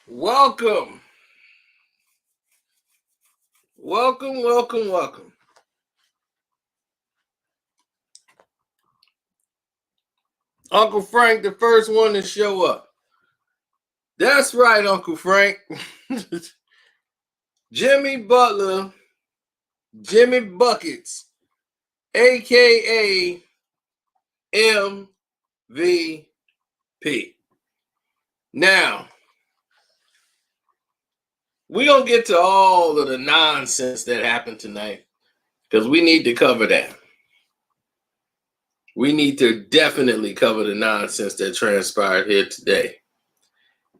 Welcome. Welcome. Uncle Frank, the first one to show up. That's right, Uncle Frank. Jimmy Butler, Jimmy Buckets, a.k.a. MVP. Now, we're going to get to all of the nonsense that happened tonight because we need to cover that. We need to definitely cover the nonsense that transpired here today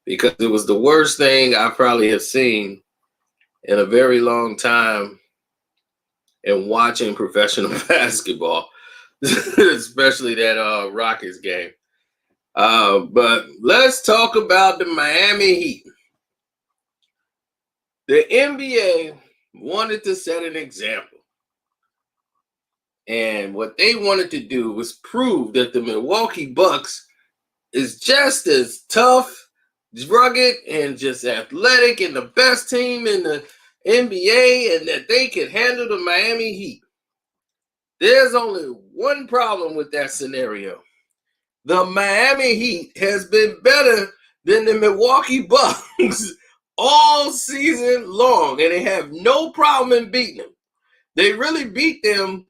because it was the worst thing I probably have seen in a very long time in watching professional basketball, especially that Rockets game. But let's talk about the Miami Heat. The NBA wanted to set an example. And what they wanted to do was prove that the Milwaukee Bucks is just as tough, rugged, and just athletic and the best team in the NBA, and that they could handle the Miami Heat. There's only one problem with that scenario. The Miami Heat has been better than the Milwaukee Bucks all season long, and they have no problem in beating them. They really beat them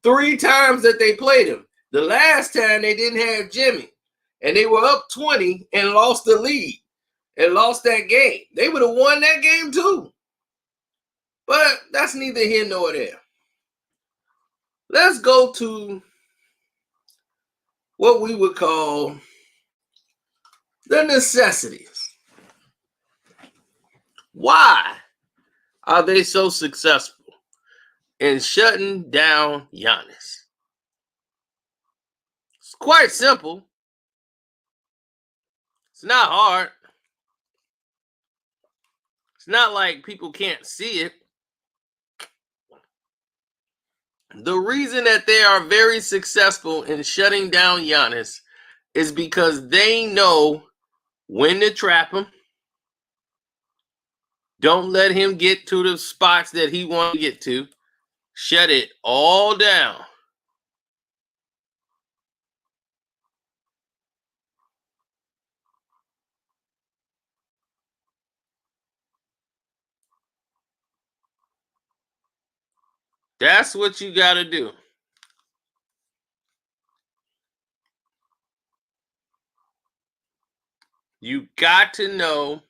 3 times that they played them. The last time they didn't have Jimmy, and they were up 20 and lost the lead and lost that game. They would have won that game too. But that's neither here nor there. Let's go to what we would call the necessities. Why are they so successful in shutting down Giannis? It's quite simple. It's not hard. It's not like people can't see it. The reason that they are very successful in shutting down Giannis is because they know when to trap him. Don't let him get to the spots that he wants to get to. Shut it all down. That's what you got to do. You got to know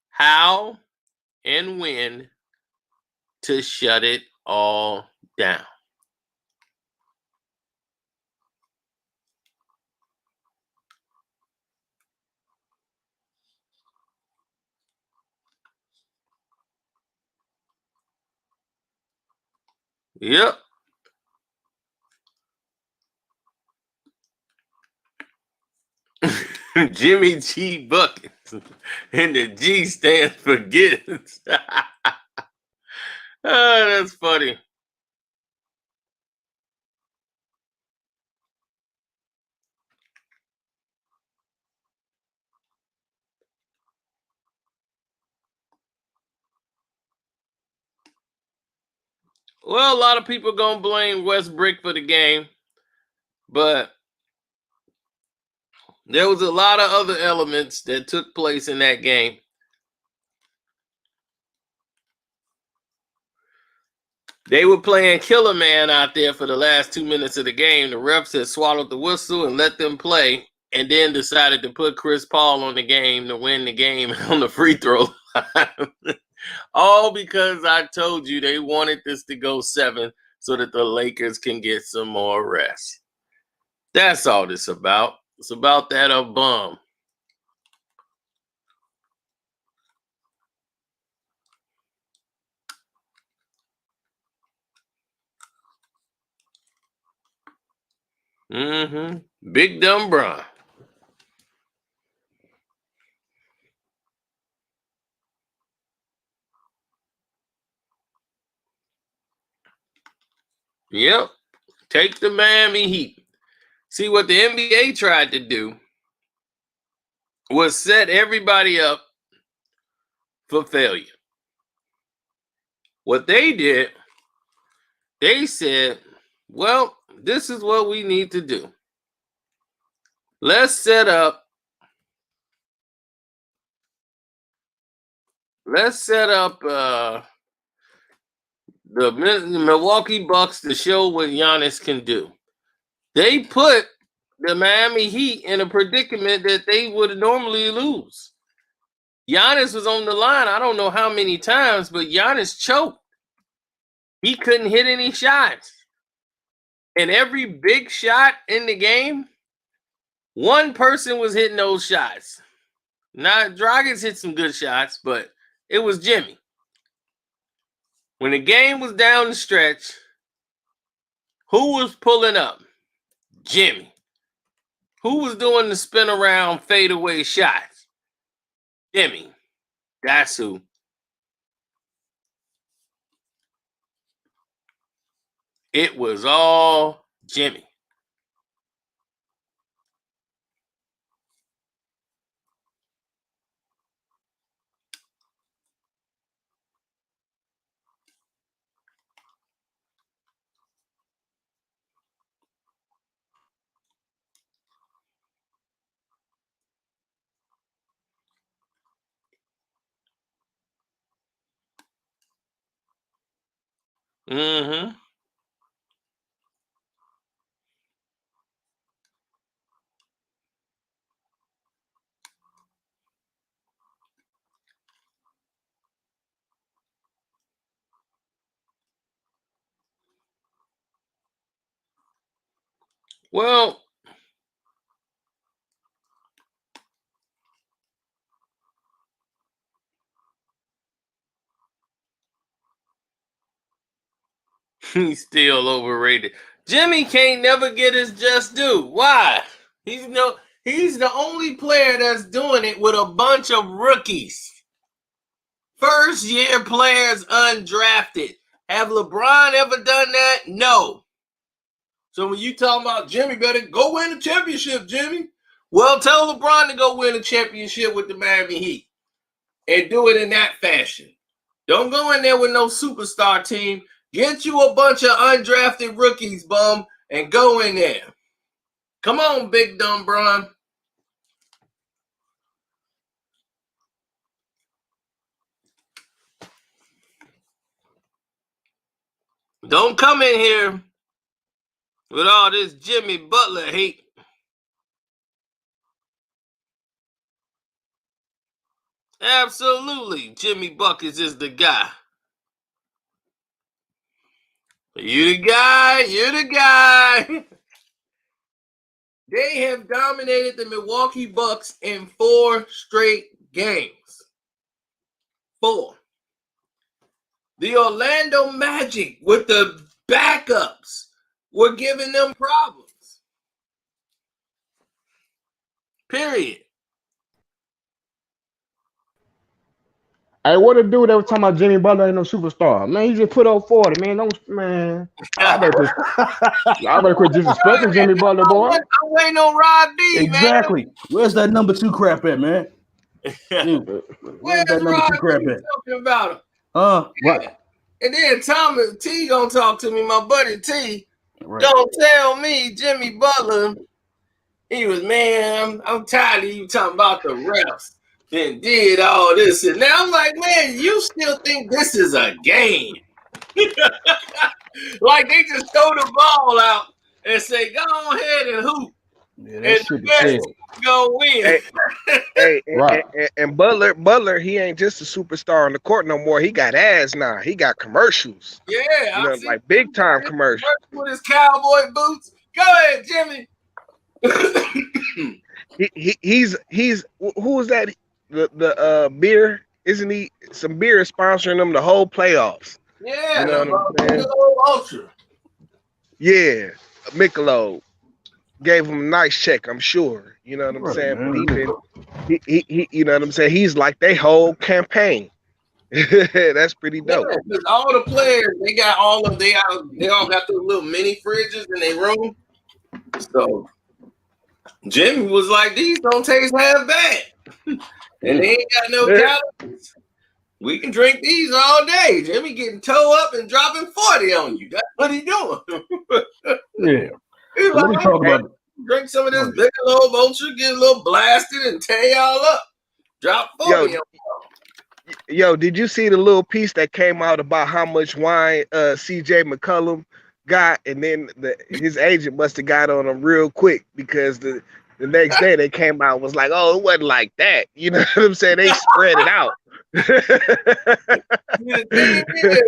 how and when to shut it all down. Yep. Jimmy G Buckets. And the G stands for Gibbs. That's funny. Well, a lot of people gonna blame Westbrook for the game, but there was a lot of other elements that took place in that game. They were playing Killer Man out there for the last 2 minutes of the game. The refs had swallowed the whistle and let them play, and then decided to put Chris Paul on the game to win the game on the free throw line. All because I told you they wanted this to go 7 so that the Lakers can get some more rest. That's all this about. It's about that bum. Big dumb Bron. Yep. Take the Miami Heat. See, what the NBA tried to do was set everybody up for failure. What they did, they said, well, this is what we need to do. Let's set up the Milwaukee Bucks to show what Giannis can do. They put the Miami Heat in a predicament that they would normally lose. Giannis was on the line, I don't know how many times, but Giannis choked. He couldn't hit any shots. And every big shot in the game, one person was hitting those shots. Now, Dragic hit some good shots, but it was Jimmy. When the game was down the stretch, who was pulling up? Jimmy. Who was doing the spin around fadeaway shots? Jimmy. That's who. It was all Jimmy. Mm-hmm. Well, he's still overrated. Jimmy can't never get his just due. Why? He's the only player that's doing it with a bunch of rookies. First year players undrafted. Have LeBron ever done that? No. So when you talking about Jimmy better go win a championship, Jimmy. Well, tell LeBron to go win a championship with the Miami Heat and do it in that fashion. Don't go in there with no superstar team. Get you a bunch of undrafted rookies, bum, and go in there. Come on, big dumb Bron. Don't come in here with all this Jimmy Butler hate. Absolutely, Jimmy Buckets is the guy. You the guy. You're the guy. They have dominated the Milwaukee Bucks in 4 straight games. 4. The Orlando Magic with the backups were giving them problems. Period. Hey, what a dude that was talking about Jimmy Butler ain't no superstar. Man, he just put up 40, man. I better quit disrespecting Jimmy Butler, boy. I'm waiting on Rob D, exactly. Man. Where's that number 2 crap at, man? Where's that number 2 crap at? Talking about him. Right. And then Thomas T gonna talk to me, my buddy T. Right. Don't tell me Jimmy Butler. He was, man, I'm tired of you talking about the refs and did all this. And now I'm like, man, you still think this is a game? Like they just throw the ball out and say, go ahead and hoop. Yeah, that shit is go win. Right. And Butler, he ain't just a superstar on the court no more. He got ads now. He got commercials. Yeah, like big time commercials with his cowboy boots. Go ahead, Jimmy. he's who is that? The beer, isn't he? Some beer is sponsoring them the whole playoffs. Yeah, you know what I'm saying? Ultra. Yeah, Michelob gave him a nice check, I'm sure. You know what I'm saying? But he you know what I'm saying? He's like they whole campaign. That's pretty dope. Yeah, because all the players, they all got those little mini fridges in their room. So Jimmy was like, these don't taste half bad. And they ain't got no calories. We can drink these all day. Jimmy getting toe up and dropping 40 on you. That's what he doing. Yeah. He's So let me talk about it. Drink some of this big old vulture, get a little blasted, and tear y'all up. Drop 40 on y'all. Yo, did you see the little piece that came out about how much wine CJ McCollum got, and then his agent must have got on him real quick because the next day they came out and was like, oh, it wasn't like that. You know what I'm saying? They spread it out. The thing is,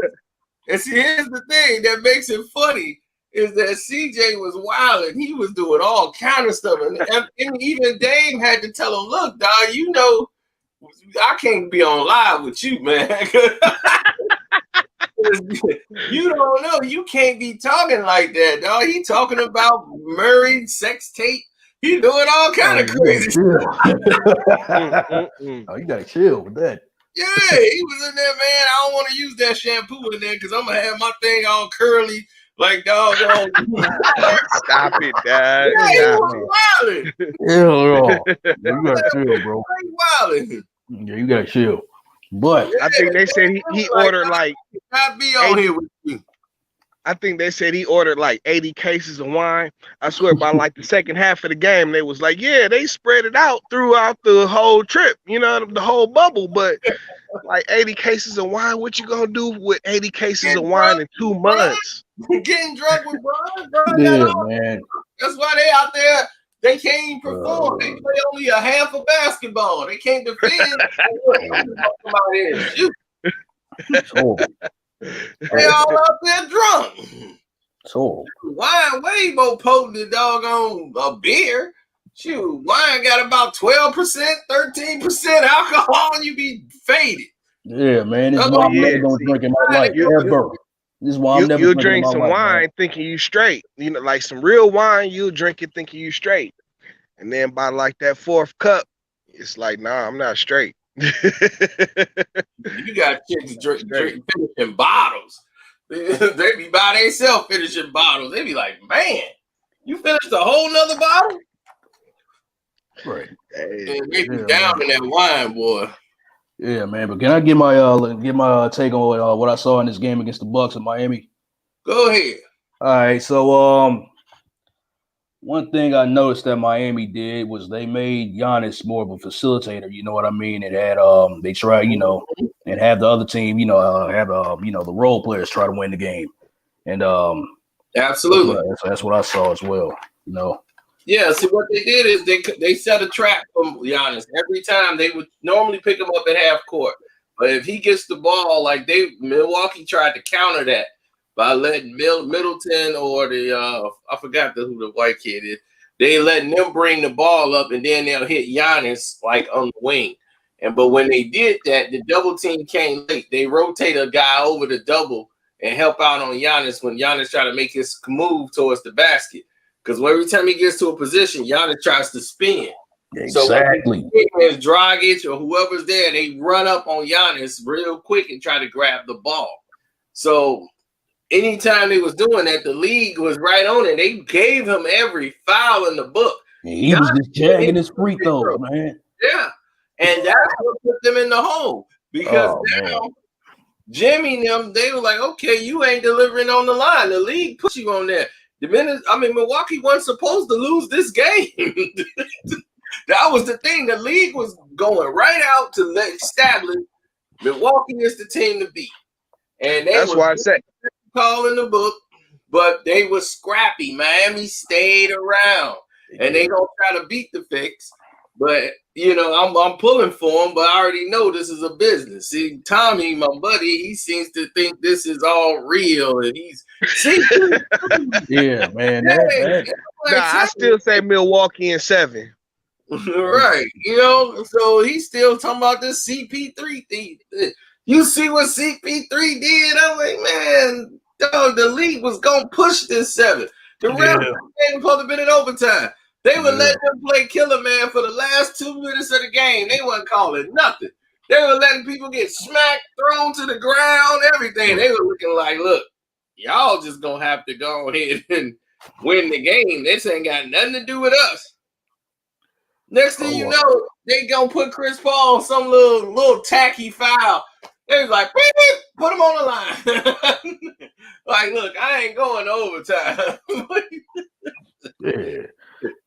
and see, here's the thing that makes it funny is that CJ was wild and he was doing all kind of stuff, and even Dame had to tell him, look, dog, you know, I can't be on live with you, man. You don't know. You can't be talking like that, dog. He talking about Murray sex tape. He doing all kind of crazy stuff. Oh, you gotta chill with that. Yeah, he was in there, man. I don't want to use that shampoo in there because I'm gonna have my thing all curly, like dog. Stop it, dog. Yeah, he was wilding. You gotta chill, bro. Wilding. Yeah, you gotta chill. But I think they said he ordered like not be on here with you. I think they said he ordered like 80 cases of wine. I swear by like the second half of the game, they was like, yeah, they spread it out throughout the whole trip, you know, the whole bubble. But like 80 cases of wine, what you gonna do with 80 cases of wine in 2 months? Getting drunk with Brian. yeah, man. That's why they out there. They can't even perform. They play only a half of basketball. They can't defend. They all out there drunk. So Wine way more potent than doggone a beer. Shoot, wine got about 12%, 13% alcohol, and you be faded. yeah, man. This is why I'm never gonna drink in my life ever. This is why I'm never You'll drinking drink in some my life, wine man. thinking you straight. You know, like some real wine, you'll drink it thinking you straight. And then by like that 4th cup, it's like, nah, I'm not straight. You got chicks finishing bottles. They be by themselves finishing bottles. They be like, man, you finished a whole nother bottle? Right. Hey, and they be down in that wine, boy. Yeah, man. But can I get my take on what I saw in this game against the Bucks in Miami? Go ahead. All right. So one thing I noticed that Miami did was they made Giannis more of a facilitator. You know what I mean? It had they try, you know, and have the other team, you know, have you know, the role players try to win the game. And absolutely, that's what I saw as well. You know. Yeah. See, what they did is they set a trap for Giannis every time. They would normally pick him up at half court, but if he gets the ball, like Milwaukee tried to counter that by letting Middleton or I forgot who the white kid is. They letting them bring the ball up, and then they'll hit Giannis like on the wing. But when they did that, the double team came late. They rotate a guy over the double and help out on Giannis when Giannis try to make his move towards the basket. Because every time he gets to a position, Giannis tries to spin. Exactly. So when Dragic or whoever's there, they run up on Giannis real quick and try to grab the ball. So anytime they was doing that, the league was right on it. They gave him every foul in the book. He was just jagging his free throws, man. Yeah. And that's what put them in the hole. Because now Jimmy and them, they were like, okay, you ain't delivering on the line. The league put you on there. Milwaukee wasn't supposed to lose this game. That was the thing. The league was going right out to establish Milwaukee is the team to beat. And that's why I said call in the book, but they were scrappy. Miami stayed around, and they gonna try to beat the fix. But you know, I'm pulling for them, but I already know this is a business. See, Tommy, my buddy, he seems to think this is all real, and yeah, man. I still say Milwaukee in 7. Right, you know, so he's still talking about this CP3 thing. You see what CP3 did? I'm like, man, dog, the league was gonna push this 7. The rest of the game was supposed to have been in overtime. They would let them play Killer Man for the last 2 minutes of the game. They wasn't calling nothing. They were letting people get smacked, thrown to the ground, everything. They were looking like, look, y'all just gonna have to go ahead and win the game. This ain't got nothing to do with us. Next thing you know, they gonna put Chris Paul on some little tacky foul. They was like, beep, beep, put him on the line. Like, look, I ain't going to overtime.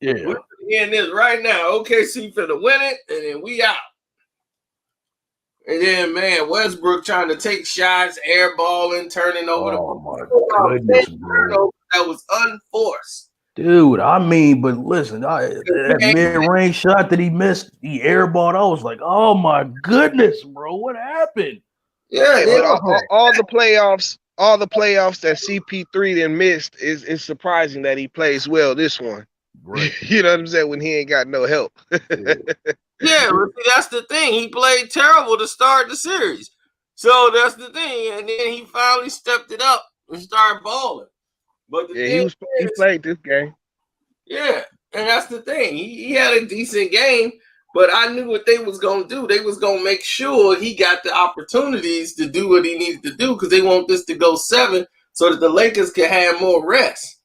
Yeah. We're in this right now. OKC finna win it, and then we out. And then, man, Westbrook trying to take shots, airballing, turning over my goodness, bro. that was unforced. Dude, I mean, but listen, that mid-range shot that he missed, he airballed. I was like, oh my goodness, bro, what happened? Yeah, but all the playoffs that CP3 then missed is surprising that he plays well this one. Right. You know what I'm saying? When he ain't got no help. Yeah, but see, that's the thing. He played terrible to start the series. So that's the thing. And then he finally stepped it up and started balling. But he played this game. Yeah, and that's the thing. He had a decent game, but I knew what they was going to do. They was going to make sure he got the opportunities to do what he needed to do because they want this to go 7 so that the Lakers can have more rest.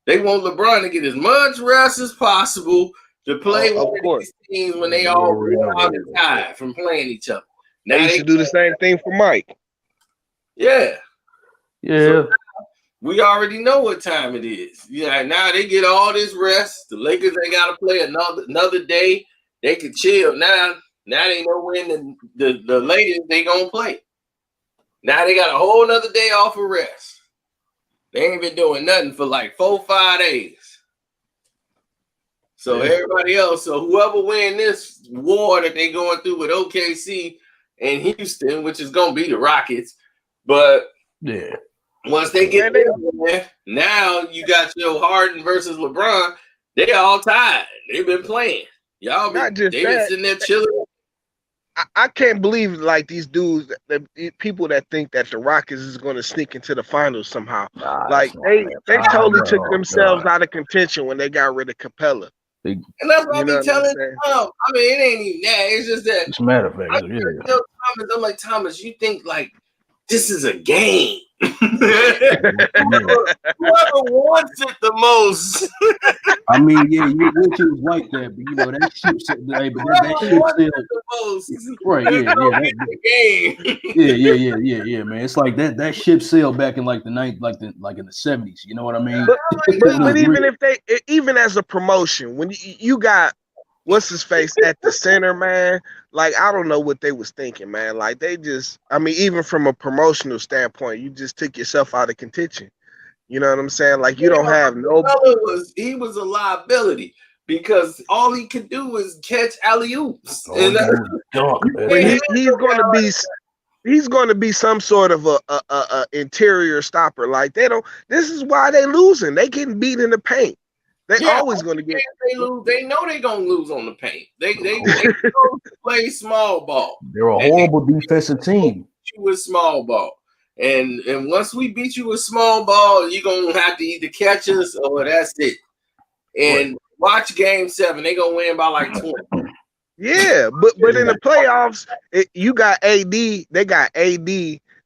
They want LeBron to get as much rest as possible to play one of these teams when they all go out and tired from playing each other. Now they should do the same thing for Mike. Yeah. Yeah. So we already know what time it is. Yeah, now they get all this rest. The Lakers ain't got to play another day. They can chill. Now they know when the latest they gonna play. Now they got a whole nother day off of rest. They ain't been doing nothing for like 4-5 days. So everybody else, so whoever win this war that they going through with OKC and Houston, which is gonna be the Rockets, but yeah, once they get there, now you got your Harden versus LeBron. They all tied. They've been playing. Y'all been sitting there chilling. I can't believe like these dudes, people that think that the Rockets is going to sneak into the finals somehow. Like they totally took themselves out of contention when they got rid of Capella. And that's what I be telling them. I mean, it ain't even that. It's just that. It's a matter of fact. I'm like, Thomas, you think like this is a game. Whoever wants it the most. I mean, yeah, you wish it was like that, but you know that ship still, right? Yeah, man. It's like that ship sailed back in like the night, like in the 70s. You know what I mean? But even as a promotion, when you got what's his face at the center, man, like I don't know what they was thinking, man. Like they just, I mean, even from a promotional standpoint, you just took yourself out of contention. You know what I'm saying? Like you don't have no. He was a liability because all he could do was catch alley-oops. He's going to be some sort of a interior stopper. Like they don't. This is why they losing. They getting beat in the paint. They always going to get. They lose. They know they're going to lose on the paint. They play small ball. They're a horrible defensive team. You with small ball. And once we beat you with small ball, you're going to have to either catch us or that's it. And watch game 7. They're going to win by like 20. Yeah, but in the playoffs, you got AD. They got AD.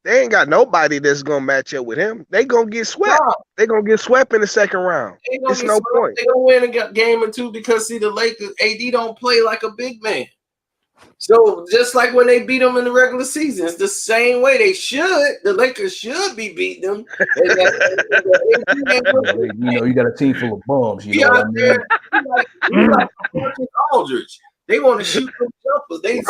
They ain't got nobody that's going to match up with him. They going to get swept. They're going to get swept in the second round. It's no point. They're going to win a game or two because, see, the Lakers, AD don't play like a big man. So just like when they beat them in the regular season, it's the same way they should. The Lakers should be beating them. You got a team full of bums. You know what I mean? Like Aldridge. They want to shoot them jumpers. They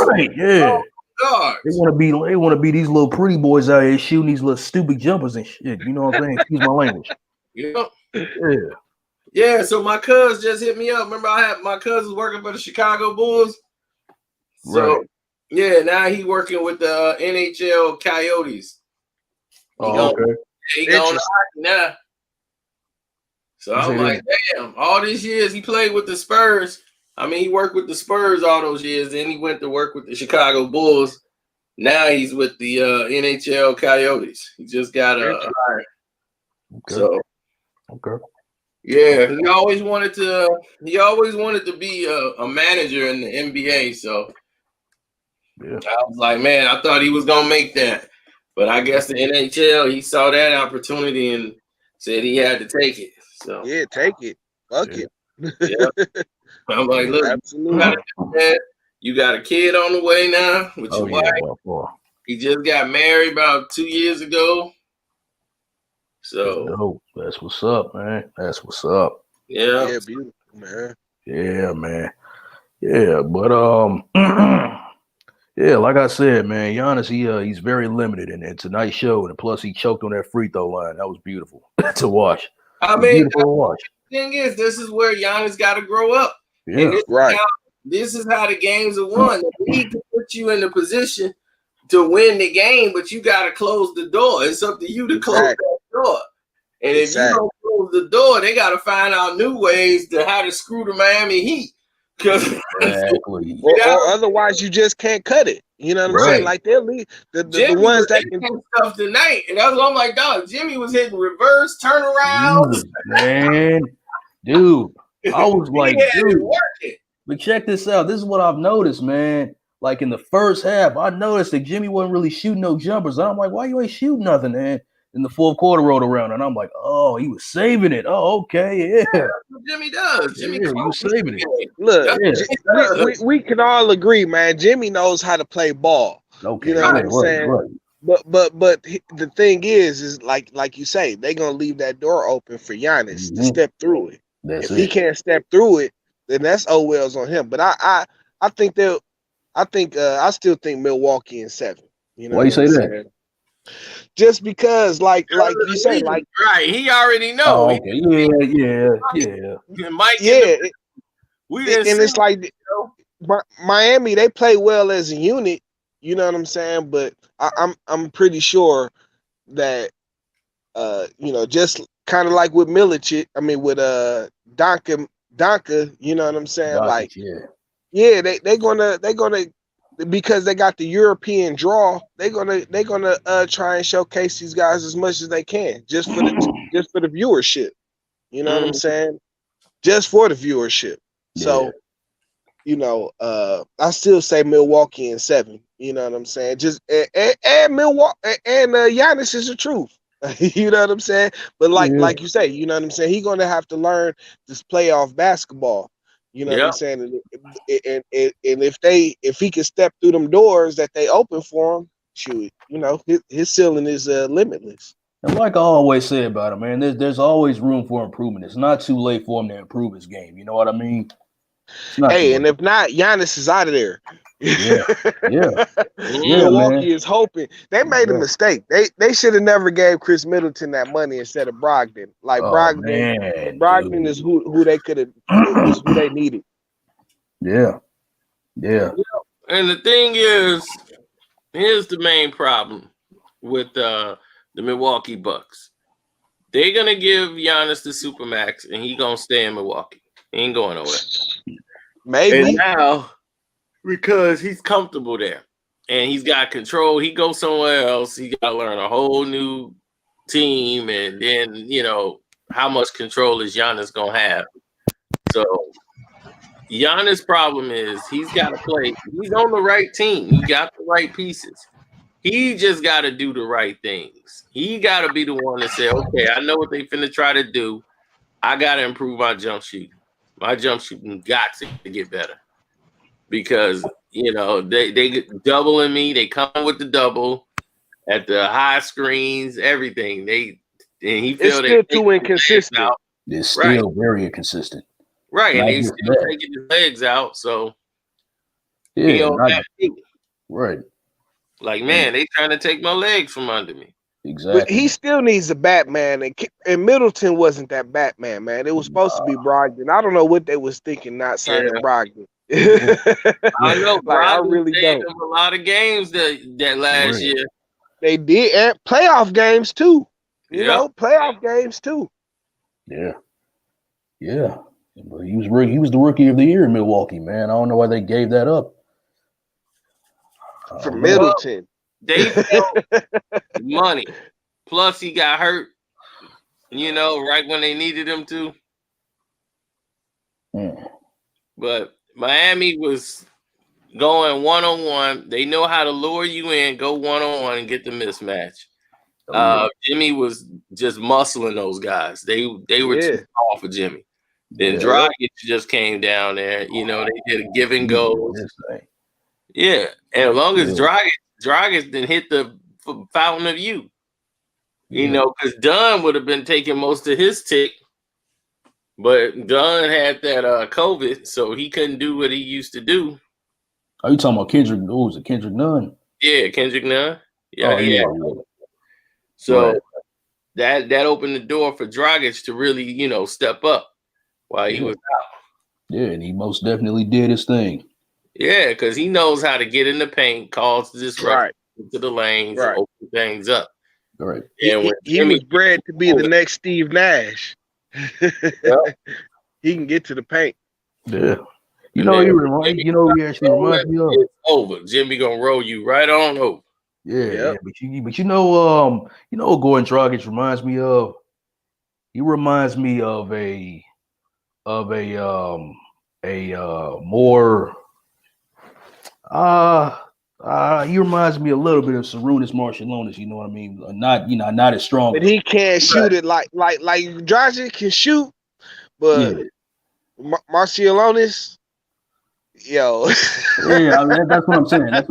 want to be these little pretty boys out here shooting these little stupid jumpers and shit. You know what I'm saying? Excuse my language. Yeah. So my cuz just hit me up. Remember, I had my cousins working for the Chicago Bulls. So now he working with the NHL Coyotes. He going to hockey now. So I'm like, damn, all these years he played with the Spurs. I mean, he worked with the Spurs all those years. Then he went to work with the Chicago Bulls. Now he's with the NHL Coyotes. He just got hired. So, yeah, he always wanted to be a manager in the NBA. So. Yeah. I was like, man, I thought he was gonna make that, but I guess the NHL he saw that opportunity and said he had to take it. So take it, fuck it. Yeah. I'm like, look, absolutely. You got a kid on the way now with your wife. He just got married about 2 years ago. So dope. That's what's up, man. That's what's up. yeah. Yeah, beautiful, man. Yeah, man. Yeah, but yeah, like I said, man, Giannis, he's very limited in tonight's show, and plus he choked on that free throw line. That was beautiful to watch. I mean, Beautiful to watch. the thing is, this is where Giannis got to grow up. Yeah, And Right. this is how the games are won. The league can put you in the position to win the game, but you got to close the door. It's up to you to close that door. And if you don't close the door, they got to find out new ways to how to screw the Miami Heat. Exactly. Or otherwise, you just can't cut it. You know what I'm saying? Like they'll leave the ones that can stuff tonight, and that's what I'm like, dog. Jimmy was hitting reverse turnarounds, man, dude. I was like, dude. Working. But check this out. This is what I've noticed, man. Like in the first half, I noticed that Jimmy wasn't really shooting no jumpers. And I'm like, why you ain't shooting nothing, man? In the fourth quarter rolled around, and I'm like, oh, he was saving it. Oh, okay, yeah. Jimmy does. Jimmy was saving it. Look, we can all agree, man. Jimmy knows how to play ball. Okay, you know what I'm saying? Right. But the thing is like you say, they're gonna leave that door open for Giannis to step through it. If he can't step through it, then that's wells on him. But I still think Milwaukee in 7. You know why you say that? Just because, like you say, like right, he already knows. Oh, okay. Yeah. Mike, and it's like Miami, they play well as a unit. You know what I'm saying? But I'm pretty sure that just kind of like with Milicic, I mean with Donka, you know what I'm saying? Like they're gonna because they got the European draw, they're gonna try and showcase these guys as much as they can, just for the viewership. You know what I'm saying? Just for the viewership. So, I still say Milwaukee in 7. You know what I'm saying? Just and Milwaukee and Giannis is the truth. You know what I'm saying? But like you say, you know what I'm saying? He's gonna have to learn this playoff basketball. You know what I'm saying? And if he can step through them doors that they open for him, shoot, his ceiling is limitless. And like I always say about him, man, there's always room for improvement. It's not too late for him to improve his game. You know what I mean? Hey, and if not, Giannis is out of there. Milwaukee is hoping. They made a mistake. They should have never gave Chris Middleton that money instead of Brogdon. Like Brogdon is who they could have, was who they needed. Yeah. And the thing is, here's the main problem with the Milwaukee Bucks. They're gonna give Giannis the Supermax, and he gonna stay in Milwaukee. He ain't going nowhere. Maybe and now because he's comfortable there and he's got control. He goes somewhere else. He got to learn a whole new team, and then how much control is Giannis gonna have? So Giannis' problem is he's got to play. He's on the right team. He got the right pieces. He just got to do the right things. He got to be the one to say, okay, I know what they finna try to do. I got to improve my jump shooting. My jump shooting got to get better because, they get doubling me. They come with the double at the high screens, everything. He feels it's still too inconsistent. It's still very inconsistent. Right, and he's still taking his legs out, so right. Like, man, they trying to take my legs from under me. Exactly. But he still needs a Batman, and Middleton wasn't that Batman, man. It was supposed to be Brogdon. I don't know what they was thinking, not signing Brogdon. I know, I really don't. A lot of games that last year. They did, and playoff games too. Playoff games too. Yeah. But he was the rookie of the year in Milwaukee, man. I don't know why they gave that up. For Middleton. They felt money. Plus he got hurt, right when they needed him to. But Miami was going one-on-one. They know how to lure you in, go one-on-one and get the mismatch. Jimmy was just muscling those guys. They were too tall for Jimmy. Then Dragic just came down there. They did a give and go. Yeah. And as long as Dragic Dragic then hit the fountain of youth. You know, because Dunn would have been taking most of his tick, but Dunn had that COVID, so he couldn't do what he used to do. Are you talking about Kendrick? Who was it? Kendrick Nunn? Yeah, Kendrick Nunn. Yeah, Oh, yeah. So Right. that opened the door for Dragic to really, you know, step up while he was out. Yeah, and he most definitely did his thing. Yeah, because he knows how to get in the paint, cause disruption to the lanes, and open things up. Right. And he was bred to be the next Steve Nash. He can get to the paint. Yeah. You know, he actually reminds me of. It's over. Jimmy gonna roll you right on over. Yeah, but you know, what Gordon Dragic reminds me of? He reminds me of a more he reminds me a little bit of Sarunas Marciulionis, you know what I mean? Not as strong. But he can't shoot it like Dragic can shoot, but Marciulionis, yo. Yeah, I mean, that's what I'm saying. That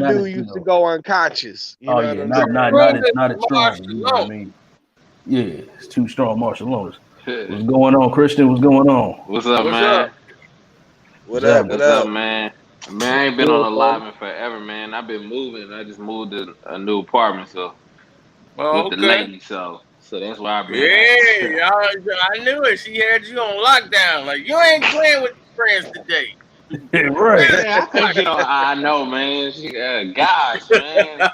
dude used to go unconscious. You know not as strong. You know what I mean? Yeah, it's too strong, Marciulionis. What's going on, Christian? What's going on? What's up, man? What's up, man? Man, I ain't been on a live in forever, man. I've been moving. I just moved to a new apartment, so with the lady, so that's why I've been. Yeah, I knew it. She had you on lockdown. Like, you ain't playing with your friends today. Right. I know, man. Gosh, man.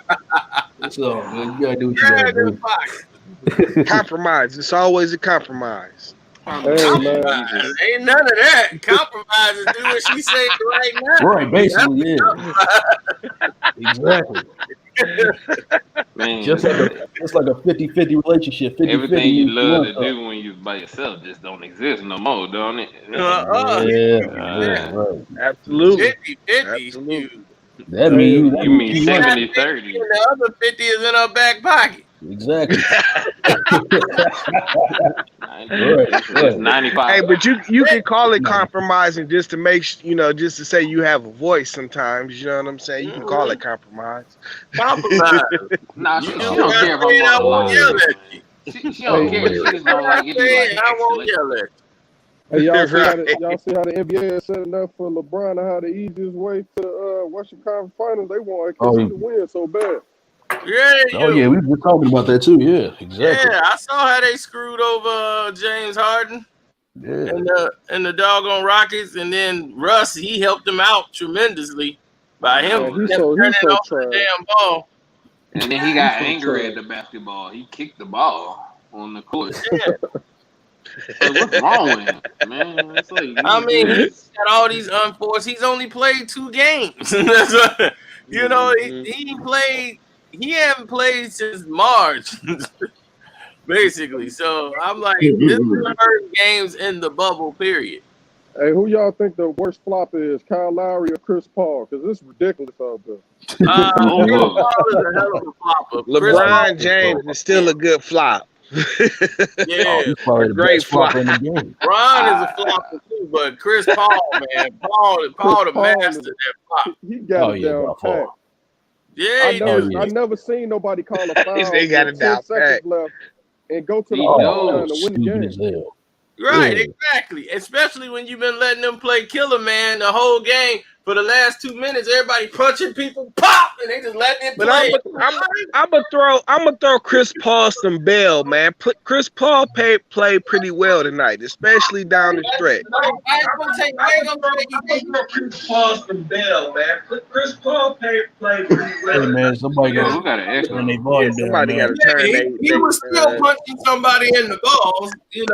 So you gotta do what you gotta do. Compromise. It's always a compromise. Compromise. Ain't none of that. Compromise is do what she said right now. Right, basically, Exactly. Man, just like a 50-50 relationship. 50-50, everything you love to do when you by yourself just don't exist no more, don't it? Right. Absolutely. 50-50. That means you mean 70-30. And the other 50 is in her back pocket. Exactly. It's 95. Hey, but you can call it compromising just to make just to say you have a voice sometimes. You know what I'm saying? You can call it compromise. Compromise. Nah, she don't care if I'm on the yell at you. She don't care. She just don't like it. I won't yell at you. Hey, y'all see how the NBA is setting up for LeBron and how the easiest way to the Western Conference Finals? They want OKC to win so bad. Yeah, we were talking about that too. Yeah, exactly. Yeah, I saw how they screwed over James Harden and the doggone Rockets, and then Russ, he helped them out tremendously by him he's so off the damn ball. And then he got angry at the basketball. He kicked the ball on the court. Yeah. Like, what's wrong with him, man? It's like, he's got all these unforced. He's only played 2 games. You know, he hasn't played since March, basically. So I'm like, this is the first games in the bubble period. Hey, who y'all think the worst flop is, Kyle Lowry or Chris Paul? Because it's ridiculous out there. Chris Paul is a hell of a flopper. LeBron James is still a good flop. Yeah, a great flop. in the game. Ron is a flopper too, but Chris Paul, man, Paul the master that flop. He got it down pat. Yeah, I never seen nobody call a foul. They got it down 10 seconds left and go to the line to win the game. Right, exactly. Especially when you've been letting them play killer man the whole game. For the last 2 minutes, everybody punching people, pop, and they just letting it play. I'm gonna throw Chris Paul some bail, man. Chris Paul played pretty well tonight, especially down the stretch. I ain't gonna take Chris Paul some bail, man. Chris Paul played pretty well. Hey, man, somebody got to turn their volume down. Somebody got to turn. He was still punching somebody in the balls, doing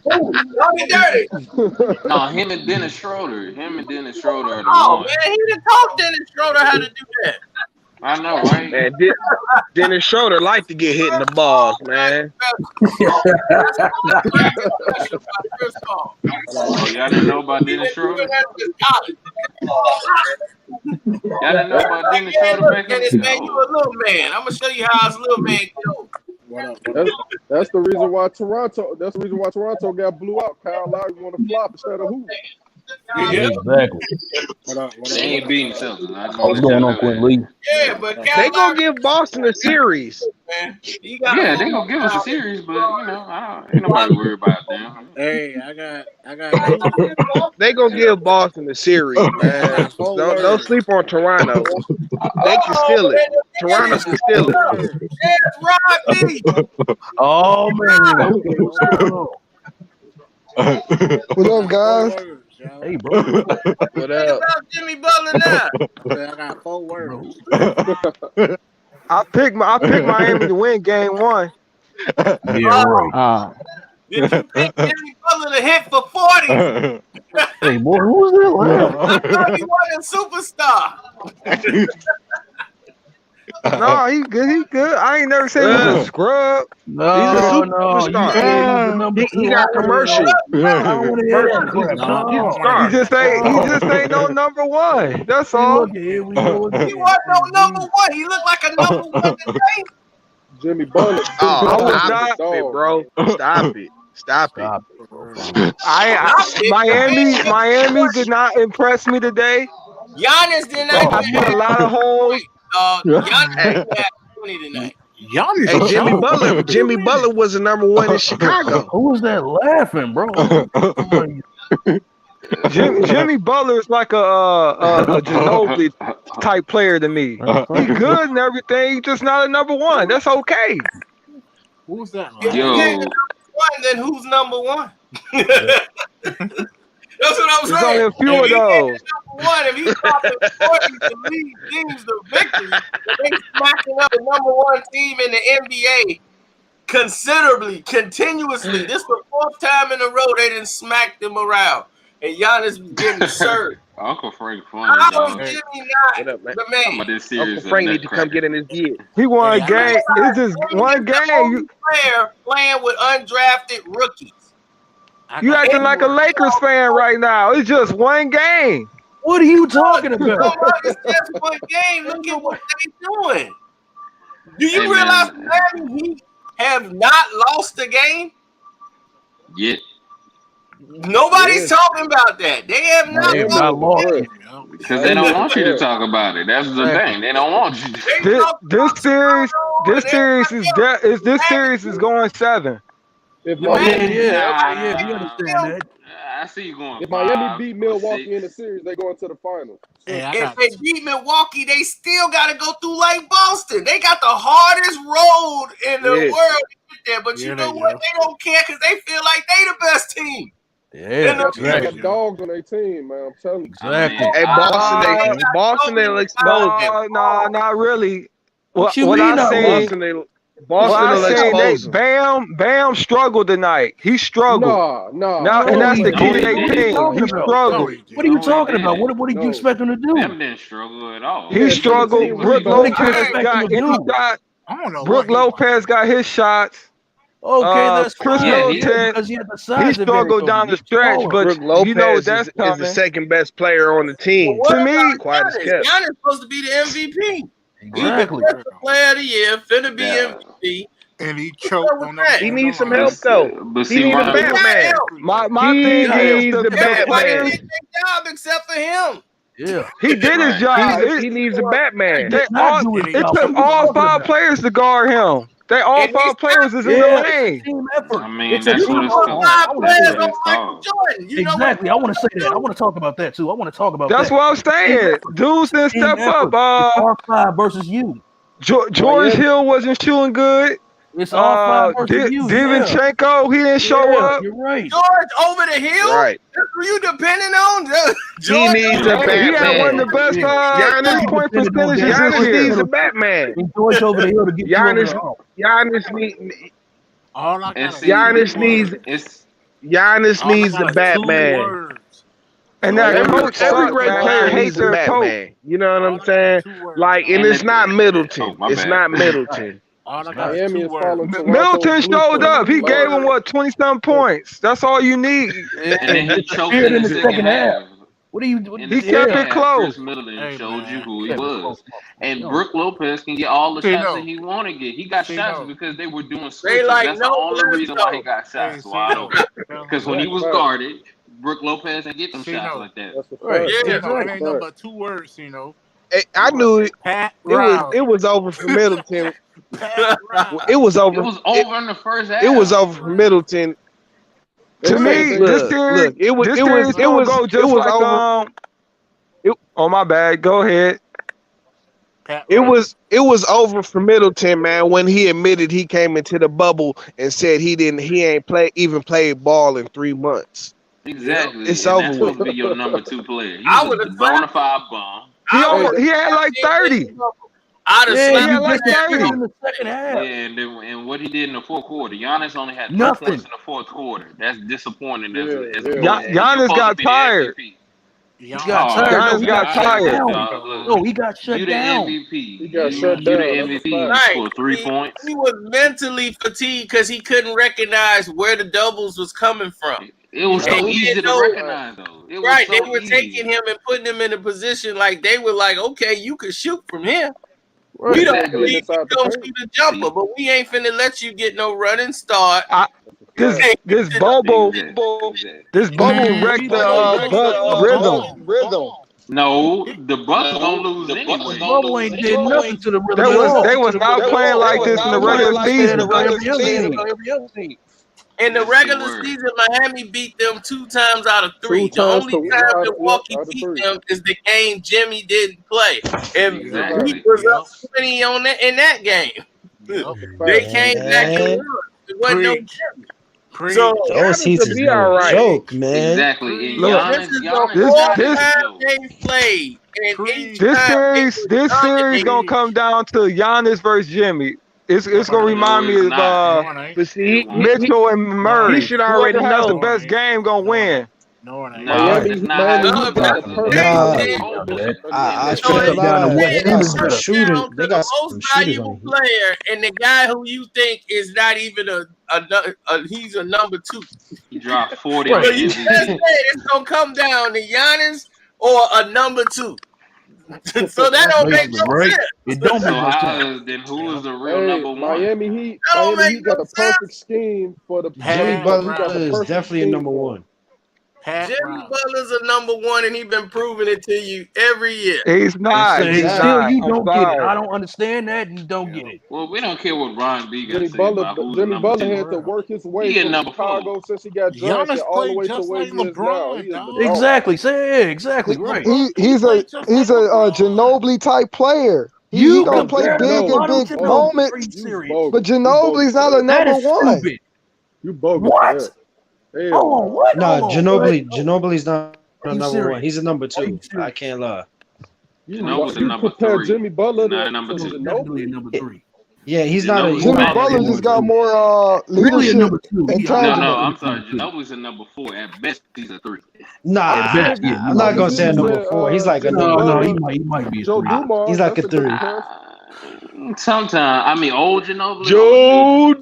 what he dirty. No, him and Dennis Schroeder. Are the Oh, one. man, he done taught Dennis Schroeder how to do that. I know, right? Man, Dennis Schroeder like to get hit in the balls, man. Oh, y'all didn't know about Dennis Schroeder? Y'all didn't know about Dennis Schroeder back Dennis, man, you a little man. I'm gonna show you how a little man goes. That's the reason why Toronto. That's the reason why Toronto got blew out. Kyle Lowry want to flop instead of who? Exactly. They ain't beating Celtics. What's going on, Quinn Lee? Yeah, but They Carolina, gonna give Boston a series. man, he got Yeah, they gonna give us a series, but ain't nobody worried about them. Hey, I got They gonna give Boston a series, man. four Don't words. sleep on Toronto. They can steal it. Toronto can steal it. There's Rodney. Oh man. What up, guys? Four words, y'all. Hey, bro. What What up? about Jimmy Butler now? I got 4 words. I picked Miami to win game 1. Yeah, right. Did you pick Jimmy Butler to hit for 40? Hey, boy, who was that? I thought he wasn't a superstar. No, he good. I ain't never said he was a scrub. No, superstar. He got commercial. I don't want to hear that crap. He's a No. star. He just ain't no number 1. That's See, all. look, here we go He again. wasn't no number 1. He looked like a number 1 today. Jimmy Butler. Oh, stop stop it, bro. Stop it. Stop it. Miami did not impress me today. Giannis did I not put a lot of holes. Giannis had 20 tonight. Giannis Hey, is young. Jimmy Butler was the number 1 in Chicago. Who was that laughing, bro? Jimmy Butler is like a Ginobili type player to me. He good and everything. He's just not a number 1. That's okay. Who's that? If you Yo. get number 1, then who's number 1? That's what I'm There's saying. only a few of If he those. get number 1, if he's dropping 40 to lead teams to victory, they smacking up the number 1 team in the NBA considerably, continuously. This is the 4th time in a row they didn't smack them around. And Giannis was getting served. Uncle Frank funny, How is dog. Jimmy What not up, man? the Talking man? about this series Uncle of Frank need to come nutcrackers. get in his gear. He won a Hey, game. It's just one game. Player playing with undrafted rookies. You acting like a Lakers fan right now. It's just one game. What are you talking about? It's just one game. Look at what they doing. Do you Hey, realize man. Miami Heat have not lost a game? Yeah. Nobody's talking about that. They have not They have lost. not lost. Because they don't want you to talk about it. That's the thing. They don't want you to. They talk This about series, Toronto this and series this series is going 7. If Nah, Miami, we understand that. I see you going. if Miami 5 beat or Milwaukee 6. in the series, they go into the finals. Hey, I If got they beat Milwaukee, they still got to go through like Boston. They got the hardest road in the Yeah. world to get there. But you Yeah, know they what? do. They don't care because they feel like they the best team. Yeah, They got exactly. dogs on their team, man. I'm telling you. Exactly. Hey, Boston, they'll expose them. No, not really. What you what mean, I no? seen, Boston will expose them. Bam struggled tonight. He struggled. No, And that's the key to he their didn't. team. He struggled. What are you No, talking he about? didn't. What did No. you expect him to do? Them didn't struggle at all. He Yeah, struggled. team Brook was What did you Lopez expect got him to any do? shot. I don't know. Brook Lopez got his shots. Okay, that's Chris fine. Middleton, Because he had the He size struggled down the stretch, but Brook Lopez you know that's is coming. the second best player on the team. What To me, about quiet as Giannis? kept. Giannis supposed to be the MVP. Exactly. He's the player of the year, finna be Yeah. MVP. And he choked on that. He needs some help though. But He see, need a Ron, Batman. My He thing is needs the the Batman. Everybody did their job except for him. Yeah. he did his Right. job. He needs a Batman. They not all, doing it it, y'all. took What all you talking 5 about? players to guard him. All And 5 players is in the Yeah, it's lane. a team effort. I mean, It's a that's team what it's effort. called. I Five wanna players say on that. Michael Jordan. You know Exactly. I what? want to say that. I want to talk about that too. I want to talk about That's that. what I'm saying. Dudes didn't Team step effort. up. It's R5 versus you. George Miami. Hill wasn't shooting good. It's R5 versus you. Divinchenko, he didn't show up. You're right. George over the hill? Right. That's who you depending on? He George needs a He had Batman. one of the best Giannis- 3-point percentages this Giannis year. needs a Batman. And George over the hill to get you over Giannis, the hump. All I And got see, Giannis needs the Two Batman. words. And that Every coach sucks, great man. I player hate needs a their coach. Batman. You know what All I'm I got saying? 2 words. Like, and it's not Middleton. Oh, my It's bad. not Middleton. All I got Miami is is 2 following words. Toronto's Middleton showed blueprint. up. He gave him 20-something points. That's all you need. And then he choked Disappeared in the second half. What do you? In He the kept second it half, close. Chris Middleton Hey, showed man. you who he Yeah, was. And no. Brook Lopez can get all the See, shots no. that he want to get. He got See, shots no. because they were doing They switches. like, That's no, the only let's reason go. why he got Hey, shots see, wide no. open. Because when he was guarded, Brooke Lopez and get them shots like that. That's a Right. fact. Yeah, That's no, a it ain't nothing fact. but 2 words, you know. I knew it. Pat It Riley. was over for Middleton. Pat Riley. It was over. It was over in the first half. It was over for Middleton. To me, this Look, series gonna go just like over. Oh my bad. Go ahead. Pat It Riley. was over for Middleton, man, when he admitted he came into the bubble and said he ain't played ball in 3 months. Exactly. It's and over that's with. supposed to be your number 2 player. He's I a would've bona fide bum. He had like 30. I'd have Yeah, he slapped had like his ass 30 in the second half. Yeah, and what he did in the fourth quarter. Giannis only had 3 Nothing. points in the fourth quarter. That's disappointing. As a Giannis got tired. He got tired. Giannis got tired. No, he got shut You the down. MVP. He got shut You the down. MVP. That's a You fact. scored 3 points. He was mentally fatigued because he couldn't recognize where the doubles was coming from. It was so And he easy didn't to know- recognize, though. It was Right, so they were easy. taking him and putting him in a position like they were like, okay, you can shoot from here. Right. We don't Exactly. believe you Inside the don't paint. shoot a jumper, but we ain't finna let you get no running start. This bubble wrecked the rhythm. No, the Bucks was gonna lose anyway. Bubble ain't did nothing to the rhythm at all. They was not playing like this in the regular season. In the That's the regular word. season, Miami beat them 2 times out of 3. 2 The times only to- time out of- Milwaukee out of beat 3. them is the game Jimmy didn't play. And Exactly. he was up 20 on that in that game. They came back and won. It wasn't no Preach. Jimmy. Preach. So Those heats is be no all right. joke, man. Exactly. And Look, Giannis, this is the Giannis this- 4th this- time they played. And each This time series dominated. gonna come down to Giannis versus Jimmy. It's gonna remind me of No, it ain't. But see, Mitchell and Murray. he should already Whoever has the know. best game gonna win. No, it ain't. No, Miami- that's not Miami how Heat it got works. the That's perfect how game. it works. I So straight it up lie. what They got teams some are. shooters. down They to got the some most shooters valuable on here. player and the guy who you think is not even he's a number 2. He dropped 40 So on the you just MVP. said it's gonna come down to Giannis or a number 2. So that don't make no Right. sense. It don't So make no sense. who is the real Hey, number 1? Miami Heat. That don't Miami make Heat got no the perfect scheme for the Jimmy He Butler got the is perfect definitely a scheme number for 1. Pat Jimmy Riley. Butler's a number 1, and he's been proving it to you every year. He's not. And He's Exactly. still, not. you I'm don't get it. sorry. I don't understand that. You don't get it. Well, we don't care what Ron B got Jimmy to say Butler. about who's Jimmy number Butler 2. had to work his way He a from number 4. Chicago since he got drafted Giannis all the played way to just where like he is now. LeBron, He is the dog. dog. Exactly. Say yeah, exactly right. He's a Ginobili type player. He You gonna play compare big in Toronto big to moments, Are you serious? bogus. but You Ginobili's bogus not for a that. That number is one. stupid. You bogus What? for that. Hell Hold on. no. What? Nah, Hold on. Ginobili's not Are a you number serious? 1. He's a number Are 2. you I serious? can't lie. Ginobili's a You number compare 3. Jimmy Butler He's not to a number 2. He's definitely a Ginobili. number 3. Yeah, he's not a. Ginobili's He's Jimmy not a Butler number just got 2. more Really a leadership number 2. and He- No, tangible. I'm sorry. Number 2. Ginobili's a number 4. At best, he's a 3. Nah, At best, yeah, I'm not gonna say a number 4. He's like a Jimmy number No, he 3. might be a Joe 3. Dumars. He's like That's a a good 3. comparison. Sometimes, I mean, old Ginobili. Joe Jimmy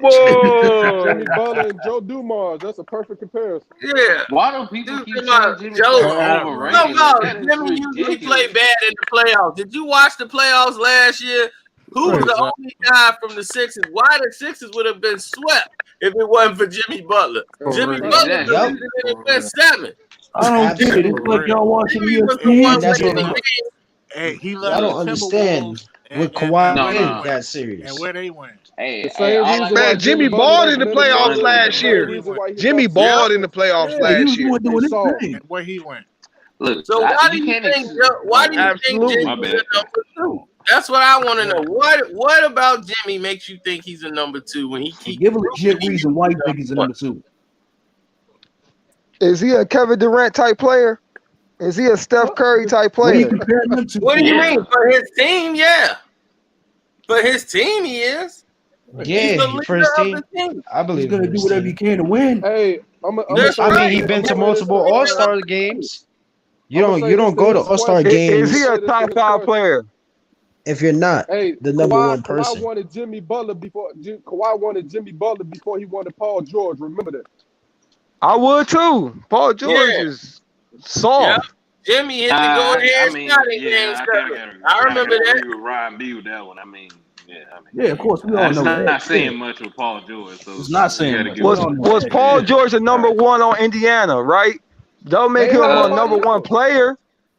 Dumars. Butler and Joe Dumars. That's a perfect comparison. Yeah. Why do people Dude, keep come saying on, Jimmy Joe. Butler Pat overrated? No, Riley. no. That is Jimmy usually play ridiculous. bad in the playoffs. Did you watch the playoffs last year? Who was the only guy from the Sixers? Why the Sixers would have been swept if it wasn't for Jimmy Butler? Jimmy real. Butler Exactly. was in it went 7. I don't get it. It's For like y'all watching Jimmy was the ESPN. one And that's winning what the I'm- game. Hey, he Y'all led don't the understand Timberwolves what and Kawhi No, where did they no. went. that series. And where they went. Hey, The hey, same all I reason got why Man, Jimmy Butler balled was in the Minnesota playoffs is last the same year. reason why he Jimmy got balled in the playoffs Yeah, He last was year. doing They his saw. thing. And where he went. look. So why do You you can't. think? Why do you think Absolutely. Jimmy's My a bad. number 2? That's what I want to know. What about Jimmy makes you think he's a number 2 when he And keeps give a legit reason why you think he's a number 2. Is he a Kevin Durant type player? Is he a Steph Curry type What are you player? comparing them to? What do you for? mean? For his team, yeah. For his team, he is. He's the Yeah, for his leader of team. the team. I He's believe gonna in do his whatever team. he can to win. Hey, I'm That's I mean, right. he's been to multiple All-Star games. You I'ma don't say this go to to his All-Star question. games Is he a Say this top to his 5 question. player? if you're not Hey, the number one Kawhi person. wanted Jimmy Butler before Kawhi wanted Jimmy Butler before he wanted Paul George. Remember that. I would too. Paul George is soft. Jimmy hit the go ahead shot in game I 7. kinda I remember that. agree with Ryan B with that one. I mean, Yeah, Yeah, of course, we all that's know not that. saying much with Paul George. So It's not saying you gotta much. give We him all know Was that. Paul Yeah. George the number one on Indiana, right? Don't make They him had a him by number one number. player.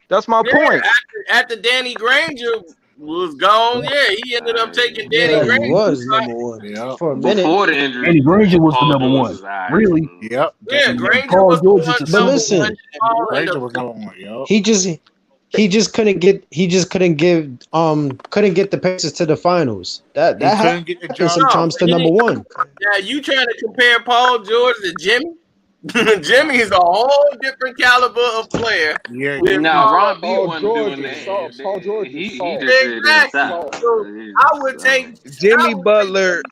That's my Yeah, point. after Danny Granger was gone, yeah, he ended up taking Danny Yeah, he Granger's was spot. number one Yep. for a minute. Before the injury, Andy Granger was the Paul number George one. was alright. Really? Yep. Yeah, And Granger Paul was George the is one the But number second. listen, one. Paul ended Granger up was number one. Yep. he just couldn't get the Pacers to the finals. That He couldn't get the happens job. no, sometimes but to number one. now you trying to compare Paul George to Jimmy? Jimmy is a whole different caliber of player. Yeah. Than Now, Paul. Ron B Paul wasn't George doing is that. soft. Paul George is He soft. just said in the Exactly. South. So I would take Jimmy Butler.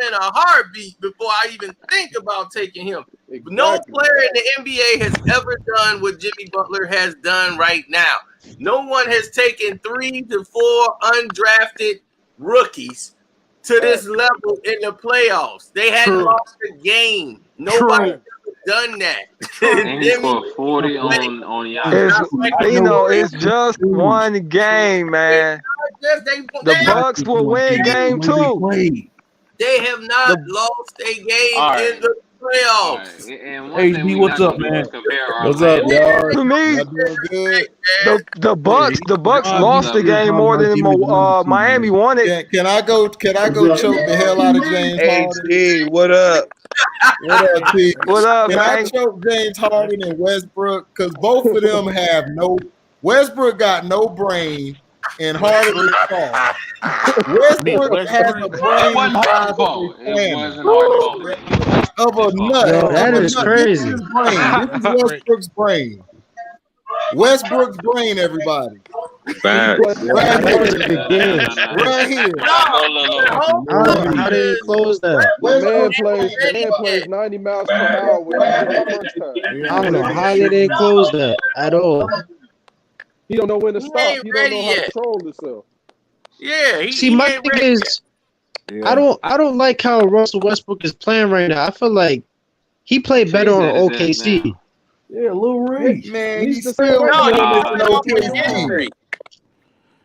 in a heartbeat before I even think about taking him. Exactly. No player in the NBA has ever done what Jimmy Butler has done right now. No one has taken 3 to 4 undrafted rookies to this level in the playoffs. They hadn't True. lost a game. Nobody True. done that. And he Jimmy scored 40 on It's Giannis. it's just one game, man. The Bucks will win game 2. They have not lost a game in the playoffs. And one thing we what's not up, gonna do man? is compare What's up, Orlando. y'all? To me, Y'all doing good? the Bucks Rob, lost the game more than Miami won it. Can I go choke the hell out of James Harden? Hey, what up? What up, T? What up, Can I man? choke James Harden and Westbrook? Because both of them have Westbrook got no brain and Harden is soft. Westbrook has a brain It wasn't size our fault. of a It cannon. wasn't our fault. Of a nut. Yo, that Of a is nut. crazy. This is his brain. This is Westbrook's brain. Westbrook's brain, everybody. Bad. Right That was here. a good game. Right here. I don't know how they close that. The man plays 90 miles per hour when he's in the crunch time. I don't know how they didn't close that at all. He don't know when to stop. ain't He don't know how ready to control himself. Yeah, See, my thing is, I don't like how Russell Westbrook is playing right now. I feel like he played better on OKC. Yeah, Lil Ray. Man, He's he's the still same doing way. OKC.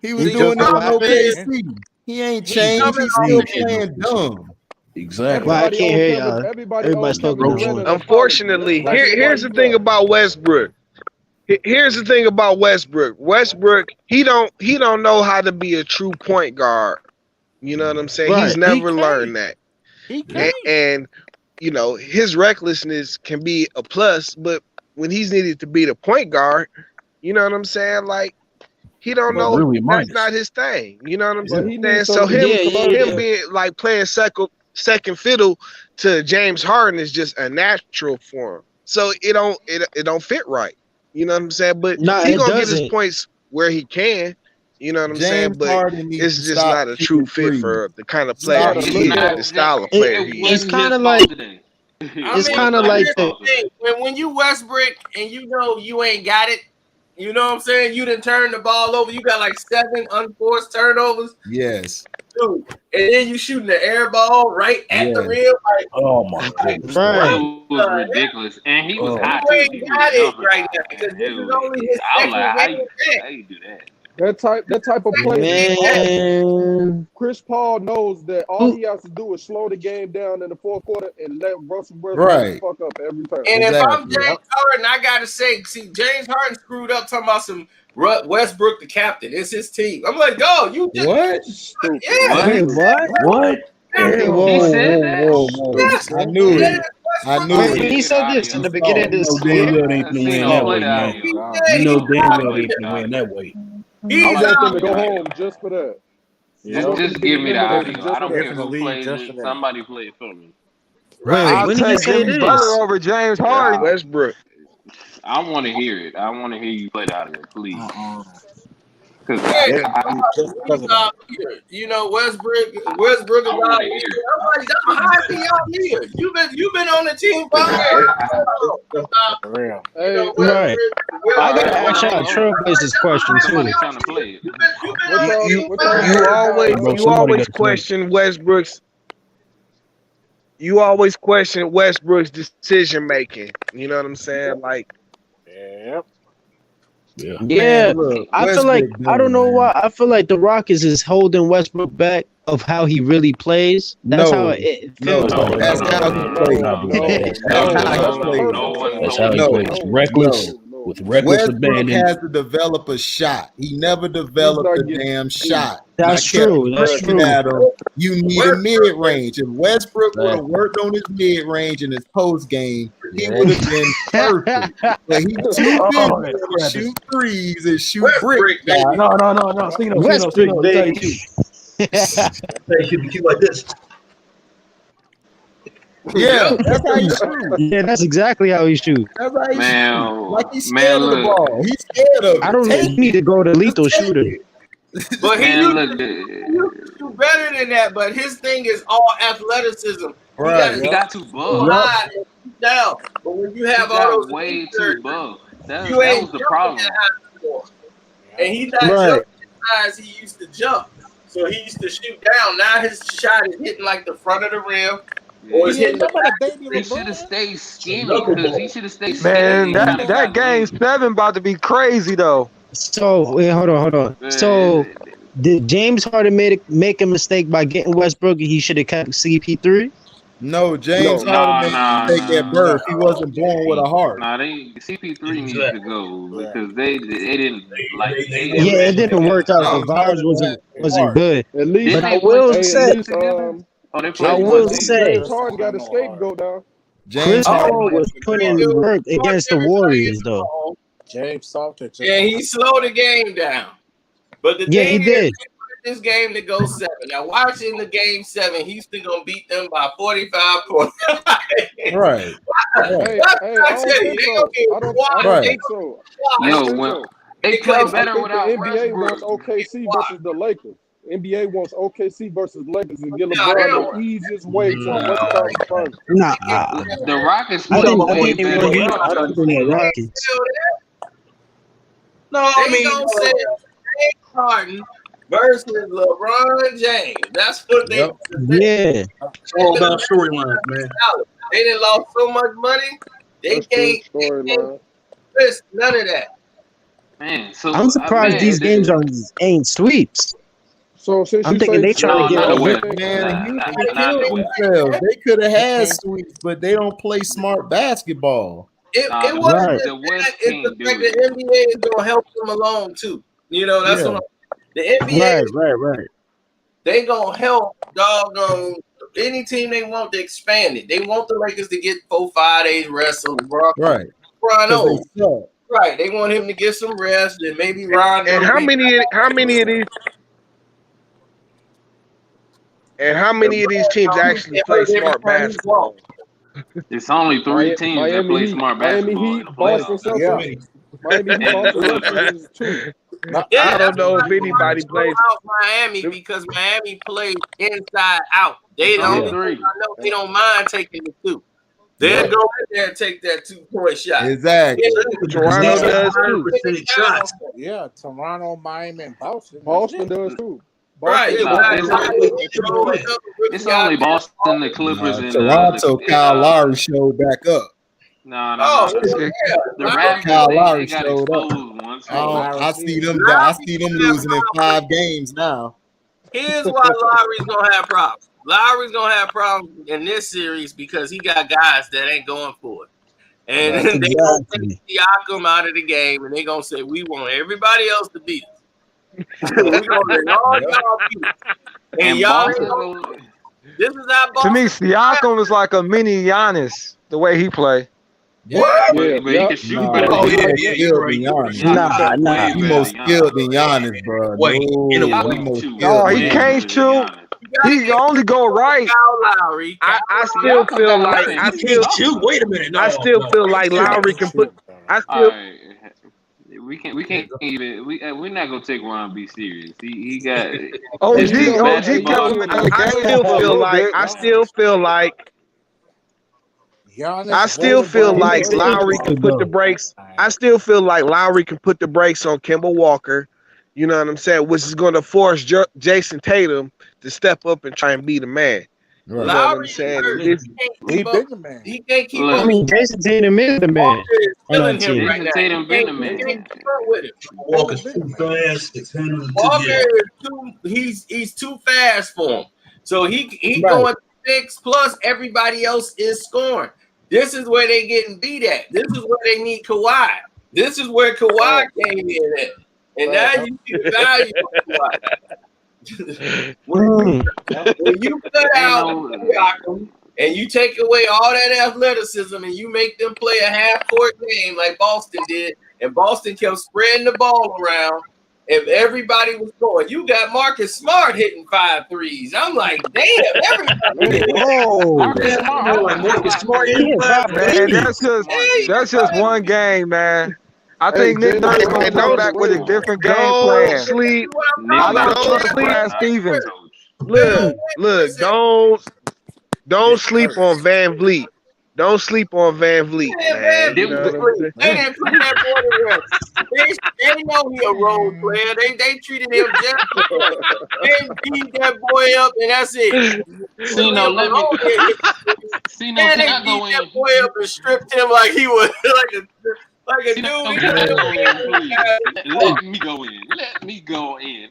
He was He doing just it got on paid. OKC. He ain't changed. He's still playing dumb. Exactly. Well, I Everybody can't owed hear Kevin- y'all. everybody Everybody's owed Kevin talking at Durant once. an Unfortunately, apology. here's the thing about Westbrook. Here's the thing about Westbrook. Westbrook, he don't know how to be a true point guard. You know what I'm saying? Right. He's never learned that. He can't. And his recklessness can be a plus, but when he's needed to be the point guard, you know what I'm saying? Like he don't know really that's minus. not his thing. You know what I'm But he saying? needs So something him being like playing second fiddle to James Harden is just a natural for him. So it don't fit right. You know what I'm saying? But Nah, he it gonna get his doesn't. points where he can. You know what I'm saying? James But Harden needs it's to just stop not a true shooting fit threes. for the kind of player Stop he looking is, at the style of player he is. It's kind of like It's kind of like the when you Westbrook and you know you ain't got it. You know what I'm saying? You done turned the ball over. You got like 7 unforced turnovers. Yes. Dude. And then you shooting the air ball right at the rim. Like, Oh my goodness. right. It was ridiculous. And he was hot you too. ain't He got was it jumping right high, now because man. this is only his I was second like, game how you do that? That type of play. Man. Chris Paul knows that all he has to do is slow the game down in the fourth quarter and let Russell Westbrook Right. fuck up every time. And if I'm James Harden, I gotta say, see, James Harden screwed up talking about some Westbrook the captain. It's his team. I'm like, dog, you just What? Stupid. yeah. Wait, what? What? Hey, whoa, He whoa, said whoa, that? whoa. Yes. I knew it. I knew Wait, it. he said this in the beginning of You this know damn year. well they ain't gonna win that way, man. You know damn well they ain't gonna win that way. I want them to go home just for that. Just give me the audio. I don't care in the who league plays just it. for that. Somebody play it for me. Wait, I'll when did he take say Jimmy this? Butler over James Harden. Westbrook. I want to hear it. I want to hear you play the audio, please. Because Just because of that. You know, Westbrook is out here. I'm like, how is he out here? You've been on the team For real. Hey, Right. I gotta ask y'all a Trailblazers question too. somebody trying to play it. You always question Westbrook's. You always question Westbrook's decision making. You know what I'm saying? Like, Yep. Yeah. Yeah, look, I feel like Westbrook I don't done, know man. why. I feel like the Rockets is holding Westbrook back of how he really plays. That's how No, it no, feels like. that's how he plays. That's how That's he how plays. he plays. That's how he plays. Reckless, with reckless Westbrook abandon. has to develop a shot. He never developed a damn shot. That's And I kept true. That's looking true. at him. You need a mid range. If Westbrook would have worked on his mid range in his post game, he would have been perfect. But he's too busy to shoot threes and shoot brick shots. No. Stino. Westbrook, baby. He shoot like this. Yeah, that's how he shoots. Yeah, that's exactly how he shoots. That's how he Man, shoots. Like he's man, scared of the look. ball. He's scared of it. I don't know. You need to go to lethal shooter. But he Man, used look, to do better than that. But his thing is all athleticism. Right. he got too buff. High and shoot down. But when you have He all got those way injuries, too buff. That you ain't was the jumping problem. that high anymore. And he's not Right. jumping as high as he used to jump. So he used to shoot down. Now his shot is hitting like the front of the rim, or it's hitting the back. He should have stayed skinny because he should have stayed Man, skinny. that game 7 about to be crazy though. So wait, hold on. So did James Harden make a mistake by getting Westbrook? And he should have kept CP3. No, James Harden made a mistake at birth. He wasn't born with a heart. Nah, CP3 needs to go because they didn't like. Yeah, it didn't work out. The vibes wasn't good. At least, But I will say, James Harden got a scapegoat now. Chris Paul was putting in work against the Warriors, though. James Salter. Yeah, he slowed the game down. But the Yeah, he thing did. is, this game to go 7. Now, watching the game 7, Houston gonna beat them by 45 points. Right. Hey, I don't think so. Yo, they play better the without NBA wants Westbrook. OKC versus the Lakers. NBA wants OKC versus Lakers and get LeBron the easiest way to the Western Conference Finals. Nah, The Rockets I play think way they better. won the Rockets. No, I mean, gonna say James Harden versus LeBron James. That's what they. Yeah. It's all about storylines, man. They done lost so much money. They can't risk none of that. Man, so I'm surprised these games ain't sweeps. So since I'm thinking they trying to get Man, Houston killed themselves. They could have had sweeps, but they don't play smart basketball. It wasn't just that. It's the fact that NBA is gonna help them along too. You know, that's what the NBA. Right. They gonna help doggone any team they want to expand it. They want the Lakers to get 4-5 days rest on LeBron. Right. Right. They want him to get some rest and maybe Ron. And how many of these? And how many of these teams actually play smart basketball? It's only 3 teams that play smart basketball. Miami Heat, Boston Celtics. Miami Heat, Boston Celtics is 2. I don't know if anybody plays Miami because Miami plays inside out. They don't. I know they don't mind taking the 2. They'll go in there and take that 2-point shot. Exactly. Toronto does too. Yeah, Toronto, Miami, and Boston. Boston does too. Right. It's only Boston, the Clippers, and Toronto. Kyle Lowry showed back up. No. The Raptors, Kyle they Lowry got showed up. exposed once. I see them losing in 5 games now. Here's why Lowry's gonna have problems. Lowry's gonna have problems in this series because he got guys that ain't going for it. And they gonna take Siakam out of the game and they gonna say, we want everybody else to beat us. We gonna let all y'all beat us. And y'all ain't gonna, this is our To Boston. me, Siakam is like a mini Giannis, the way he play. But he can shoot better. Nah. He more skilled than Giannis, bro. No, he can't shoot. He only go right. I still feel like Wait a minute. I still feel like Lowry can put. We can't even. We're not gonna take Ron B serious. He got. OG kept him in the game. I still feel like Lowry can put the brakes. I still feel like Lowry can put the brakes on Kemba Walker. You know what I'm saying? Which is going to force Jason Tatum to step up and try and be the man. You know what Lowry I'm saying? hurt. This, He bigger man. He can't keep Look, up. I mean, Jason Tatum is the man Walker is on killing that him team. right Jason now. Tatum been the He man. can't keep up with him. Walker's too fast. It's handling it Walker too. is he's too fast for him. So he Right. going 6 plus everybody else is scoring. This is where they getting beat at. This is where they need Kawhi. This is where Kawhi came in at. And now you see the value of Kawhi. when you cut out Siakam and you take away all that athleticism and you make them play a half-court game like Boston did, and Boston kept spreading the ball around, if everybody was going, you got Marcus Smart hitting 5 threes. I'm like, damn, everybody. Whoa. Marcus Smart in Man, that's just one game, man. I think Nick Nurse gonna come back with a different game don't plan. sleep. I don't Don't trust sleep. Brad Stevens. Look, don't sleep on Van Vliet. Don't sleep on Van Vliet, man. You know what I'm saying? They didn't put that boy to rest. They know he a role player. They treated him just they beat that boy up, and that's it. See, no, let me. See, no, Man, can they I go beat that in? boy up and stripped him like he was like a See, no, dude. can I go in, please? Let me go in. Let me go in.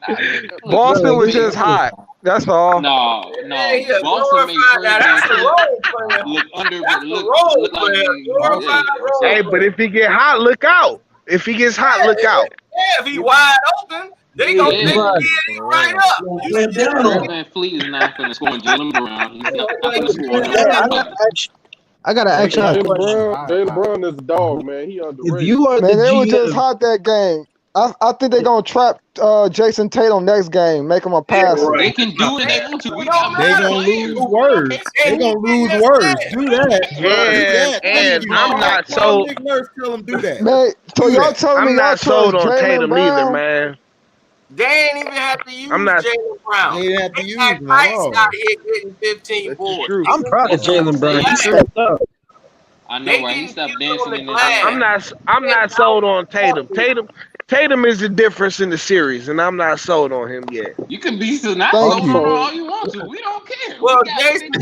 Boston was just hot. That's all. No. Hey, yeah, Boston made glorified. Now, that's a Fred role player. look under. That's a Look role like player. Glorified role Hey, but if he get hot, look out. If he gets hot, look out. Yeah, if he wide open, they gonna pick him right up. Van Fleet is not going to score. Jalen Brown, he's not going to score. I gotta ask y'all a question. Jalen Brown is a dog, man. He underrated. If you are the Man, they were just GM, hot that game. I think they're gonna trap Jason Tatum next game, make him a passer. They can do it. They want to. They gonna lose words. They gonna lose words. Do that. And I'm not sold. Nick Nurse tell them do that. Man, so y'all telling me I'm y'all not sold trust on Jaylen Tatum Brown? either, man. They ain't even have to use I'm not- Jalen Brown. They didn't have to use got him at Tice all. out here getting 15 boards. I'm proud of Jalen Brown. He stepped up. I know, right? He stopped dancing in the I'm not sold on Tatum. Tatum is the difference in the series, and I'm not sold on him yet. You can be still not Thank sold you. on all you want to. We don't care. Well, We got Jason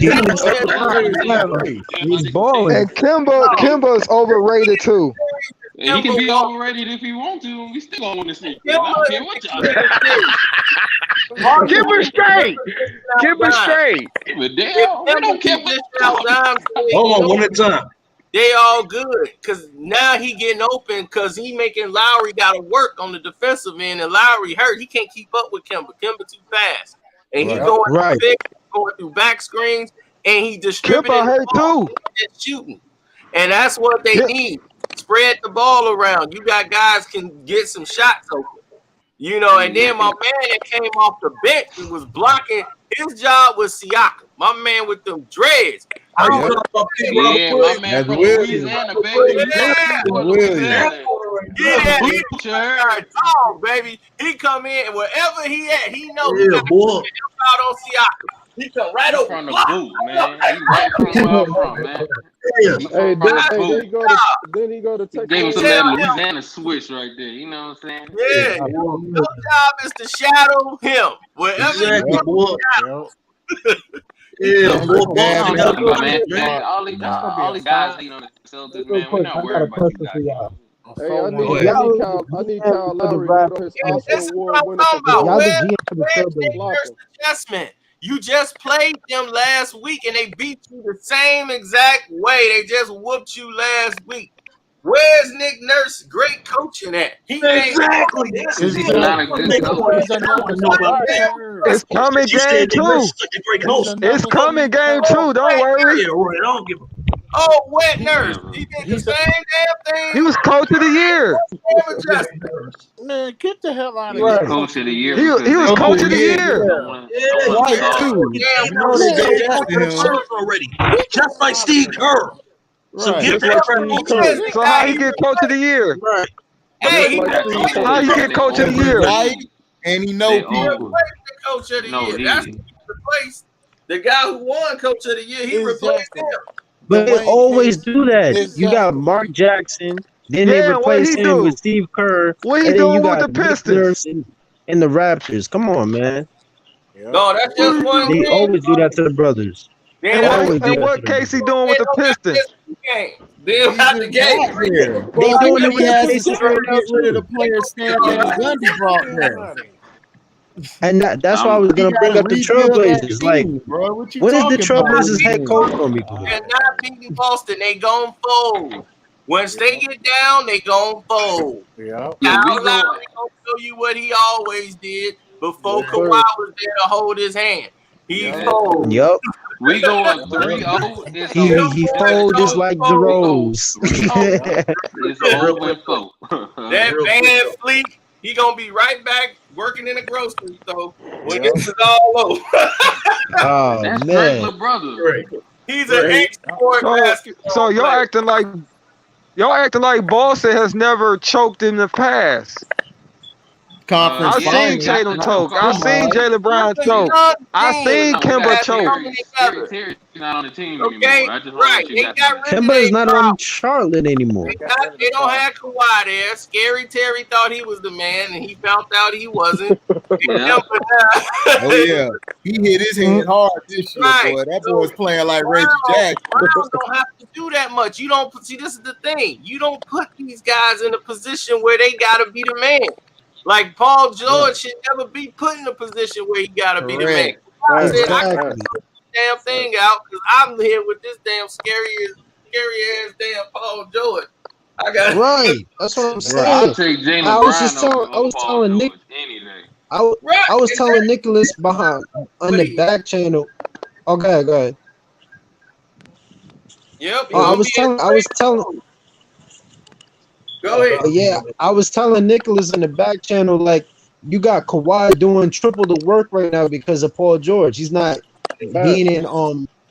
He's balling. And Kimba's overrated too. And he can be overrated if he wants to, and we still gonna win this league. I don't care what y'all do. Give her straight. Give her straight. But damn, we don't care what Hold on, one at a time. They all good because now he getting open because he making Lowry got to work on the defensive end, and Lowry hurt. He can't keep up with Kimba. Kimba too fast, and he going through back screens, and he distributing Kimba hurt too. and shooting, and that's what they need. Spread the ball around. You got guys can get some shots open, you know. And then my man that came off the bench and was blocking. His job was Siakam, my man with them dreads. Yeah, my man from Louisiana, baby. Yeah, dog, baby. He come in and wherever he at, he know he got boy. out on Siakam. He come right over from the boot, man. He right from where I'm from, man. Hey, then he go to take Gave him some of that Louisiana switch right there. You know what I'm saying? Yeah. Your job is to shadow him. Wherever Exactly, you boy. go. Yeah, boy. Man, all these guys, you know, the Celtics, man, we're not worried about you guys. Hey, I need Kyle Lowry to put on his Oscar Award winner for Where's the adjustment? You just played them last week and they beat you the same exact way. They just whooped you last week. Where's Nick Nurse great coaching at? He Exactly. He's not a good coach. It's coming game two. It's coming game two. Don't worry. Oh, wet Nurse. He did the same damn thing. He was coach of the year. Man, get the hell out of He here. was coach of the year. He was coach of the year. Already. Just like Steve Kerr. So get that. So how he get coach of the year? Right. Hey, How he get coach of the year? Right? And he know people. Coach of the year. That's who replaced the guy who won coach of the year. He replaced him. But they always do that. You got Mark Jackson, then they replace him with Steve Kerr. What he doing with the Pistons? And the Raptors. Come on, man. No, that's just one. They always do that to the brothers. And what Casey doing with the Pistons? They'll have the game. Well, then he has to try to get rid of the player Stan Van Gundy brought there. And that's why I was gonna bring up the Trailblazers. Like, what is the Trailblazers head coach gonna be doing? They're not beating Boston. They gon' fold. Once they get down, they gon' fold. Yeah. Now he gonna show you what he always did before Kawhi was there to hold his hand. He fold. Yep. We go up 3-0. He fold just like the Rose. It's over and fold. That Van Fleet, he gonna be right back working in the grocery store when this is all over. Oh That's man, regular brother. He's an export basketball. So y'all acting like Boston has never choked in the past. Conference I've seen Tatum choke. I've seen Jaylen Brown choke. I've seen Kemba choke. Terry's not on the team anymore. I just Right. They got rid of Kemba is their not on Charlotte anymore. They don't have Kawhi there. Scary Terry thought he was the man, and he found out he wasn't. Oh yeah, he hit his hand hard this year, boy. That boy's playing like Reggie Jackson. Browns don't have to do that much. You don't see. This is the thing. You don't put these guys in a position where they gotta be the man. Like Paul George should never be put in a position where he gotta be the man. I said, I can put the damn thing out because I'm here with this damn scary ass damn Paul George. I got right. That's what I'm saying. I'll take Jaylen I was Brown just telling. I was over telling Paul Nick. George any day. I was telling Nicholas behind on the back channel. Oh, go ahead. Yep. I was telling. Go ahead. Yeah, I was telling Nicholas in the back channel, like, you got Kawhi doing triple the work right now because of Paul George. He's not being in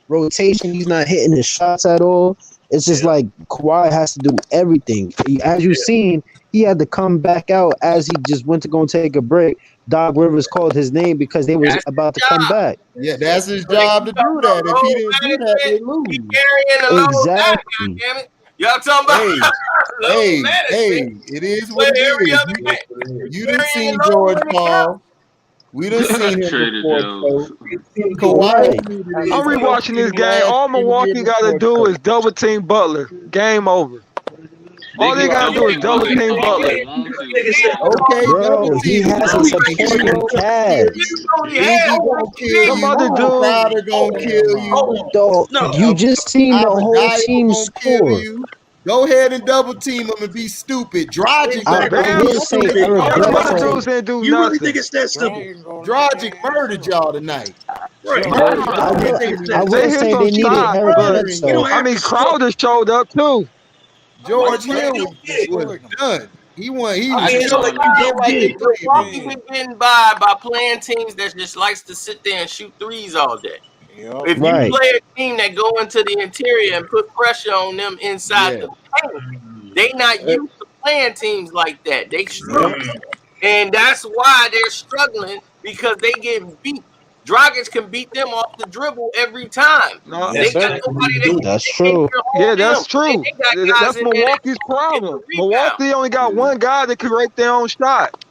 rotation. He's not hitting his shots at all. It's just like Kawhi has to do everything. As you've seen, he had to come back out as he just went to go and take a break. Doc Rivers called his name because they was about to come back. Yeah, that's his job to do that. If he didn't do that, they lose. Exactly. Damn it. Y'all talking about Hey, it is what it is. You done seen George Paul. We done seen him before. Kawhi. I'm rewatching this game. All Milwaukee got to do is double team Butler. Game over. All they got to do is double team Butler. Okay, bro, he has a supporting cast. Some other dude gonna kill you. You just seen the whole team score. Go ahead and double team him and be stupid. Dragic, you really think it's that simple? Dragic murdered y'all tonight. Right. I will say they needed Eric Bledsoe. I mean, Crowder showed up too. George Hill was done. He was Milwaukee been getting by playing teams that just likes to sit there and shoot threes all day. If you play a team that go into the interior and put pressure on them inside the paint, they not used to playing teams like that. They struggle. And that's why they're struggling, because they get beat. Dragic can beat them off the dribble every time. That's true. Yeah, that's true. That's Milwaukee's problem. Milwaukee only got one guy that can break their own shot.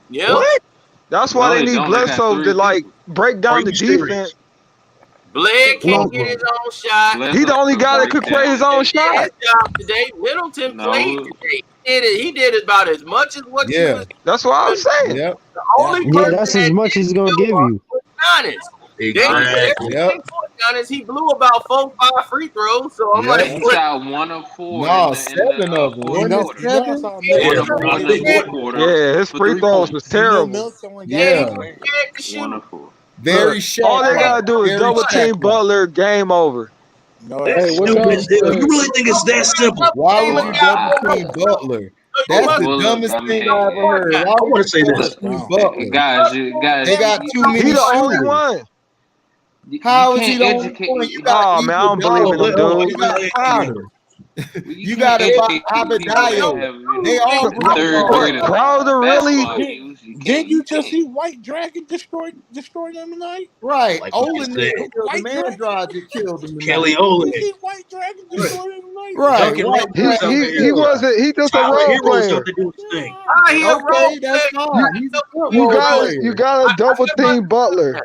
Yeah. What? That's why they need Bledsoe to like break down the defense. Blake can't get his own shot. He's the only guy that could play his own shot. Today, Middleton played today. He did about as much as what you was. That's what I'm saying. Yep. The only person that's as much as he's gonna give you. Giannis. Giannis, he blew about 4-5 free throws. So I'm like, he shot 1 of 4. No, 7 of them. Yeah, his free throws was terrible. Yeah. 1 of 4. Very sharp. All they gotta do is double team Butler. Game over. No, you really think it's that simple? Why would you double team Butler? That's the dumbest thing I ever heard. I want to say this. Guys, they got too many. He the only one. How is he the only one? You got man, I don't believe in him, dude. You got Crowder. You got Abadayo. They all Crowder really. Did you just see White Dragon destroy them tonight? Right. Like Olin, the man Dragon killed him. Kelly Olin. Did you see White Dragon destroy them tonight? Right. He wasn't. He just a role player. Okay, that's fine. You got to double team Butler.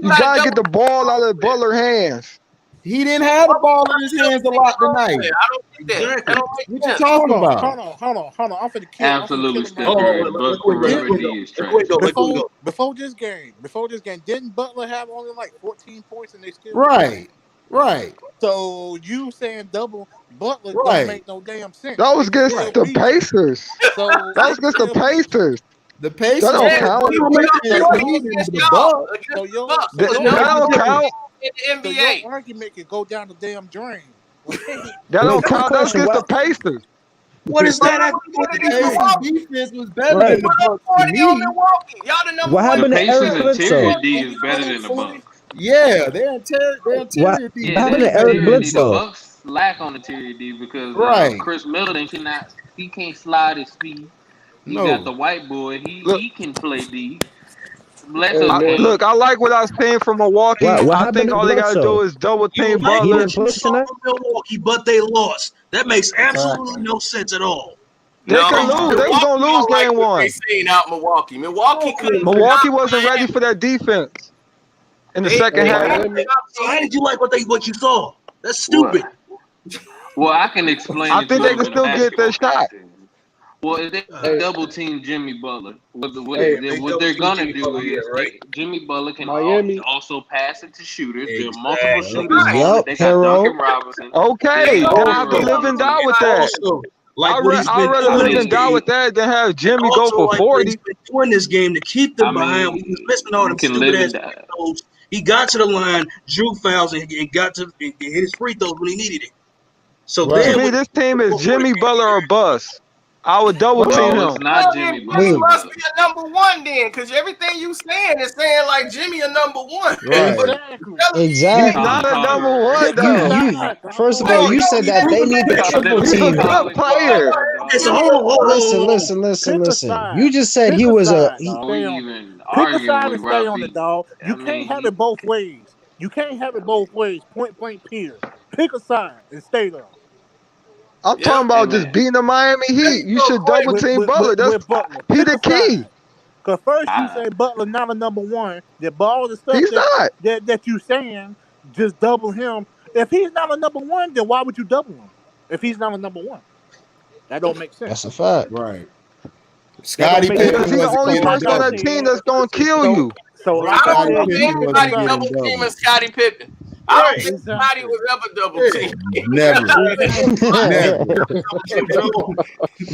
You gotta get the ball out of Butler's hands. He didn't have the ball in his hands a lot tonight. I don't think that. Exactly. What you talking about? Hold on. I'm finna kill. Absolutely I'm finna kill him. still but perimeter D is trash. Before this game, didn't Butler have only like 14 points and they still Right. So you saying double Butler Right. don't make no damn sense. That was against the Pacers. So That was against the Pacers. The Pacers That don't count. That don't count. In the So NBA. your argument can go down the damn drain. That don't count. That was against the Pacers. What is that? The defense was better than the Bucks to me. Y'all the number What one. happened The to Eric Pacers' interior Bledsoe? D is better than the Bucks. Yeah, they're interior defense. Yeah, happened to they- Eric the Bledsoe? Bucks lack on interior D because Right. Chris Middleton he can't slide his feet. He No. got the white boy. He can play D. Hey, man. Look, I like what I was saying from Milwaukee. What I happened think to all they gotta Bledsoe? do is double You team like Butler. what you saw from Milwaukee, but they lost. That makes absolutely no sense at all. They can lose. They was gonna lose game one. They saying out Milwaukee. Milwaukee couldn't. Milwaukee wasn't ready for that defense in the second half. So how did you like what you saw? That's stupid. Well, I can explain. I it think to they them can in still get their basketball shot. context. Well, if they double team Jimmy Butler, what they're gonna do is Jimmy Butler can Miami. also pass it to shooters. There are Exactly. multiple shooters. Yup, They got Hero. Duncan Robinson. Okay, Yeah. then I have to live and die with that. Also, like I'd what he's been rather doing live this and die game. with that than have Jimmy go Also, for like what he's 40. been doing this game to keep them I mean, behind. When he was missing all you them can stupid live ass and die. free throws. He got to the line, drew fouls, and got to and hit his free throws when he needed it. So Right. To then me, this team is Jimmy Butler or bust. I would double team No, it's him. not Jimmy He Butler. must be a number one then, because everything you saying is saying like Jimmy a number one. Right. Exactly. Exactly. He's not a number one though. First of all, you said that they need the triple He's a team. good player. so hold Listen. You just said he was a. Pick We a even Pick a arguing side with and stay on Robbie. it, dog. You I mean, can't have it both ways. You can't have it both ways. Point blank period. Pick a side and stay there. I'm talking about just beating the Miami Heat. You should double team Butler. That's Butler. he Pick the a key. side. Cause first you say Butler not a number one. That all the stuff He's not. that you saying, just double him. If he's not a number one, then why would you double him? If he's not a number one, that don't make sense. That's a fact. Right. Scottie That don't make Pippen Because he's the wasn't only getting person on that double. team that's gonna kill you. So I don't know if Pippen anybody wasn't getting double double. teaming Scottie Pippen. I don't think somebody was ever double teamed. Never. He's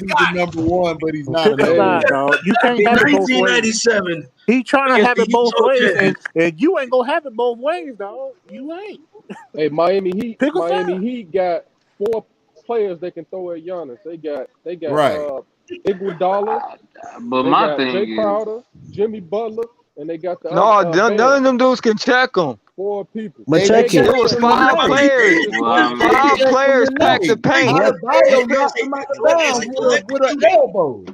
the number one, but he's not a pick a number one. side, dog. You can't in have it both ways. 1997, He trying to against have the it both Heat, ways, okay. and you ain't gonna have it both ways, dog. You ain't. Hey, Miami Heat. Pick a Miami side. Heat got 4 players they can throw at Giannis. They got Right. Iguodala. But They my got thing Jay is, Crowder, Jimmy Butler, and they got the No, other, none of them dudes can check him. 4 people. But They check got it. It was him 5 tonight. players. well, I mean, 5 players packed the paint. Adebayo knocked him out of bounds with an elbow.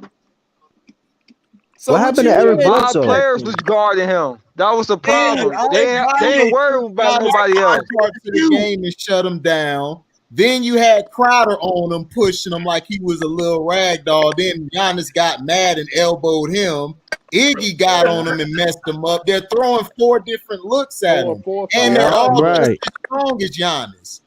So What happened to you Eric mean? 5 Bledsoe? players was guarding him. That was the problem. They ain't worried about nobody else. Part to the game and shut him down. Then you had Crowder on him, pushing him like he was a little rag doll. Then Giannis got mad and elbowed him. Iggy got on him and messed him up. They're throwing 4 different looks at him, and they're all just as strong as Giannis.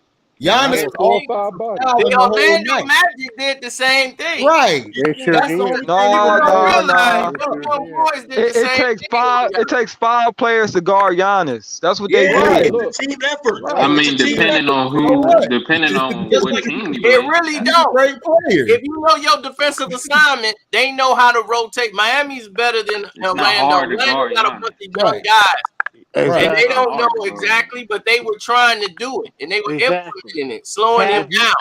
Giannis all 5 bodies. The Orlando Magic did the same thing. Right. They sure That's did. the only No, thing you don't no, realize. no. Those young boys did the It same takes thing. 5. It takes 5 players to guard Giannis. That's what they yeah, did. it's a team effort. I mean, It's a team depending effort. on who, depending on Just what like team you It play. really He's a don't. great player. If you know your defensive assignment, they know how to rotate. Miami's better than not Orlando. hard to Orlando guard got a Giannis. bunch of young guys. Right. And they don't know Hard to guard. exactly, but they were trying to do it. And they were Exactly. implementing it, slowing him down.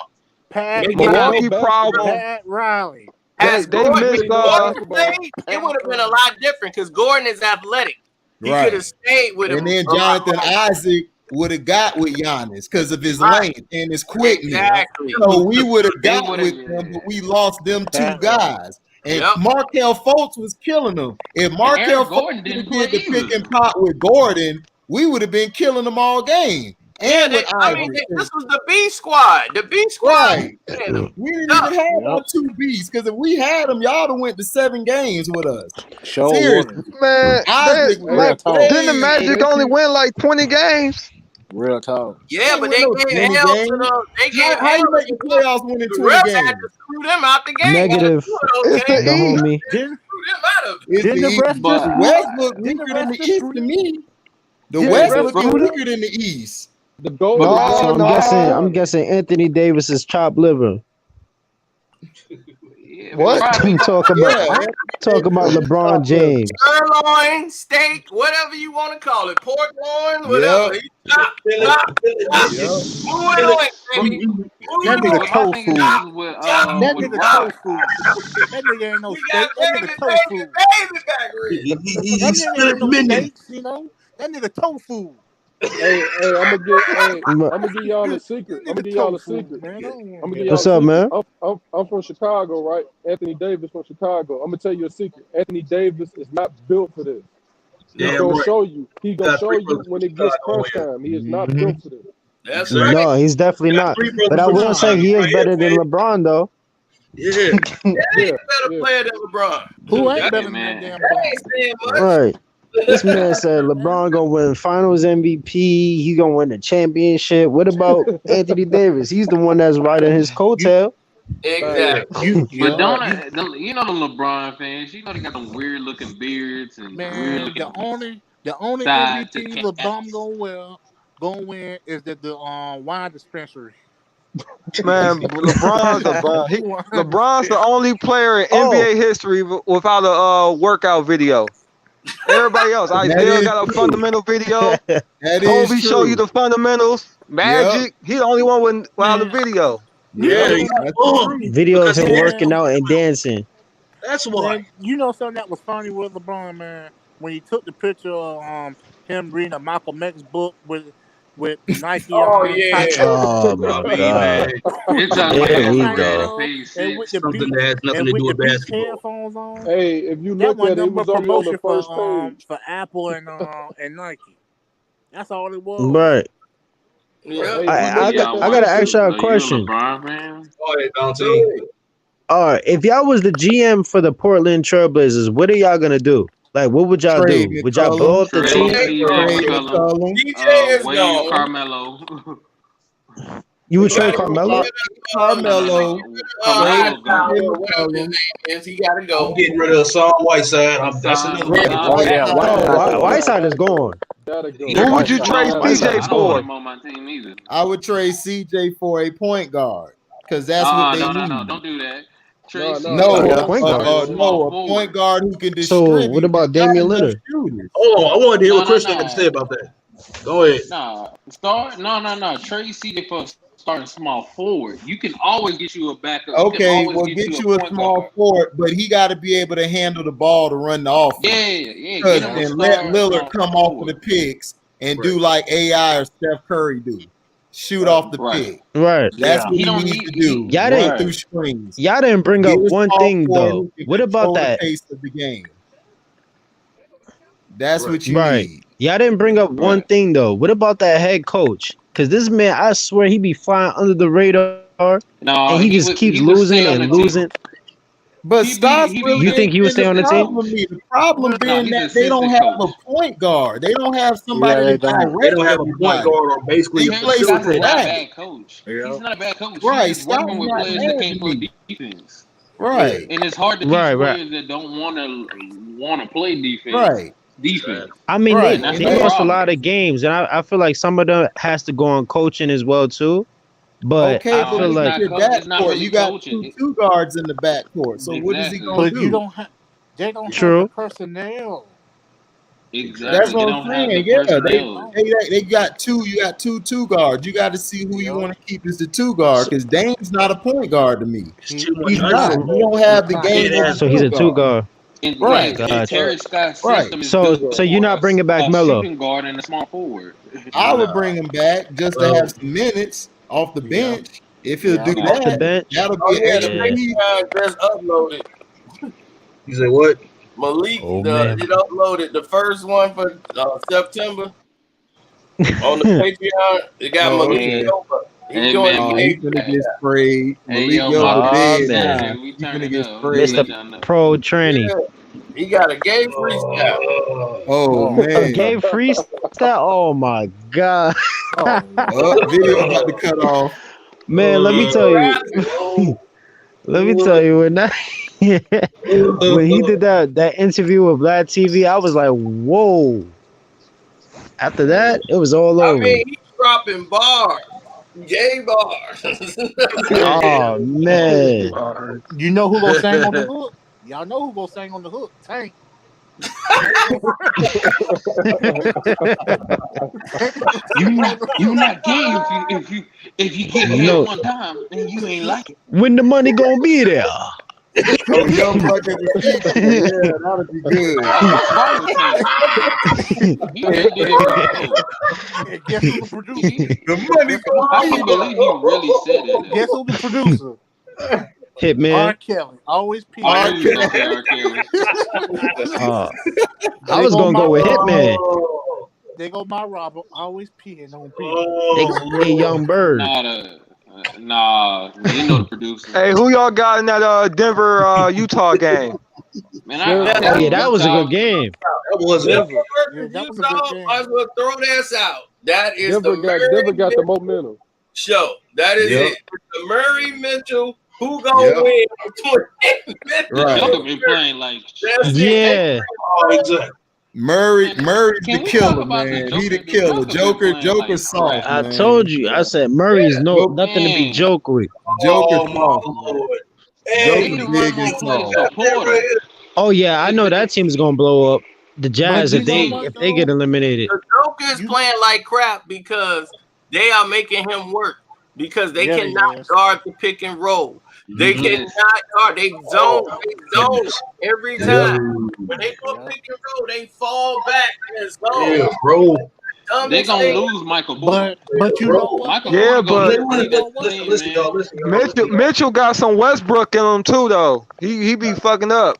Pat Making Milwaukee Riley. problem. Pat Riley. As They Gordon missed, played, it would have been a lot different because Gordon is athletic. He Right. could have stayed with him. And then a lot Jonathan longer. Isaac would have got with Giannis because of his Right. length and his quickness. Exactly. So we would have They got would've- with them, but we lost them 2 That- guys. And Yep. Markelle Fultz was killing them. If Aaron Markelle Gordon Fultz didn't did the play pick either. and pop with Gordon, we would have been killing them all game. And with I mean, Ivory. this was the B squad. The B squad. Right. We didn't even have our 2 Bs because if we had them, y'all would went to 7 games with us. Sure Seriously. would. Man, Isaac Real talk. didn't the Magic only win like 20 games? Real talk. Yeah, but they gave hell to the. They gave How you hell make to the playoffs winning the 20 refs games? had to screw them out the game. Negative. It's the The East. homie. Didn't Screw them out of it. It's Didn't the the East. refs But just the screw West them? look Didn't the weaker than refs the just East screw to them? me. The Yeah, West refs looking screwed them. weaker than the East. The goal. No, So I'm no. guessing Anthony Davis is chopped liver. Yeah, What? probably. Talk about LeBron James. Sirloin, steak, whatever you want to call it, pork loin, whatever. Yep. Chop, chop, chop. Yep. Move it on, baby. Move That it nigga on. Well, my thing tofu. is with That with nigga Rob. tofu. That nigga ain't no We steak. got That baby, nigga baby, tofu. baby back ribs. That He's nigga still ain't no minion. steaks, you know. That nigga tofu. Hey, I'm But- gonna give y'all a secret. That I'm gonna nigga give y'all a tofu, secret. man. I don't I'm want gonna to give hear y'all What's a up, secret. man? I'm from Chicago, right? Anthony Davis from Chicago. I'm gonna tell you a secret. Anthony Davis is not built for this. He's Damn gonna right. show you. He's gonna Got show 3 you brothers from when it gets Chicago crunch here. time. He is not Mhm. built for this. That's Exactly. right. No, he's definitely Got not. 3 brothers But I from will say Chicago he is right here, better than man. LeBron, though. Yeah. Yeah, he's Yeah, a better yeah. player than LeBron. who ain't That better Hey, than that man. damn ain't bum. saying much. Right. This man said LeBron gonna win Finals MVP. He gonna win the championship. What about Anthony Davis? He's the one that's riding his coattail. Exactly. But Yeah. you know the LeBron fans, you know they got them weird looking beards and weird Man, looking the only side to MVP cats. LeBron gonna win is the wine dispensary. Man, LeBron's the bomb. Wine LeBron's the dispensary. only player in Oh, NBA history without a workout video. Everybody else, That Isaiah is got a true. fundamental video. That is Kobe show you true. the fundamentals. Yep. Magic, he the only one without the Man, video. you Yeah, know Yep. he something. got That's the bomb truth. video of because he him had Man, working out and dancing. That's why. man, you know something that was funny with LeBron, man, when he took the picture of him reading a Malcolm X book with Nike Oh tight yeah. shoes. Oh my I mean, God. man, It's a With Here the we man, tight, man. go. Page and with 6. the something beats that has nothing and to with do the with Beats basketball. headphones on. Hey, if you That look wasn't at it, it nothing but was only on the promotion first page. for Apple and Nike. That's all it was. Right. Yeah. Hey, if you I look Yeah, at got that I gotta picture, ask y'all a Are you a question. LeBron fan? Go ahead, Valentine. All right, if y'all was the GM for the Portland Trailblazers, what are y'all gonna do? Like, what would y'all Trade do? Would y'all McCollum. blow up the Trade team? CJ Trade McCollum. McCollum. DJ is Wave gone. Carmelo. You would We trade gotta get Carmelo? rid of Carmelo. Carmelo Trade gone. CJ Hightower, whatever his McCollum. name is. He gotta I'm go. getting rid of Hassan Whiteside. That's Hassan, another yeah, one. Hassan Oh yeah, Whiteside. White No, side is gone. Whiteside is gone. gotta go. He Who would you gone. trade I don't CJ want for? him on my team either. I would trade CJ for a point guard because that's what they No, need. don't do that. No, Trade no, CJ no. Oh, for a No, Don't point guard. a small no, a point forward. guard who can So what distribute. about They got Damian enough Lillard? shooters. Hold on, I want to hear what Chris had to No. say about that. Go ahead. No. Trade CJ for a starting small forward. You can always get you a backup. You can Okay, always well, get get you a you a point small guard. forward, but he got to be able to handle the ball to run the offense. Yeah. Because Get him a and let Lillard small come off of the forward. picks and Right. do like AI or Steph Curry do, shoot off the Right. pick. Right. That's Yeah. what He he don't needs need to do. Y'all Run didn't through right. screens. y'all didn't bring Get up a one small thing forward though. who can What about control the that? pace of the game. That's Right. what you Right. need. Y'all didn't bring up one Right. thing though. What about that head coach? Because this man, I swear, he be flying under the radar, No, and he just keeps he would stay losing on and the team. losing. But He Stotts be really You the think ain't he would been stay the on the team? problem. The problem no. being He's that an they don't assistant have a coach. point guard. They don't have Yeah, somebody they to don't. They direct don't have a point everybody. guard or basically They a play Scott's not a facilitator. sporadic. bad coach. Yeah. He's not a bad coach. Right. He's Stotts working with not players that bad can't to play me. defense, Yeah. Right. and it's hard to teach Right. players that don't want to play defense. Right. Defense, I mean, Right. and that's they the And lost a problem. lot of games, and I feel like some of them has to go on coaching as well too. But okay, I but feel It's look like at not your it's not backcourt. really You got coaching. two guards in the backcourt. So what is he Exactly. gonna But you do? don't have. They don't have the true. personnel. That's Exactly. They what don't I'm have the saying. Yeah, They personnel. don't. they got two. You got two guards. You got to see who you Yep. want to keep as the two guard because Dame's not a point guard to me. It's He, too much He's he's not. not. ISO He ball. don't He's have the not. game Can't of have a So he's two a two guard. guard. And Right. and Gotcha. Terry Scott's Right. system is So built you're for not bringing back a Melo. shooting guard and a small forward. I would Nah. bring him back just to Well, have some minutes off the Yeah. bench. If he'll Yeah. do Off the that, bench. that'll Oh be an yeah, extra the Yeah. piece. FaceTime just uploaded. you say what? Malik, Oh man. it uploaded the first one for September. On the Patreon, they got Malik okay. Yoba. He's Hey, doing man, Oh, the he game. finna get sprayed. Hey, Malik yo, Yoba Oh, dead man. now. We He turn finna it get up. sprayed. Let Mr. y'all know. Pro Tranny. Yeah. He got a gay freestyle. Oh man. Gay freestyle. Oh my god. Oh, Oh, video about to cut off. Man, let me He tell you. rapping. Let me tell you when when he did that interview with Black TV, I was like, whoa. After that, it was all I over. mean, he's dropping bars. Gay bars. Oh man. You know who gonna sing on the hook? Y'all know who gonna sing on the hook? Tank. You not gay if you get hit No. one time and you ain't like it. When the money gonna be there? Oh, Young Buck as a feature. Yeah, that'll be good. Oh, the same. He did it before. And guess who the producer? The money I can't believe he really said it. Guess who the producer? Hitman. R. Kelly. Always P. I knew you was gonna say R. Kelly. I was gonna go with Hitman. They go my Robert. Always peeing on They people. gonna be Young Bird. Nah, you know the producer. Hey, who y'all got in that Denver Utah game? Man, Oh yeah, that was a good game. That was Denver it. versus that was a good Utah, game. might as well throw this out. That is Denver the got the momentum. show. That is Yep. it. The Murray Mitchell. Who gonna Yep. win? The Joker been playing like That's it. Yeah. Oh, exactly. Murray's Can the we killer, talk about man. the He the Joker? The killer. Joker been playing like soft, I man. told you. I said Murray's Joker- nothing to be joked with. Joker Oh, my soft. Lord. He Joker the big run more and plays soft. for Porter. Oh yeah, I know that team's gonna blow up. The Jazz But if you know what, they get eliminated. The Joker is playing like crap because they are making him work because they Yeah, cannot yes. guard the pick and roll. They cannot guard. They zone every time. When they go pick and roll, they fall back in zone. Yeah, bro. They gonna lose Michael Porter. But you know what? Michael Yeah, Porter gonna but lead the team, Listen, man. y'all. Listen, y'all. Mitchell got some Westbrook in him too, though. He be fucking up.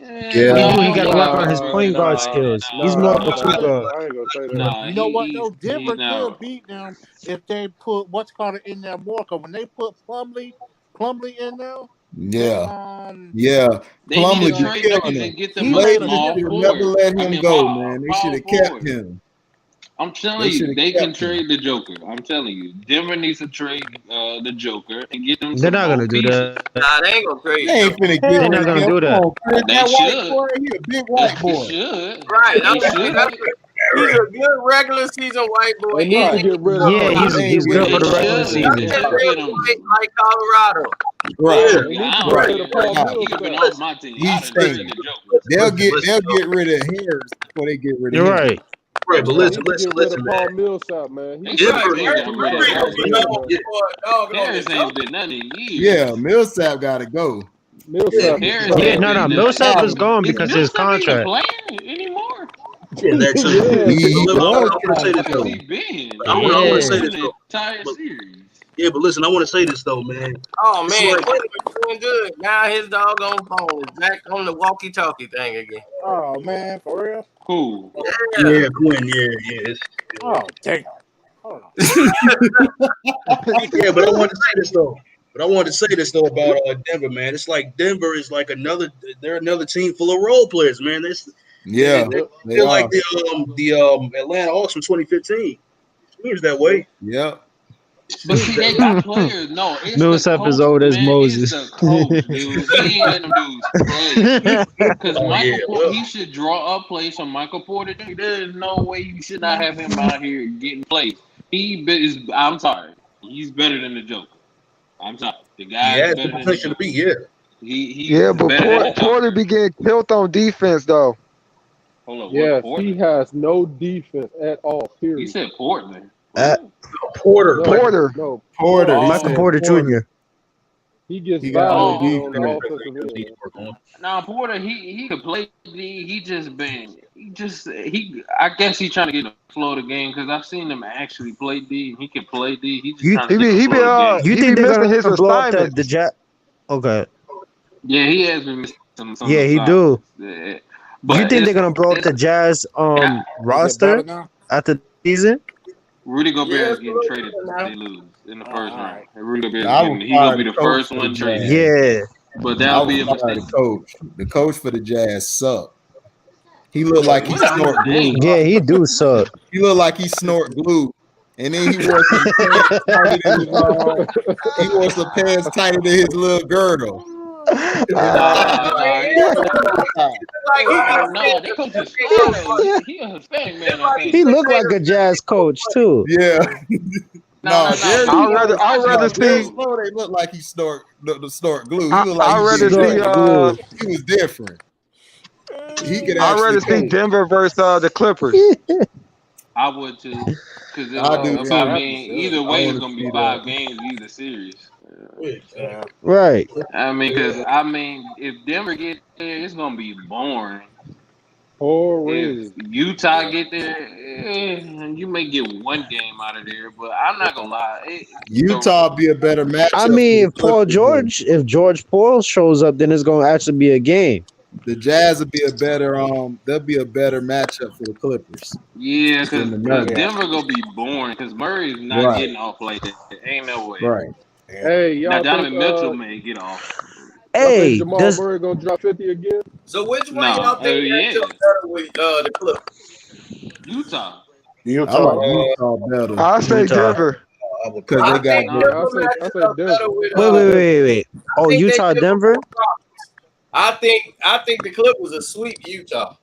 Yeah. He gotta work on his point guard skills. He's more of a two guard. I ain't gonna say that. Nah, You know what though? he's Denver now. could beat them if they put what's called in there more. Cause when they put Plumlee in there, Yeah. they, Yeah. They need Plumlee to be trade killing Lakers him. and get them He a made Lakers a small should have forward. never let him go, small man. They should have kept forward. him. I'm telling They you, should have they can kept him. trade the Joker. I'm telling you, Denver needs to trade the Joker and get them They're some not more gonna do pieces. that. Nah, they ain't gonna They trade. ain't finna get They're rid not of gonna him. do Come that. on, Chris. They That white should. boy, he a big white They boy. should. Right. They should. He's a good regular season white boy. They need to get rid of Yeah, he's good They for the regular should. They season. should get him. like Colorado. Right. Yeah. They need I to don't get Right. rid of Paul care. He'd Millsap. have been off my team. He's I'd have traded staying. the Joker. They'll Listen. get rid of Harris before they get rid of You're him. right. Right, but They listen, need to get rid of man. Paul Millsap, man. They He's should Denver, have been got rid of Harris. Harris ain't been nothing in years. Yeah, Millsap got to go. Millsap. Harris Yeah, ain't no, been Millsap is nothing. gone Is because his Millsap even contract. playing anymore? Yeah, that too. He But I was want to say this Where's though. he been? I want to say Yeah. this The though. entire But, series. yeah, but listen, I want to say this though, man. Oh It's man, like, Quinn was doing good. Now his doggone phone is back on the walkie-talkie thing again. oh man, for real. Who? yeah, Quinn, yeah. Oh damn. Hold on. Yeah, but I wanted to say this though. About Denver, man. It's like Denver is like they're another team full of role players, man. Yeah, They they feel are. like the Atlanta Hawks from 2015. Seems that way. Yep. But see, they got players. No, it's Millsap the is coach, old as man. Moses. It's the coach, dude. He ain't letting them dudes play. Because Michael Porter, he should draw up plays from Michael Porter. There's no way you should not have him out here getting plays. I'm sorry. He's better than the Joker. I'm sorry. The He guy's has the better than the potential to Joker. be, yeah. He's Yeah, but better than the Joker. Porter be getting killed on defense, though. Hold on, Yes, what he Porter? has no defense at all. He Period. said Portland. Porter. No, Porter. no. Porter. Oh. He Michael said Porter Jr. He gets He got no violated on the defense. offensive end. Now Porter, he could play D. I guess he's trying to get the flow of the game because I've seen him actually play D. And he can play D. He just You- trying to get the He flow of the game. You be think they're missing gonna his blow up assignments. the Jazz? Okay. Yeah, he has been missing some. Yeah, he do. Yeah. Do you think they're gonna blow up the Jazz Is it roster better now? after season. Rudy Gobert Yeah, is getting traded if they lose in the first round. And Rudy Gobert I is would getting, he gonna fire be the the coach first for the one traded. Jazz. Yeah. But I that'll would be a fire mistake. the coach. The coach for the Jazz suck. He looked like he What a snort glue. mistake. Yeah, he do suck. He looked like he snort glue. And then he wore some pants tighter than his little girdle. Nah, they coach is fly though. He a Hispanic man, I think. He looked like a Jazz coach too. Yeah. No. I'd rather see. Slow, they look like he snort glue. He I'd looked like rather see. he was different. He could I'd rather actually see Denver versus the Clippers. I would too. Because either way, it's gonna be 5 games either series. Right. I mean, if Denver get there, it's gonna be boring. If Utah get there, you may get 1 game out of there, but I'm not gonna lie. Utah be a better matchup. I mean, if George Paul shows up, then it's gonna actually be a game. The Jazz will be a better they'll be a better matchup for the Clippers. Yeah, because Denver gonna be boring because Murray's not getting off like that. Ain't no way. Right. Hey, y'all Now Donovan think, Mitchell may get off. Hey, Jamal Murray gonna drop 50 again? So which one y'all think matchup better with the Clippers? Utah. I like Utah better. I say Denver. Because they got I say Denver. Wait. Oh, Utah, Denver? I think the Clippers will sweep Utah.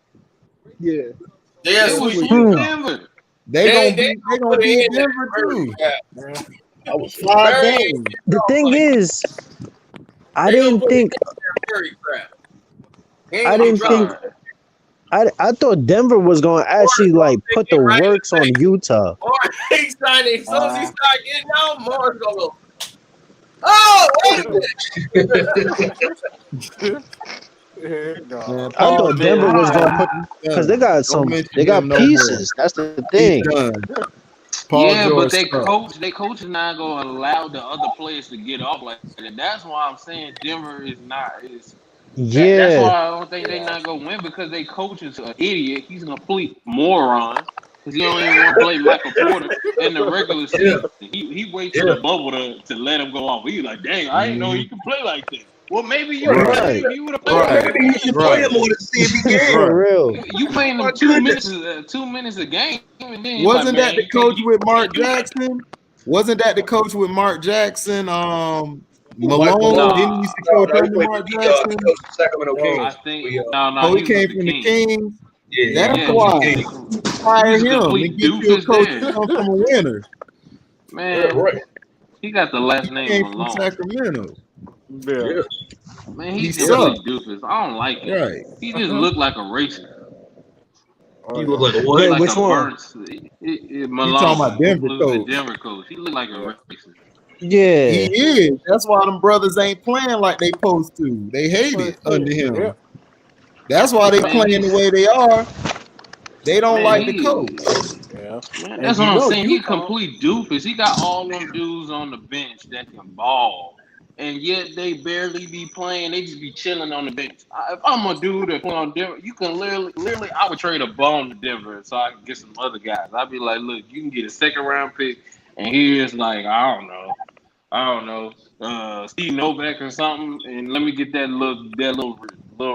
Yeah. They'll sweep Denver. They gonna beat Denver too. That was 5 games. The thing is, I didn't think I thought Denver was gonna actually like put the works on Utah. As soon as he start getting out, Moore's gonna go. Oh, wait a minute. I thought Denver was gonna put because they got pieces. That's the thing. But they coach is not gonna allow the other players to get off like that. That's why I'm saying Denver is not. That's why I don't think they're not gonna win because they coach is an idiot. He's a complete moron because he don't even want to play Michael Porter in the regular season. He waits till the bubble to let him go off. He's like, dang, I didn't know he could play like that. Well, maybe you would have played. You should play him on the CB game. For real. You playing them 2 minutes a game. And then Wasn't that the coach with Mark Jackson? Wasn't that the coach with Mark Jackson? Malone didn't used to coach under Mark Jackson. Sacramento Kings. I think he came from the Kings. Yeah, that's why. Fire him and get you a coach to come from a winner. Man, he got the last name Came Malone. from Sacramento. Yeah. Man, he's complete doofus. I don't like him. Right. He just looked like a racist. You look like a what? Wait, which one? Malone, you talking about Denver coach? Denver coach. He looked like a racist. Yeah. He is. That's why them brothers ain't playing like they supposed to. They hate it under him. Yeah. That's why they playing the way they are. They don't like the coach. Yeah. Man, that's what I'm saying. He a complete doofus. He got all them dudes on the bench that can ball. And yet they barely be playing. They just be chilling on the bench. If I'm a dude that play on Denver, you can literally, I would trade a bone to Denver so I can get some other guys. I'd be like, look, you can get a 2nd round pick, and here's like, I don't know, Steve Novak or something, and let me get that little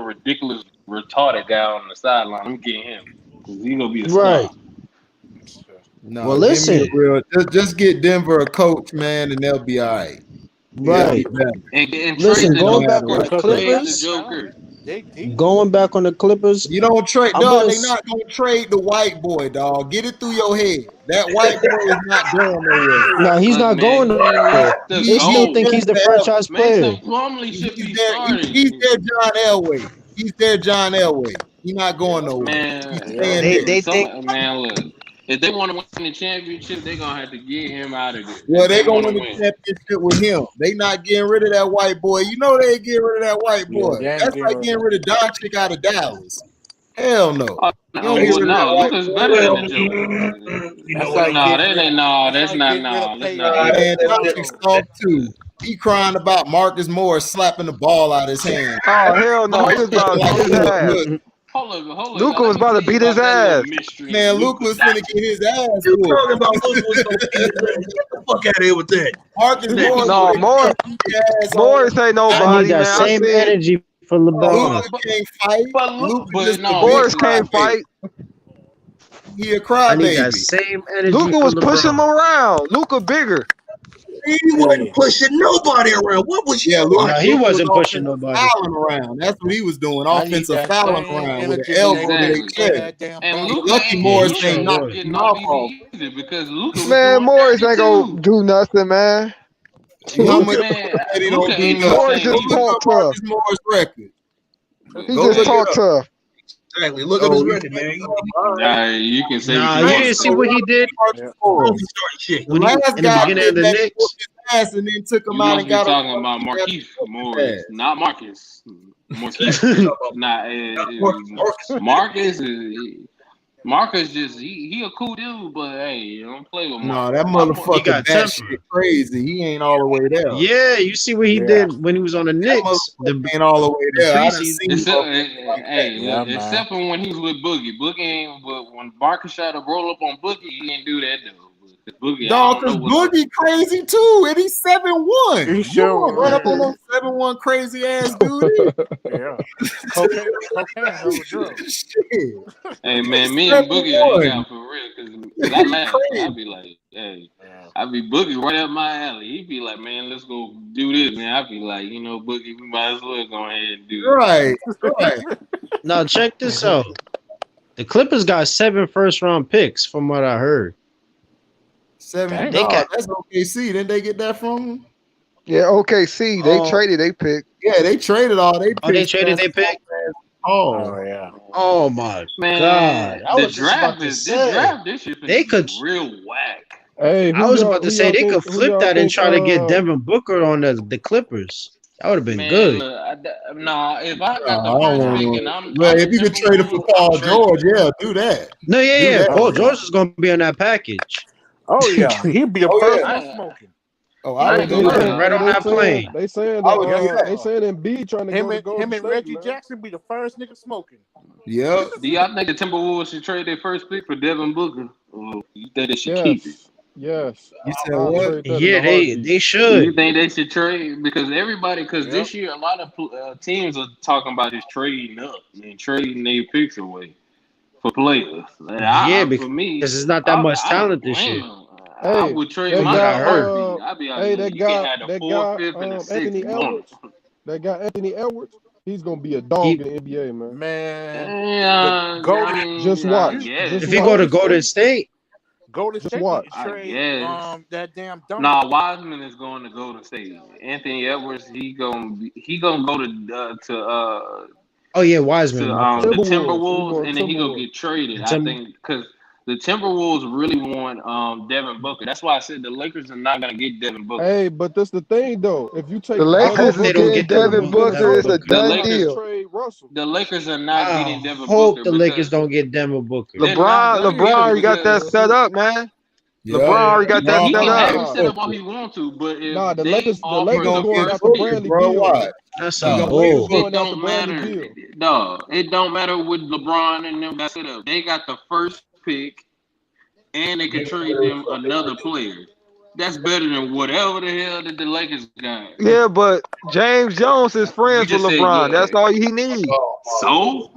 ridiculous retarded guy on the sideline. Let me get him because he's gonna be a star. No, well, listen, just get Denver a coach, man, and they'll be all right. Right. And listen, going back on the Clippers. Going back on the Clippers. You don't trade, dog. They're not gonna trade the white boy, dog. Get it through your head. That white boy is not going nowhere. No, he's not going nowhere. They still think he's the franchise player. He's their John Elway. He's their John Elway. He's not going nowhere. Man, they think, man, look. If they want to win the championship, they're going to have to get him out of there. Well, they're going to win the championship with him. They not getting rid of that white boy. You know they ain't getting rid of that white boy. That's like getting rid of Doncic out of Dallas. Hell no. No, he was better than the Joker. That's not. Man, Doncic's soft too. He crying about Marcus Morris slapping the ball out of his hand. Oh, hell no. He was about to his ass. Hold on. Luka was about to beat his ass. Man, Luka was finna get his ass You whooped. talking about Luka was gonna beat his ass? Get the fuck out of here with that. Marcus Morris. No, Morris ain't I nobody, need that man. same energy for LeBron. Luka can't fight. Luka just a Morris big can't crybaby. fight. He a I need that crybaby. same energy. Luka for was LeBron. pushing him around. Luka bigger. He wasn't pushing nobody around. What was you? No, he wasn't was pushing nobody. fouling around. That's what he was doing. I need Offensive that fouling same around with energy the elbow when to they their get chest. that damn And ball. Luka Lucky ain't Morris getting ain't knocked his getting mouth off off. easy because Luka was Man, doing Morris ain't dirty gonna too. do nothing, man. How much Man, that he Luka don't do ain't in the nothing? Morris same just Go look talk up tough. Marcus Morris' record. He Go just look talk it up. tough. Exactly. Look up his Oh, he record, man. You can say Nah, what you you didn't want. see what he did Marcus Yeah. Morris. Don't be starting shit. The when he last in the guy beginning of came the back and Knicks. whooped his ass and then took him You out must and be got talking him. about Markeith Morris, not Marcus. Markeith. Nah, Marcus just he a cool dude, but hey, you don't play with No, Marcus. that He motherfucker got temper. batshit crazy. He ain't all the way there. Yeah, you see what he Yeah. did when he was on the That Knicks. motherfucker ain't all the way The there. I done preseason. seen Except, motherfuckers like that. Yeah, man. except for when he was with Boogie. Boogie ain't, but when Marcus tried to roll up on Boogie, he didn't do that though. Boogie, Dog, I cause don't know what. Boogie crazy too, and he's 7'1". He You sure gonna run up on is. them 7'1" crazy ass dude? Yeah. Cocaine, hell of a drug. Shit. Hey man, me and Boogie hang 7'1". out for real because I laugh. I Crazy. be like, hey, I be Boogie right up my alley. He be like, man, let's go do this, man. I be like, Boogie, we might as well go ahead and do it. Right. Now check this out. The Clippers got 7 first-round picks, from what I heard. 7. They No, got that's OKC. Didn't they get that from him? Yeah, OKC, they Oh, traded they pick. yeah, they traded all they picks. they traded their pick. Oh, yeah. Oh my Man, God! I the was just about draft to is say this draft this year they could. real whack. Hey, I was about to say they could flip that and try to get Devin Booker on the Clippers. That would have been Man, good. look, if I got the first pick and I'm if you could trade it for Paul George, yeah, do that. No, Do yeah. that. Paul George is going to be on that package. Oh yeah, he'd be the first one yeah. smoking. Oh, I ain't gonna lie. Right on that plane. They saying I would do that that. they saying Embiid trying to go to Golden Him and State, Reggie man. Jackson be the first nigga smoking. Yep. Do y'all think the Timberwolves should trade their first pick for Devin Booker? Or you think they should keep it? Yes. You said I'll what? trade that in Yeah, a they heartbeat. Do you should. think they should trade? Because this year a lot of teams are talking about just trading up and trading their picks away for players. Yeah, For me, because there's not that much I talent don't this blame year. them. Hey, I would trade that my guy pick hurt. heartbeat. I'd be like, hey, you can have the 4th, 5th, and the 6th. Anthony You want Edwards. them. That guy Anthony Edwards, he's gonna be a dog He- in the NBA, man. Man, Just watch. I guess. Just If he go to Golden State, Golden Just State watch. need to I trade guess. that damn dumb. Nah, Wiseman is going to Golden State. Anthony Edwards, he gonna go to oh yeah, Wiseman. the Timberwolves. He Timberwolves, going and then he gonna Timberwolves. get traded. The I Tim- think because the Timberwolves really want Devin Booker. That's why I said the Lakers are not gonna get Devin Booker. Hey, but that's the thing though. If you take The Lakers they is don't getting get Devin Devin Booker. Booker is a The done Lakers- deal. trade Russell. The Lakers are not I getting Devin hope Booker the Lakers because don't get Devin Booker. They're not gonna get LeBron, him you got that because- set up, man. Yeah. LeBron already got that he set can have up. it set up all he wants to, but if Nah, the they Lakers offer going the after first Booker, pick, Bradley bro. Beal. Why? That's The a Lakers bull. going it after don't Bradley matter. Beal. No, it don't matter with LeBron and them got set up. They got the first pick, and they can trade them another player. That's better than whatever the hell that the Lakers got. Yeah, but James Jones is friends You with just said, LeBron. yeah. That's all he needs. So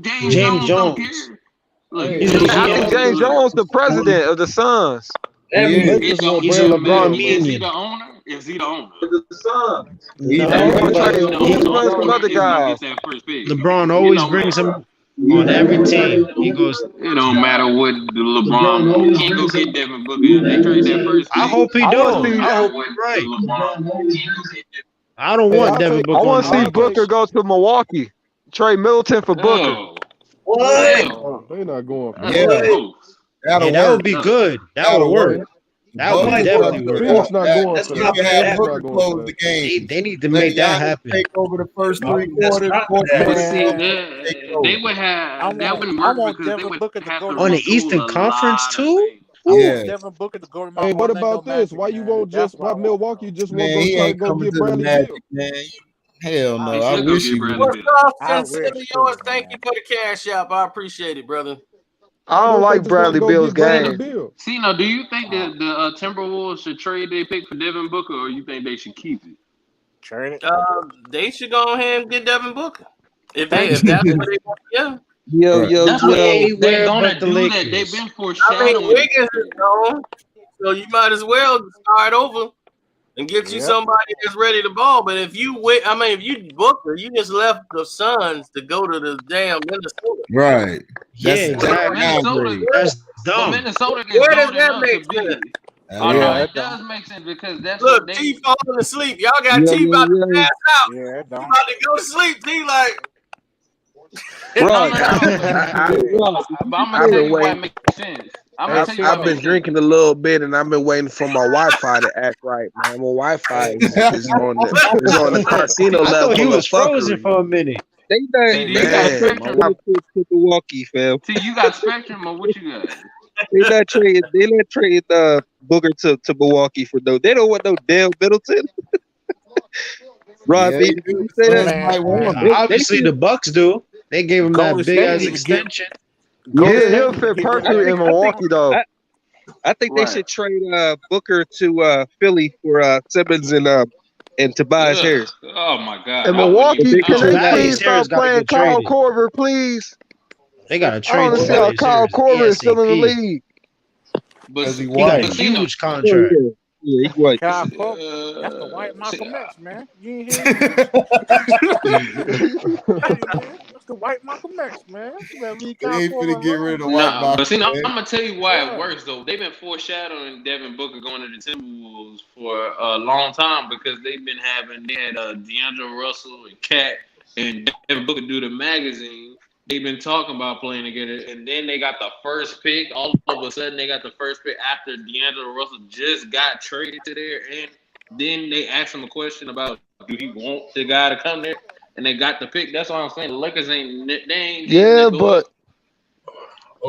James Jones don't care. Look, Hey, He's a I GM. think James Jones the president of the Suns. Lakers want He's a Bradley LeBron Beal. Is he minion. the owner? Is he the owner? No, but He brings some other guys. That first pick. LeBron always brings him on every team. He goes. It don't matter what the LeBron LeBron always can't go brings get him. Devin Booker. If they trade that first pick, I hope he I do. wanna see- I hope what he's right. LeBron. I don't Hey, want I'll Devin take- Booker. I want on to the see Booker go to Milwaukee. Trade Middleton for Booker. Oh, Oh, they not going for that's that. close. That'll Yeah, that work. would be good. That That'll would work. work. That would Bucks definitely will work. Phoenix not going That's for You that. can have Phoenix Booker not going close for the that. game. They need to Let make that Giannis happen. take over the first three That's quarters. not Fourth that. quarter, See, Giannis take over. they would have that wouldn't I work want because they Devin would Booker to have go to to On the retool Eastern a Conference lot of too? things. I want Yeah. Devin Booker to go to my Hey, what Orlando about this? Magic, Why you man. won't That's why what I want. Milwaukee just won't Man, go he try to ain't go coming get to the Bradley Magic, Beal? man. Hell no. They I should go wish get he Bradley would. What's Beal. up, I Sincerely wish yours? too, Thank man. you for the cash app. I appreciate it, brother. I What don't if they like just want Bradley to go Beal's get Bradley game. Beal? Cena, do you think that the Timberwolves should trade their pick for Devin Booker, or you think they should keep it? Trade it. They should go ahead and get Devin Booker. If Thank that's what they want, yeah. Yo, Right. yo, That's what yo. they're Anywhere gonna but the do. That Lakers. they've been I mean, foreshadowing. Wiggins is gone, so you might as well start over and get you Yep. somebody that's ready to ball. But if you if you Booker, you just left the Suns to go to the damn Minnesota. Right. Yeah, That's exactly. Minnesota, That's but dumb. Minnesota is Where does good that enough make to be. sense? Oh Yeah, no, that it does don't. make sense because that's Look, what they. T falling asleep. Y'all got Yo, T yo, about to yo. pass out. Yeah, it He don't. about to go to sleep. T like. No, Rod, no, no. But I'm gonna I've tell been you why it waiting. makes sense. I'm Hey, gonna tell you why I've it been makes sense. drinking a little bit, and I've been waiting for my Wi-Fi to act right, man. My Wi-Fi is on the casino I thought he level of was frozen fuckery. for a minute. they See, not do you got Man, Spectrum? my to Milwaukee, fam. See, you got Spectrum, or what you got? They not trade Booker to Milwaukee for no. They don't want no Dale Middleton. Rod Yeah, B, they did do. you say that? Suns might want him. They Obviously, the Bucks do. They gave him Golden that big State ass need to get extension. Golden Yeah, State he'll need to fit get rid of perfectly that. in Milwaukee though. I think they Right. should trade Booker to Philly for Simmons and Tobias Ugh. Harris. Oh my God. And I wouldn't Milwaukee, even. can they Tobias please Harris stop gotta playing get Kyle traded. Korver, please? They gotta I trade don't understand how Tobias Kyle Harris Korver is still in the ASAP. league. But Because he He got a white. Cena, huge Oh, contract. yeah, he's white. Kyle Korver, that's the white Malcolm X, man. You ain't hear me? Hey, man, that's the white Malcolm X, man. You better leave They Kyle ain't Korver finna get rid alone. of the white nah, but see, Malcolm, I'm man. gonna tell you why it Yeah. works though. They've been foreshadowing Devin Booker going to the Timberwolves for a long time because they had D'Angelo Russell and Cat and Devin Booker do the magazine. They've been talking about playing together, and then they got the first pick. All of a sudden, they got the first pick after D'Angelo Russell just got traded to there, and then they asked him a question about do he want the guy to come there, and they got the pick. That's all I'm saying. The Lakers ain't Yeah, but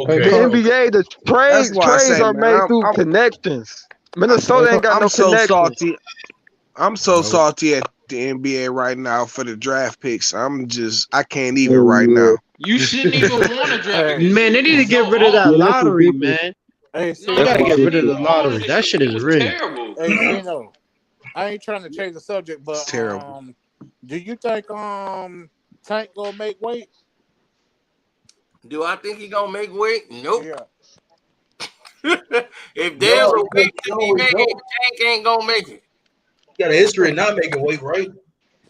Hey, the Okay. Carl, NBA, the that's why I trades say, are man, made through connections. Minnesota ain't got I'm no so connections. salty. I'm so No. salty at the NBA right now for the draft picks. I can't even right now. You shouldn't even want to draft pick this Man, they year. need to It's get so rid of that awful. lottery, man. Hey, No, They gotta you get rid shouldn't of the even want lottery. it. That shit is It was rigged. terrible. hey, Cino, I ain't trying to change the subject, It's but terrible. do you think Tank gonna make weight? Do I think he gonna make weight? Nope. Yeah. If there's a weight to be No, made, no. Tank ain't gonna make it. He got a history of not making weight, right?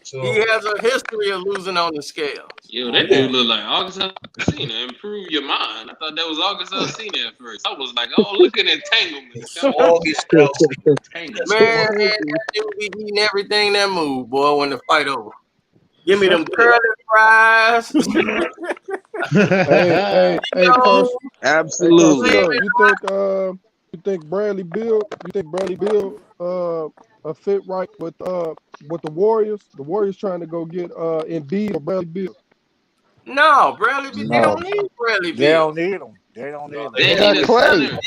So He has a history of losing on the scale. Yo, that dude look like August Alsina. Improve your mind. I thought that was August Alsina at first. I was like, oh, look at entanglements. August Entanglements. Man, that dude be eating everything that move, boy, when the fight over. Give me them curly fries. hey, Carl, Absolutely. Carl, you think Bradley Beal a fit right with the Warriors? The Warriors trying to go get Embiid or Bradley Beal. No, Bradley Beal. They No, don't need Bradley they Beal. don't need him. They don't need him. They got need a Clay. center.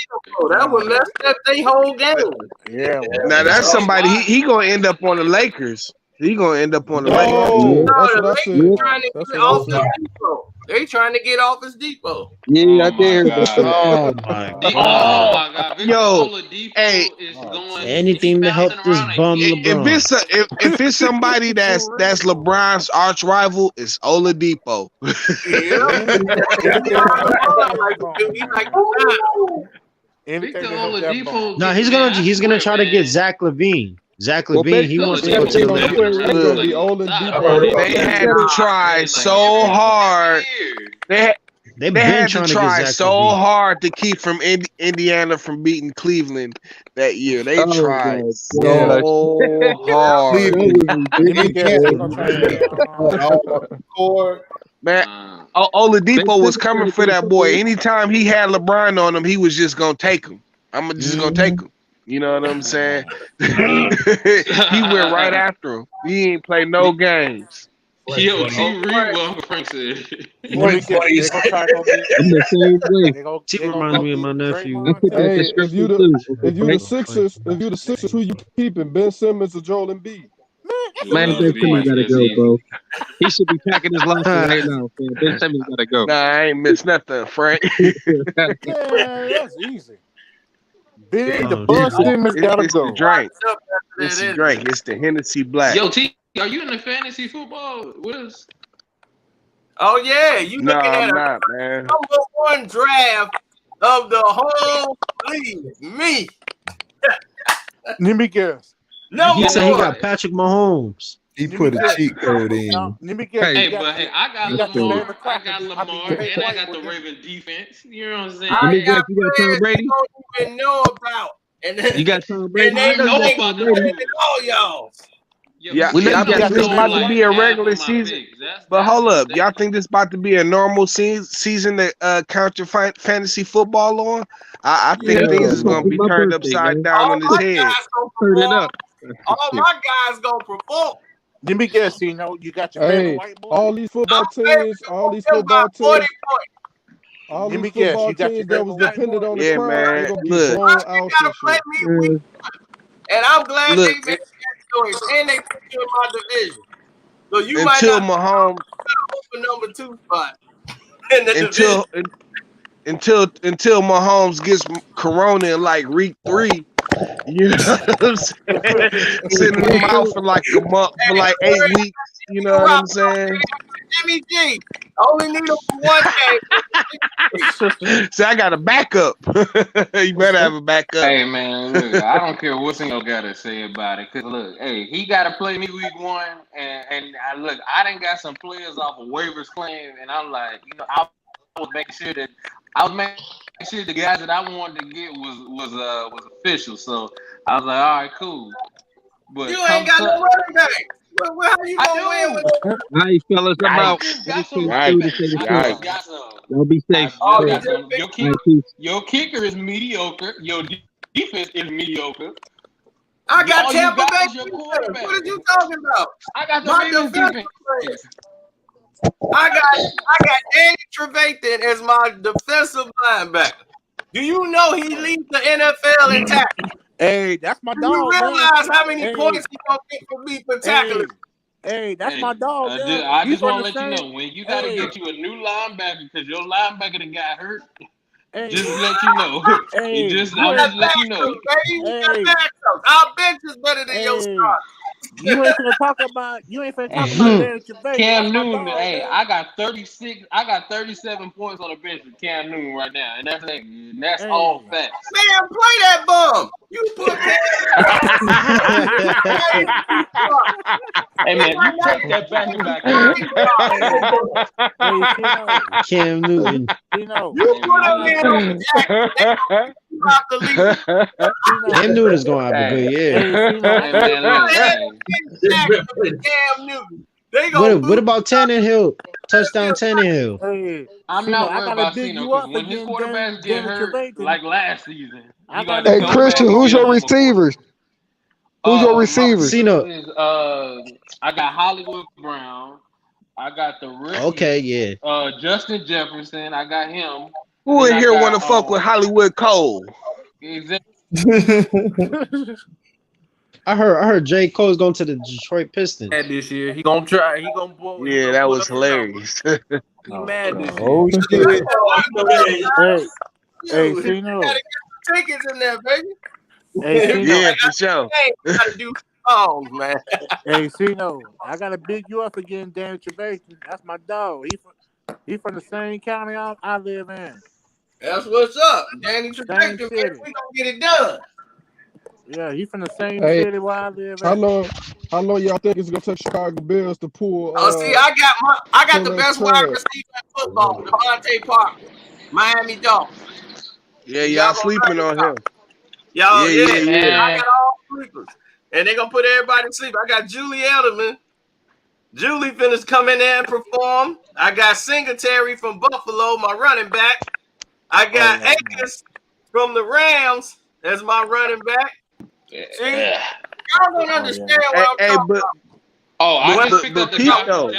That would mess up their whole game. Yeah, well, Now that's That's somebody why. he gonna end up on the Lakers. He gonna end up on the No, Lakers. No, that's the what I Lakers said. trying to That's get what I Office said. Depot. They trying to get Office Depot. Yeah, I Oh did my hear God. about that. Oh my Oh god. my God. Victor Yo, Oladipo hey, is oh, going. Anything He's to help bouncing this around bum if LeBron. it's somebody that's For real. LeBron's arch rival, it's Oladipo. Yeah. anything to help that bum, He's like, man. Anything Victor to help that bum. Oladipo. No, he's Man, gonna I he's gonna swear, try to get man. Zach Levine. Zach Well, Levine, make he Victor wants to sure go Oladipo to the bouncing Lakers. around It's gonna like be a Oladipo. They had to try like so every hard. year. They've They been had to trying to try get Zach so Levine. hard to keep from Indiana from beating Cleveland that year. They Oh tried my Yeah. gosh. so That hard. Cleveland, was Let me guess. They gonna try to Indiana, get all on the court. Man, Nah. Oladipo was coming for that boy. Anytime he had LeBron on him, he was just gonna take him. I'm just gonna take him. You know what I'm saying? He went right after him. He ain't play no games. Yo, T. Reed, what Uncle Frank said. Let me guess. They gonna try to go get. I'm the same way. He They gonna reminds go me of get my nephew. I Draymond put that too. Hey, description too. if you the Sixers, who you keeping? Ben Simmons or Joel Embiid? Man, Man, Ben Simmons gotta go, bro. He should be packing his lunch right now. Man. Ben Simmons gotta go. Nah, I ain't missed nothing, Frank. Man, that's easy. Big the Bus Simmons gotta It's go. the drink. It's the drink. It's the Hennessy Black. Yo, T, are you in the fantasy football with us? Oh yeah, you No, looking at I'm a not, man. #1 draft of the whole league. Me. Let me guess. He said he #1. got Patrick Mahomes. He put a cheat code in. Let me guess. Hey, but hey, I got Lamar. I got Lamar, and I got the Raven. Raven defense. You know what I'm saying? Let me guess, you got Tom Players Brady? you don't even know about. And then, You got Tom and Brady? they know Brady. about all y'all. Yeah, We know y'all you got think this Tom about Brady. to be a regular season? But hold up, y'all think this about to be a normal season to count your fantasy football on? I think Yeah, things is gonna be my turned birthday, upside man. down All on his my head. guys gonna Turn it perform. up. All my guys gonna perform. Let me guess. You know, you got your favorite Hey, white boy. all these football teams, all these Them football got 40 teams, points. all Let me these guess, football you got your teams that was favorite white dependent boy. on the Yeah, crowd, they man. gonna get Look, blown You out gotta this play year. me week 1. And I'm glad look. they made that choice. And they put you in my division. So you might Until not Mahomes, open #2 spot in the division. until Mahomes gets Corona in like week 3. You know what I'm saying? Sitting him out for like a month, for like 8 weeks. You know what I'm saying? Jimmy G. Only need him for 1 game. See, I got a backup. You better have a backup. Hey man, look, I don't care what y'all gotta say about it. Cause look, hey, he gotta play me week 1, and I done got some players off of waivers claim, and I'm like, I was making sure the guys that I wanted to get was official. So I was like, all right, cool. But You ain't got no running back. Well, how you gonna win with All right, fellas, I'm out. got some Y'all be safe. got some. All right, peace. Your kicker is mediocre. Your defense is mediocre. I got All you Tampa got Bay is your defense. quarterback. What are you talking about? I got the My Ravens defensive defense. I got Danny Trevathan as my defensive linebacker. Do you know he leads the NFL in tackling? Hey, that's my Do dog. you realize how many Hey. points he gonna get for me for tackling? Hey, that's my dog. I just want to let you know when you got to get you a new linebacker because your linebacker that got hurt. Just to let you know. Hey, I'm just let you know. Our bench is better than your start. You ain't finna talk about Danny Trevathan. Cam Newton, hey, I got 36. I got 37 points on the bench for Cam Newton right now, and that's all facts. Man, play that bum. You put Hey man, you take that back. Cam Newton. You put him in on Jackson. Cam Newton's gonna have a good year. Cam Newton. What about Tannehill? Touchdown Tannehill. Hey, I'm not worried about Cena because when his quarterbacks get hurt, like last season. Hey, Christian, who's your receivers? Who's your receivers? I got Hollywood Brown. I got the rookie. Okay, yeah. Justin Jefferson. I got him. Who in here want to fuck with Hollywood Cole? Exactly. I heard J. Cole's going to the Detroit Pistons. Mad this year. He gonna try. He gonna pull. Yeah, that was hilarious. He mad this year. Oh shit! Hey, Cino. Gotta get some tickets in there, baby. Hey, yeah, for sure. Gotta do songs, man. Hey, Cino, I gotta big you up again, Danny Trevathan. That's my dog. He from the same county I live in. That's what's up, Danny Trevathan. We gonna get it done. Yeah, he from the same city where I live. How long y'all think it's gonna take Chicago Bears to pull? See, I got the best wide receiver in football, Devontae Parker, Miami Dolphins. Yeah, y'all sleeping on him. Y'all, yeah. I got all sleepers, and they gonna put everybody to sleep. I got Julie Edelman. Julie finished come in there and perform. I got Singletary from Buffalo, my running back. I got Akers from the Rams as my running back. See, y'all don't understand what I'm talking about. But Pete though,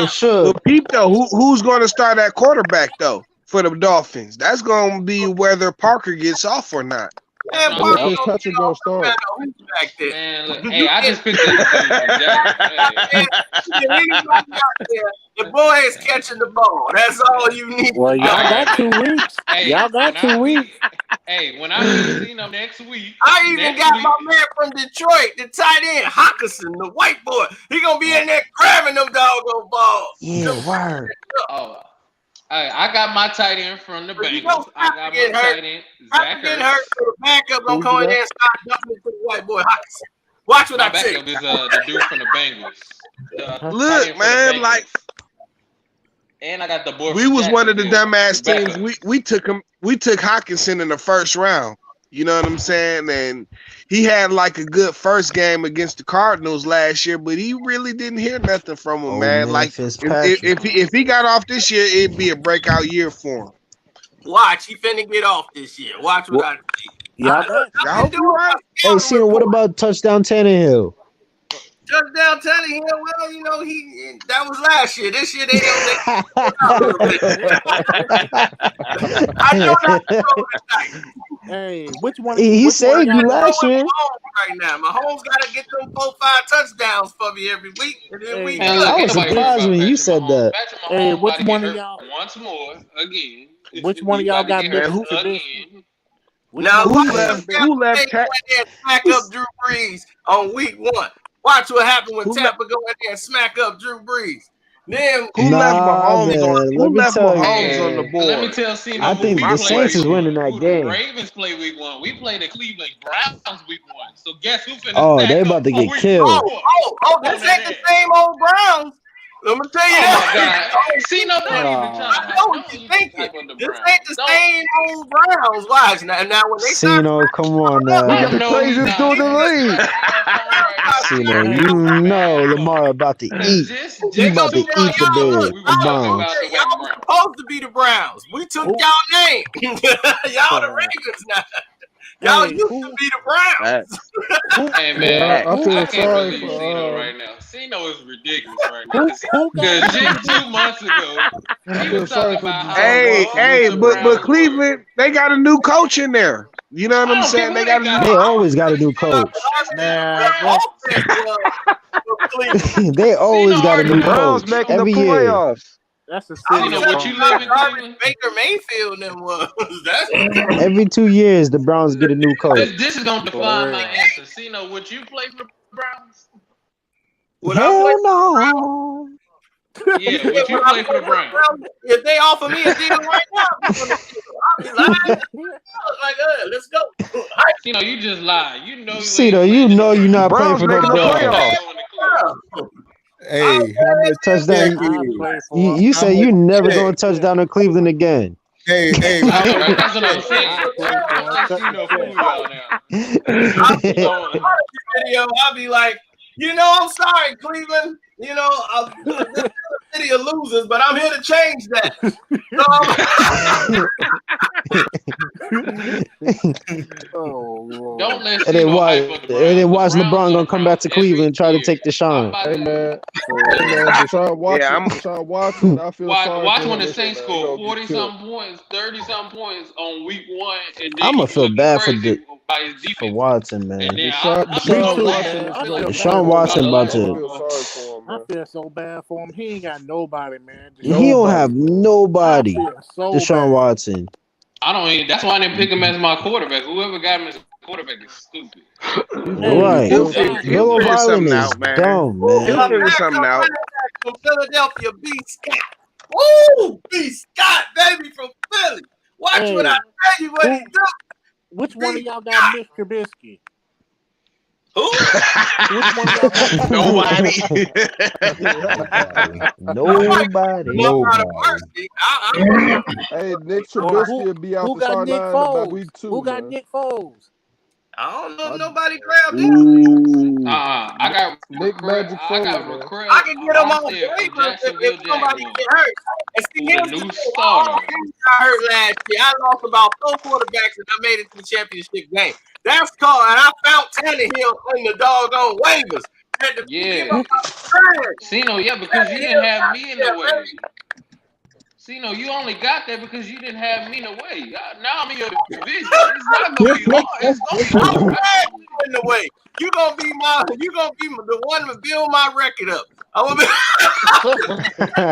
sure. But Pete though, who's going to start at quarterback though for the Dolphins? That's going to be whether Parker gets off or not. Man, what Ball I'm If his gonna touch get is gonna off the start. ground. Who's back there? Man, look, hey, I just picked this dude from Jackson. Hey. Anybody out there, the boy is catching the ball. That's all you need. Well, y'all All got right, 2 man. weeks. Hey, Y'all got when 2 I weeks. meet, when I meet Zeno next week, I even got my man from Detroit, the tight end, Hawkinson, the white boy. He gonna be in there grabbing them doggone balls. Yeah, word. Oh, I got my tight end from the But you Bengals. know, I got my tight end, Zach get hurt, Ertz. so the backup gonna Who's come in that? there and start dumping it to the white boy Hawkinson. Watch what My I tell you. backup is the dude from the Bengals. The tight end Look, for man, the like Bengals. And I got the boy we from was one of the Jacksonville, dumbass the teams. backup. We took Hawkinson in the first round. You know what I'm saying? And he had like a good first game against the Cardinals last year, but he really didn't hear nothing from him, Oh man. man, Like Fitzpatrick. if he got off this year, it'd be a breakout year for him. Watch, he finna get off this year. Watch what I tell you. Y'all got. I hope you're right. Hey, Cena, what about touchdown Tannehill? Touchdown Tannehill, well, you know, that was last year. This year they don't. I know not to throw tonight. Hey, which one? He which saved one you of y'all last year. Right now, Mahomes gotta get them 4-5 touchdowns for me every week, and then we Man, look, I ain't was nobody worried surprised about when you Patrick said Mahomes. that. Patrick Mahomes Hey, about which to get one of hurt y'all? once more again. Which one of y'all got He about to Mitch get hurt Trubisky? again. Which Now, one Who of y'all left? got Who left? Go in there and smack up Drew Brees on week 1. Watch what happened when Who Tampa go in there and smack up Drew Brees. Then Who left Nah, Mahomes on? man. Who Let me left tell you, Mahomes on the man. Let me board? tell Cena I who think we the play Saints week is winning 1. that Who the game. Ravens play week 1. We play the Cleveland Browns week 1. So guess who finna Oh, they stack about up to for get week killed. 4? this ain't the same old Browns. Let me tell you Oh that. my God. Cena, don't even try to I know what you even thinking. hype on the This Browns. ain't the same old Browns. Watch now when they start Cena, come on I now. know he's Craziest not. dude in the league. Cena, Hey, you know Lamar about to eat. He they about gonna to do eat the bed. We The was talking Browns. about the y'all Browns. supposed to be the Browns. We took Who? y'all name. Y'all the Ravens now. Y'all Hey, used to be the Browns. who? Hey Yeah, man, I feel I can't sorry believe for Cena right now. Cena is ridiculous right now. Who got Because Mitch just 2 Trubisky? months ago, I he feel was sorry talking for about how Deshaun Watson. This Hey, awful the shit but Browns ridiculous. were. Cleveland, they got a new coach in there. You know what I'm I don't care saying? who They they got a got. new. They always got a new coach. Man, what? Offense was Cleveland. They always Cena got a already new The know. Browns coach making the every year. playoffs. That's the I city was Cena, of what telling you you Bronx. live how in garbage Cleveland? Baker Mayfield and them was. That's Every 2 years, the Browns get a new coach. This is gonna For define my real. answer. Cena, would you play for the Browns? when I play Hell no. Yeah, would you when I play for play the for the Browns? Browns, if they offer me a deal right now, I'll be lying. I was like, let's go. Cena, you just lied. You know you ain't Cena, you playing in the know you're not playing Browns for no making the Browns. playoffs. going to Cleveland. Hey, how much Touchdown. respect I is? play for You How say much you never going respect? to touch down in Cleveland again. Hey, how much That's what I'm respect? saying. I play for Don't let Cena fool y'all now. Video, I'll be like, I'm sorry, Cleveland. This is a city of losers, but I'm here to change that. Oh, Lord. Don't let And then Cena watch, hype up the Browns. The the Browns Browns are gonna the come back Browns to every Cleveland and try to year. take the I'm shine. about Hey to man, For Deshaun Watson. Yeah, Deshaun Watson. I feel sorry watch for when him the this year, Saints man. He score gonna get 40 killed. something points, 30 something points on week 1, and then I'ma he feel looking bad crazy by his for defense. Watson, And man. then Deshaun, I'll be me so Deshaun too, Watson glad. man. is I I'll be feel like, gonna bad Deshaun kill him, for I him. Watson man. about love I it. to. feel sorry for him, I man. feel so bad for him. He ain't got nobody, man. He don't have Nobody, man. I nobody. feel so Deshaun bad. Watson. I don't even, that's why I didn't pick him as my quarterback. Whoever got him as a quarterback is stupid. He's gonna Hey, get Right. killed this Browns year, He'll Bill man. figure O'Brien something is out, man. dumb, He'll man. figure something Backup out. running back from Philadelphia, B. Scott. Woo! B. Scott, baby, from Philly. Watch what I hey, tell you what he who? do. Which one B. of y'all got Mitch Trubisky? Who? Which one of y'all got Mitch Nobody. Nobody. Love out of Nobody. mercy. I Hey, Nick Or Trubisky will be out who the got start Nick nine by Foles? week 2, Who got man. Nick Foles? don't know I, if nobody grabbed him. Ooh. I got Nick Magic Foles, man. I can get him on Armstead from paper Jacksonville if somebody Jaguars, get hurt. And see, who's a here's the new thing. All starter. things got hurt last year. I lost about 4 quarterbacks and I made it to the championship game. That's called, and I found Tannehill in the doggone waivers. Had to pick him Yeah. up out the trash. Cena, yeah, because you didn't have me in the way. See, no, you only got that because you didn't have me in the way. Now I'm in your division. It's not gonna be hard. It's gonna be I'm hard. glad you in the way. You gonna be the one to build my record up.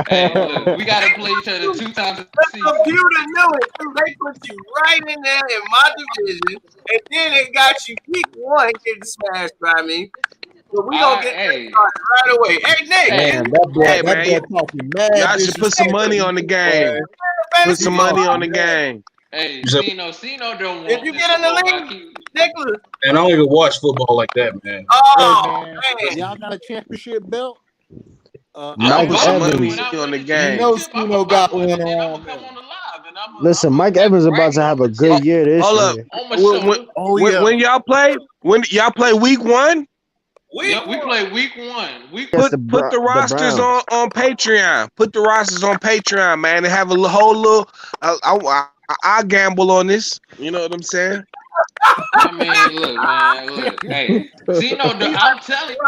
Hey, look, we gotta play each other 2 times a The season. computer knew it. They put you right in there in my division, and then it got you week 1 getting smashed by me. So we gonna get that started right away. Hey, Nick. Man, that boy talking mad. Y'all should put some money on the game. Put some money on the game. Hey, Cino don't want if you get in the league, Nicholas. And I don't even watch football like that, man. Oh, man. Y'all got a championship belt? Mike Evans. On the game. You know Skino got one on. Listen, Mike Evans about to have a good year this year. When y'all play week 1? We play week 1. Put the rosters on Patreon. Put the rosters on Patreon, man, and have a whole little. I gamble on this. You know what I'm saying? I mean, look. Hey, Cino, I'm telling you.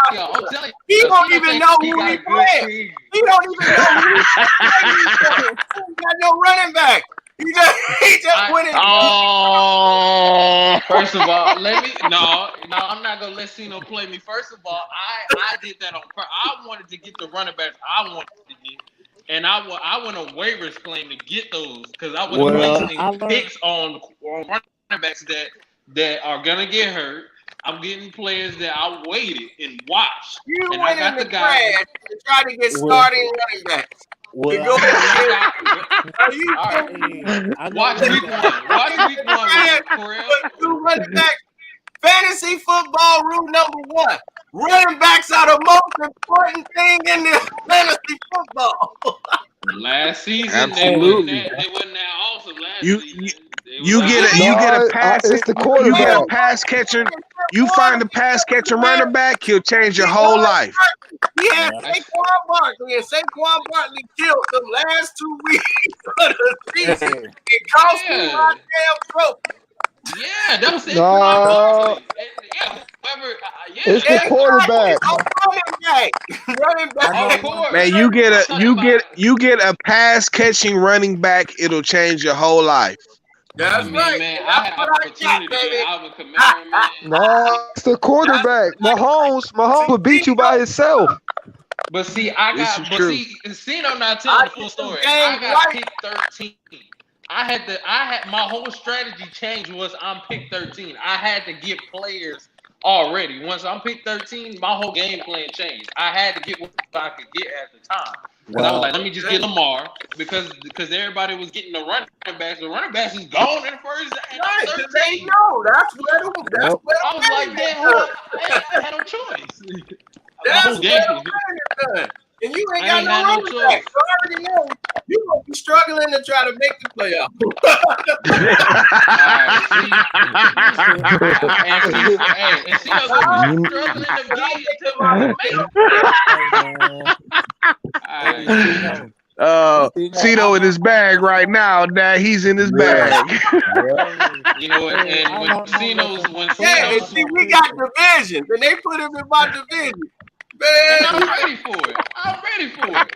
He don't even know who he playing. He don't even know who he's playing. He got no running back. He just went in. Oh, first of all, I'm not gonna let Cino play me. First of all, I did that on purpose. I wanted to get the running backs I wanted to get, and I went on waivers claim to get those because I was wasting picks on running backs that are gonna get hurt. I'm getting players that I waited and watched. You and went I got in the guy trash to try to get starting running backs. Watch week 1. Watch week 1. Running back. Fantasy football rule number 1. Running backs are the most important thing in the fantasy football. Last season, absolutely. They wasn't that awesome last season. You get a pass catcher. You find a pass catcher running back, he'll change your whole life. He had Saquon Barkley, and Saquon Barkley killed them last 2 weeks of the season. It cost me my damn trophy. Yeah, that was Saquon Barkley. It's the quarterback. Running back. Man, you get a pass catching running back, it'll change your whole life. That's right. Man, I had opportunity. Alvin Kamara, man. No, it's the quarterback. Mahomes will beat you by himself. But see, Cino not telling the full story. I got pick 13. My whole strategy change was I'm pick 13. I had to get players already. Once I'm pick 13, my whole game plan changed. I had to get what I could get at the time. Because I was like, let me just get Lamar because everybody was getting the running backs. The running backs is gone in the first. Right, they know. That's where I was like, damn, I had no choice. That's where and you ain't got no running back. So I already know you're going to be struggling to try to make the playoff. Cino in his bag right now. Now he's in his bag. You know, and when Cino's we got divisions, and they put him in my division. Man, and I'm ready for it.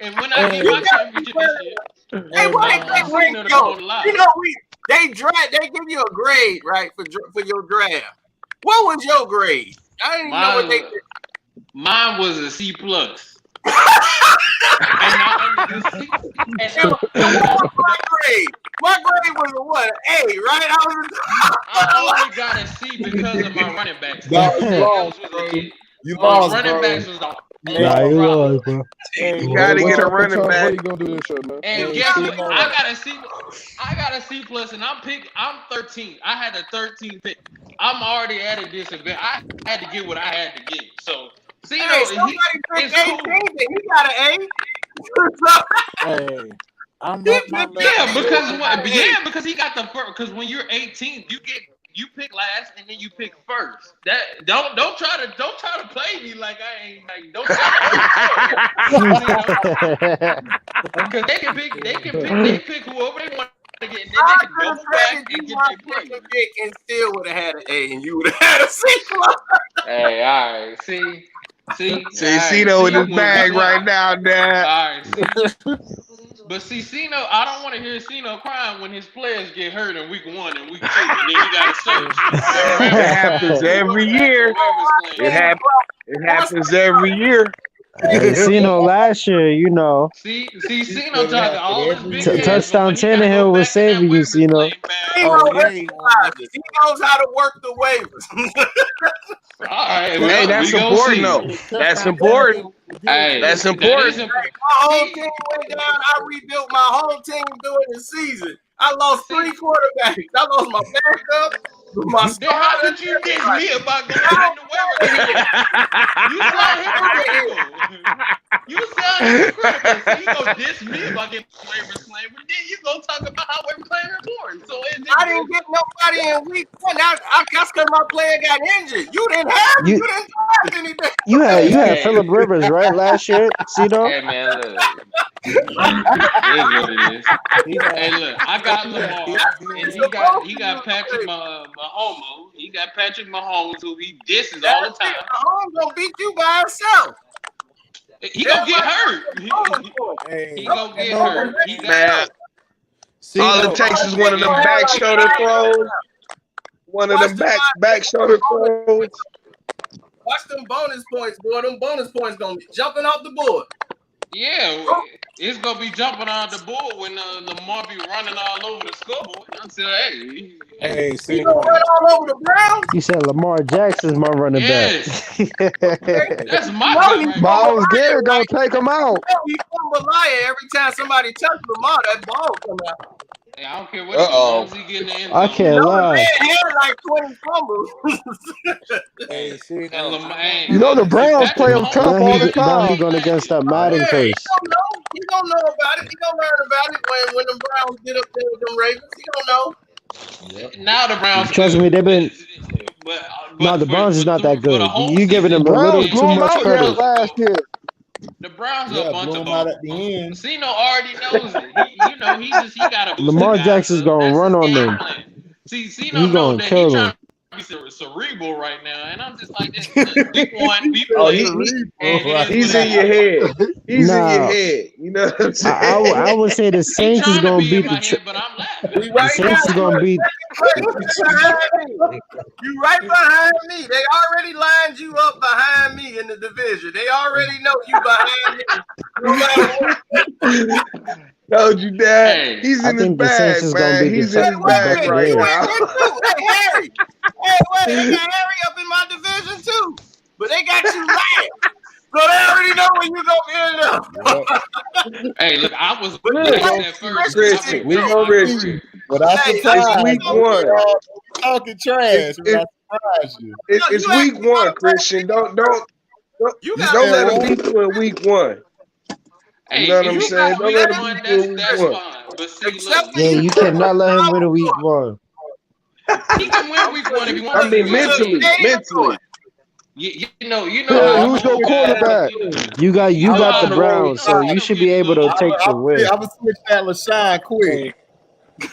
And when I get my championship this year, they give you a grade, right, for your draft. What was your grade? I didn't even know what they did. Mine was a C+. My grade was a what? An A, right? I only got a C because of my running backs. You lost, running bro. backs was the you lost, bro. You gotta get a running back. What you gonna do this shit, man? And guess what? I got a C plus, and I'm 13. I had a 13 pick. I'm already at a disadvantage. I had to get what I had to get. So, see, somebody picked 18, he got an A. Because he got the first. Because when you're 18, you pick last and then you pick first. That don't try to play me like I ain't like don't try to because they pick whoever they want to get and then they can go back and get their pick and still would have had an A and you would have had a C+. Hey, all right, see, Cino in his bag right now, Dad. All right, But see, Cino, I don't want to hear Cino crying when his players get hurt in week 1 and week 2, and then he got to search. It happens every year. It happens every year. Hey, Cino last year, you know. See, Cino talking all this big touchdown Tannehill was saving you, Cino. He knows how to work the waivers. All right, hey, that's important though. That's important. Hey, that's important. My whole team went down. I rebuilt my whole team during the season. I lost 3 quarterbacks. I lost my backup, my starter. How did you diss me about going in the waiver? You sound hypocritical. You sound hypocritical. So you gonna diss me about getting waiver claim, but then you gonna talk about how waiver claim are important. So I didn't get nobody in week 1. That's because my player got injured. You didn't have. You didn't have anything. You had Phillip Rivers right last year, Cino. Hey man, look. It is what it is. Hey, look, I got Lamar, and he got Patrick Mahomes. He got Patrick Mahomes, who he disses all the time. Mahomes gonna beat you by himself. He gonna get hurt. He gonna get hurt. He got all it takes is one of them back shoulder throws. One of them back shoulder throws. Watch them bonus points, boy. Them bonus points gonna be jumping off the board. Yeah, it's gonna be jumping on the board when Lamar be running all over the scoreboard. I said, hey, see, you gonna run all over the Browns? You said Lamar Jackson's my running back. That's my guy. Miles Garrett gonna take him out. He fumble liar every time somebody touches Lamar. That ball come out. Hey, I don't care what as long as he get in the end zone. I can't lie. He had like 20 fumbles. Hey, see, you know the Browns play him tough all the Now time. he going against that Madden curse. He don't know about it. He gonna learn about it when the Browns get up there with them Ravens. He don't know. Yep. Now the Browns. Trust me, they've been. No, the Browns is not that good. You giving them a little too much credit. Last year. The Browns are a bunch of out at the end. Cino already knows it. He got a Lamar Jackson's gonna run on them. See, Cino knows that he's trying to be cerebral right now, and I'm just like, this week 1, we play. He's in your head. He's in your head. You know what I'm saying? I would say the Saints is gonna beat but I'm laughing. the Saints is gonna beat. You right behind me. They already lined you up behind me in the division. They already know you behind me. Told you that. He's in his bag, man. He's in his bag right now. Hey, Harry. Hey, wait. They got Harry up in my division too. But they got you right. So they already know when you gonna end up. Hey, look, I was at first. Christian, we know Christian. But I surprised it's week 1. Talking trash. It's week 1, Christian. Don't let him beat you in week 1. Hey, you know what I'm saying? Don't let him beat you in that's week 1. fine. But see, look, Yeah, you cannot let him win a week 1. he can win week 1 if he wants. I mean, mentally. You know. Who's your quarterback? You got the Browns, so you should be able to take the win. I'm gonna switch that LaShawn quick.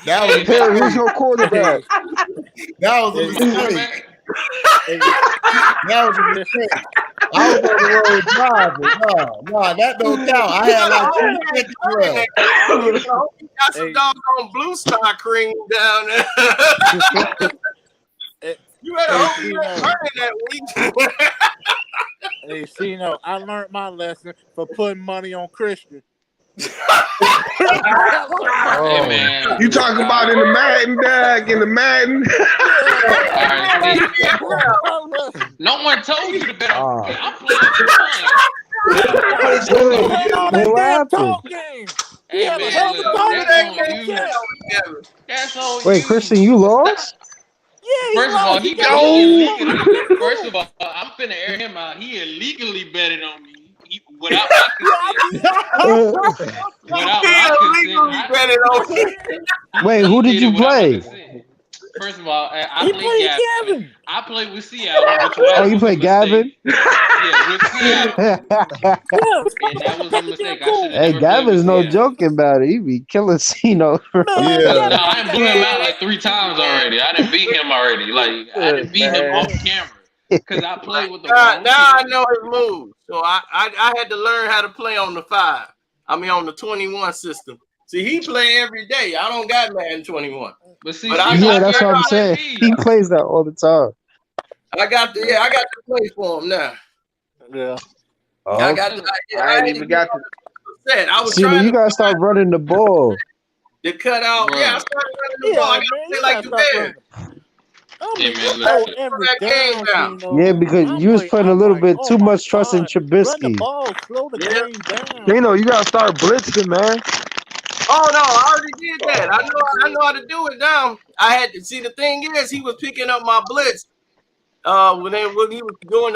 That was Harry, who's your quarterback? That was a mistake. That was a mistake. I was on the road driving. No, that don't count. I had like 2 seconds left. You got some doggone Blue Star cream down there. You better hope you ain't burning that week. Hey, Cino, I learned my lesson for putting money on Christian. Hey, man. You talking about in the Madden, Dag? In the Madden? No one told you to bet on me. I'm playing Hey, what happened? That's all. Wait, Christian, you lost? Yeah, First of all, he got illegally. First of all, I'm finna air him out. He illegally betted on me without my consent. Wait, who did you play? First of all, I played Gavin. I played with Seattle. You played Gavin? Yeah, with Seattle. And that was a mistake. Hey, Gavin's no joking about it. He be killing Cino. No, I done blew him out like 3 times already. I didn't beat him already. Like, I didn't beat him off camera. Because I played with the wrong Now I know his moves. So I had to learn how to play on the 5. I mean, on the 21 system. See, he play every day. I don't got Madden 21. But see, Yeah, that's what I'm saying. He plays that all the time. I got to play for him now. Yeah. I got. I ain't even got to. I was See, trying you gotta start running the ball. to cut out. Bruh. Yeah, I started running the ball. I got to play like the man. Hey, man, Oh, listen. every Game down, down. Yeah, because you was putting a little bit too much trust in Run the Trubisky. ball, slow the game down. Dino, you gotta start blitzing, man. Oh no, I already did that. I know how to do it now. I had to see. The thing is, he was picking up my blitz. When he was doing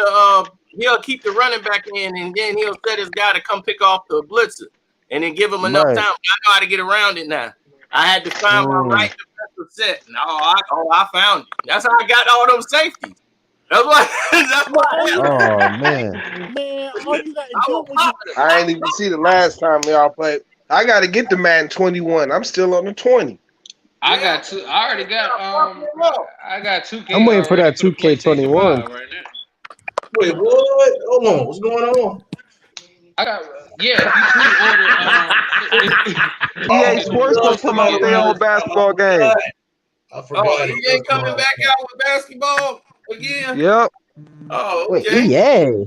he'll keep the running back in, and then he'll set his guy to come pick off the blitzer, and then give him enough Right. time. I know how to get around it now. I had to find my right defensive set. And I found it. That's how I got all those safeties. That's why. Oh man. Man, all you got to do I ain't even see the last time y'all played. I got to get the Madden 21. I'm still on the 20. I got two. I already got. I got 2K. I'm waiting for that already the PlayStation 2K21. 5 right now. Wait, what? Hold on. What's going on? I got. Yeah, if you pre-order. EA Sports gonna come out with their own basketball game. I forgot. Oh, he ain't coming back out with basketball again. Yep. Oh, Wait, okay. EA.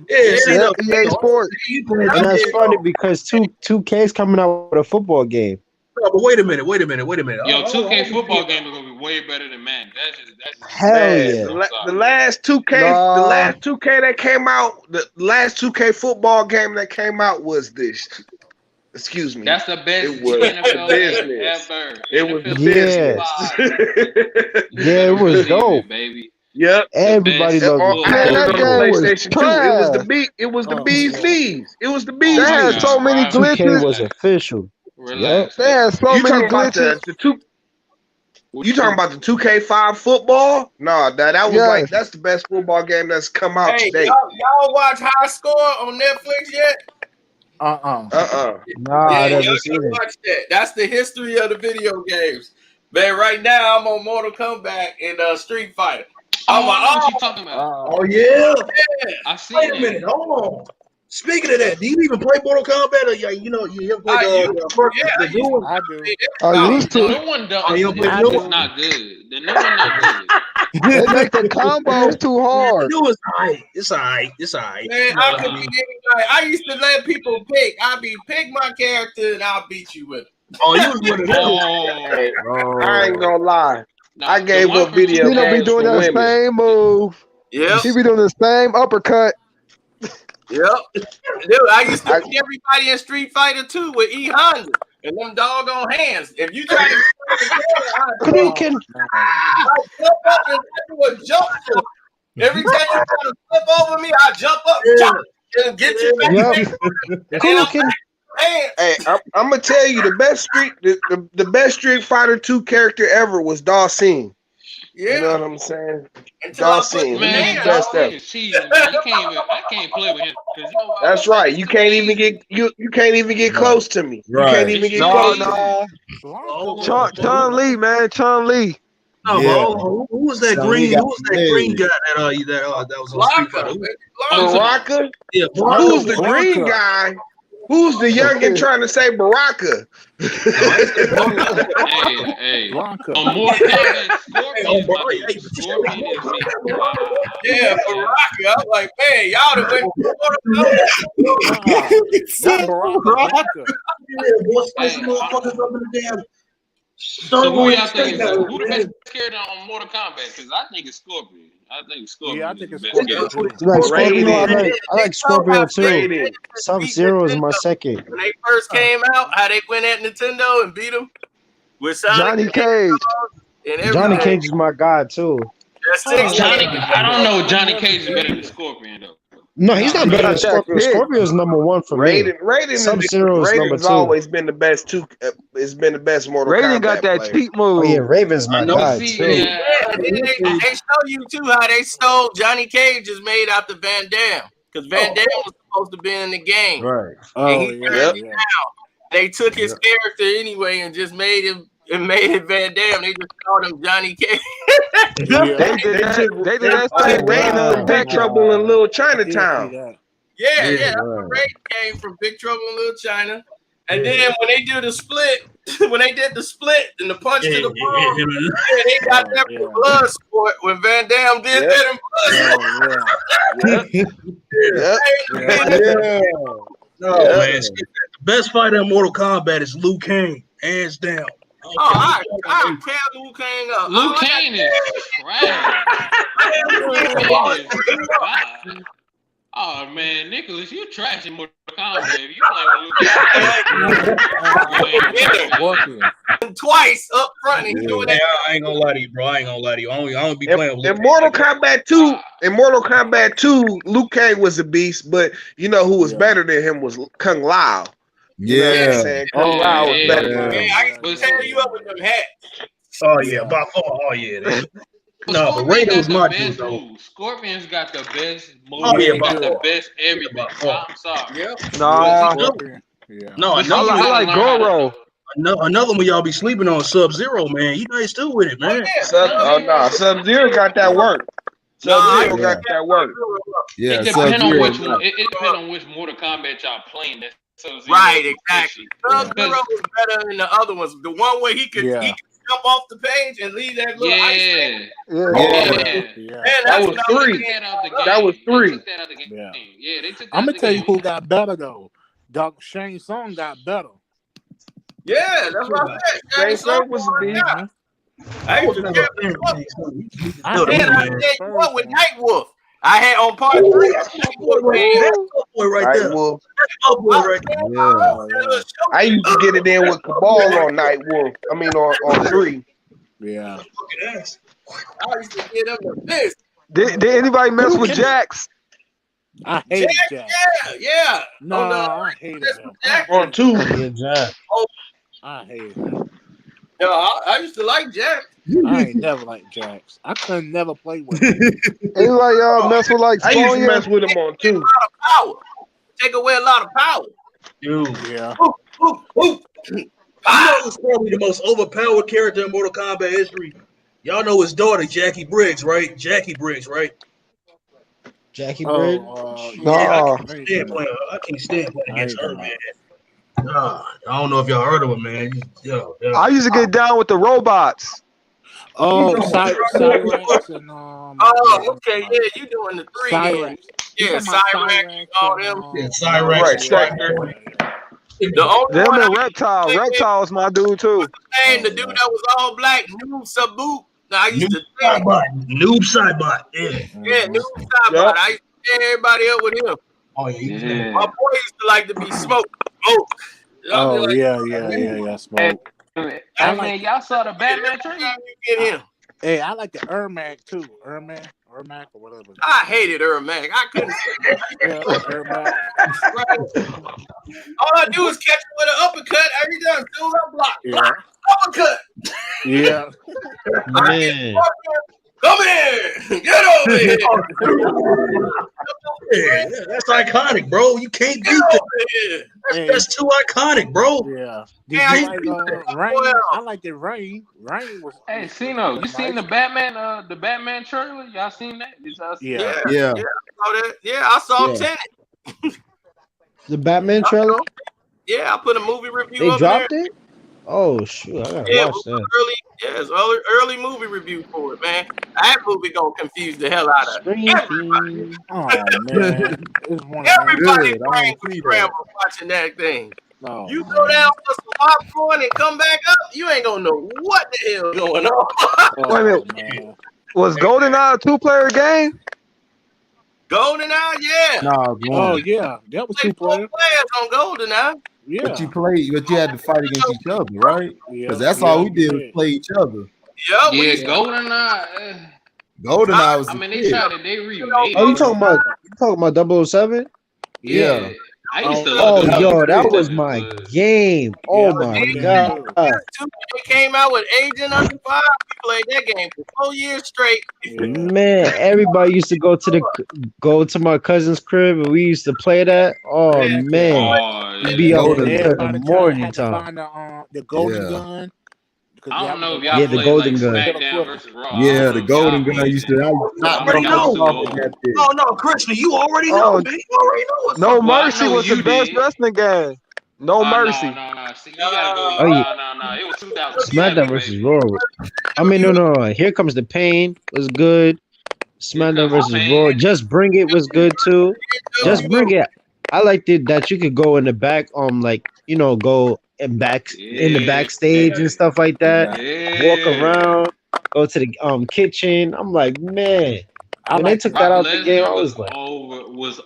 Yeah, see, Yep, no, EA Sports. And that's funny because 2K's coming out with a football game. No, but wait a minute. Yo, 2K football game is gonna be way better than Madden. That's just Hell Man, yeah. the last 2K, Nah. the last 2K that came out, the last 2K football game that came out was this. Excuse me. That's the best It was NFL game business. ever. It was the NFL business. Yeah, it was dope. baby. Yep. Everybody best loved I had it. it that on the game was PlayStation 2. It was the trash. beat. It was the bees knees. It was the bees They had knees. so many 2K was glitches. official. Relax. They had so You many talking about glitches. the two? You talking about the 2K5 football? No, that was Yes. like that's the best football game that's come out Hey, today. y'all watch High Score on Netflix yet? Nah, Yeah, I y'all never can seen it. watch that. That's the history of the video games. Man, right now I'm on Mortal Kombat and Street Fighter. I know what you talking about. Oh yeah. I see Wait a it. minute. Hold on. Speaking of that, do you even play Mortal Kombat? Or you ever play the new one? I do. I used The to. new one Oh, you don't play the is new one? not good. The new one not good. They make the combos too hard. The new one's alright. It's alright. It's alright. Man, I could be anybody. I used to let people pick. I'd be pick my character and I'll beat you with it. Oh, you was one of them. Oh, I ain't gonna lie. no, I the gave one up for video He don't be games doing for that women. same move. Yep. He be doing the same uppercut. Dude, I used to beat everybody in Street Fighter 2 with E Honda and them doggone hands. If you try to Cooking. I jump up and do a jump. Every time you try to flip over me, I jump up, jump, and get you back. Yep. Cooking. Hey, I'm gonna tell you the best Street Fighter 2 character ever was Dawson. Yeah. You know what I'm saying? Until I put Dawson, the he's man the best Dawson ever. is cheating, man. I can't play with him. 'Cause you know what? That's right. You can't even get close to me. You can't even get close to me. Chun Li, man. Chun Li. No, Yeah. but who was that So green? we Who got was that green guy that was on Street Fighter? Baraka? Yeah, Who's the green guy? Who's the youngin trying to say Baraka? Hey. On Mortal Kombat, Scorpion is me. Yeah, Baraka. I'm like, man, y'all done went to motherfuckers up in the damn. So who y'all think is who the best character on Mortal Kombat? Because I think it's Scorpion. I think Scorpion. Yeah, I think is it's the best Scorpion. character. You like Scorpio? Rated. I like Scorpio too. Sub-Zero is my second. When they first came out, how they went at Nintendo and beat them with Sonic Johnny Cage. and everything. Johnny Cage is my guy too. That's it. I don't know. Johnny Cage is better than Scorpion though. No, he's not better than That's Scorpio. it. Scorpio is number one for me. Raiden Sub-Zero is number Raiden's two. always been the best it's been the best Mortal Raiden Kombat got that player. cheat Oh move. yeah, Raven's my guy See, too. Yeah, and then they show you too how they stole Johnny Cage is made out the Van Damme because Van Damme was supposed to be in the game. Right. And he turned it down. They took his character anyway and just made him Van Damme. They just called him Johnny Cage. They did that They same Raiden from Big Trouble in Little Chinatown. Yeah. Raiden came from Big Trouble in Little China. And then when they do the split, when they did the split and the punch to the ball, they got that blood sport when Van Dam did that in blood. No, man. The best fighter in Mortal Kombat is Liu Kang, hands down. I tear Liu Kang up. Liu Kang is trash. Oh man, Nicholas, you trashing Mortal Kombat. If you playing with Liu Kang. Twice up front. And doing that. I ain't gonna lie to you, bro. I don't be playing with in Mortal Kombat 2. In Mortal Kombat 2, Liu Kang was a beast, but you know who was better than him was Kung Lao. You know what I'm saying? Kung Lao was better than him. I used to tear you up with them hats. Oh yeah, by far. Oh yeah. No, but Raiden was my dude though. Scorpion's got the best move. Oh, yeah, got the best everything. I'm sorry. Nah. No, I like Goro. Another one y'all be sleeping on, Sub-Zero, man. You know he's still with it, man. Sub-Zero got that work. Sub-Zero got that work. Yeah, it depends on which one. It depends on which Mortal Kombat y'all playing. Right, exactly. Sub-Zero was better than the other ones. The one where he could jump off the page and leave that little ice. That was 3. That was 3. I'm gonna tell you who got better though. Dr. Shane Song got better. Yeah, that's what I said. Shane Song was a beast. I used to tell you what with Nightwolf. I had on part 3. That's my boy right there. I used to get it in with Cabal on Nightwolf. I mean on 3. Yeah. I used to get them the best. Did anybody mess with Jax? I hated Jax. Yeah. No, I hated him. On 2. I hated him. No, I used to like Jax. I ain't never liked Jax. I couldn't never play with him. Anybody y'all mess with like I used to Sonya? mess with him on 2. A lot of power. Take away a lot of power. Dude. Yeah. You know who's probably the most overpowered character in Mortal Kombat history? Y'all know his daughter, Jackie Briggs, right? Jackie Briggs. Jackie Briggs? I can't stand playing against her, man. I don't know if y'all heard of her, man. I used to get down with the robots. Oh, Cyrax and okay, yeah, you doing the 3. Cyrax. Yeah, Cyrax, all them. Cyrax. Right, The only Them one and Reptile. Reptile's my dude too. the dude that was all black, Noob Sabu. No, I used to Noob Saibot. Yeah, Noob Saibot. I used to tear everybody up with him. Oh yeah. My boy used to like to be smoked. Oh yeah. Smoke. I mean, y'all saw the Batman trailer? Hey, I like the Ermac too. Ermac or whatever. I hated Ermac. I couldn't. Ermac. All I do is catch him with an uppercut every time. Still block. Uppercut. Yeah. Man. Come here. Get over here. Yeah, that's iconic, bro. You can't beat that. That's too iconic, bro. Yeah. Did you like Rain? I like the Rain. Rain was. Hey, Cino, you seen the Batman trailer? Y'all seen that? Yeah. I saw Tenet. The Batman trailer? Yeah, I put a movie review They up dropped there. it? Oh shoot, I gotta watch that. It's early movie review for it, man. That movie gonna confuse the hell out of everybody. Oh man, Everybody brain was scrambled watching that thing. No, you go down for some popcorn and come back up, you ain't gonna know what the hell going on. Wait a minute. Was GoldenEye a 2-player game? GoldenEye, yeah. No, oh yeah, that was 2 players. On GoldenEye. Yeah. But you had to fight against each other, right? Because that's all we did was play each other. Yeah, GoldenEye. GoldenEye was. I mean, they tried it. They remade. Oh, you talking about 007? Yeah. I used to love that was my game. Oh my god. They came out with Agent Under Fire. We played that game for 4 years straight. Man, everybody used to go to my cousin's crib and we used to play that. Oh man. You'd be up until the morning time. The golden gun. I don't know if y'all the golden gun. SmackDown versus Raw. Yeah, the golden gun used to. No, Krishna, you already know, man. You already know. No Mercy was the best wrestling game. No mercy. No. See, you gotta go. Oh, yeah. No. It was SmackDown 2007, versus baby. Raw. I mean, no. Here Comes the Pain was good. SmackDown versus Raw. Just Bring It was good too. Just Bring It. I liked it that you could go in the back, like go in the backstage and stuff like that. Walk around, go to the kitchen. I'm like, man. When they took that out the game, I was like, was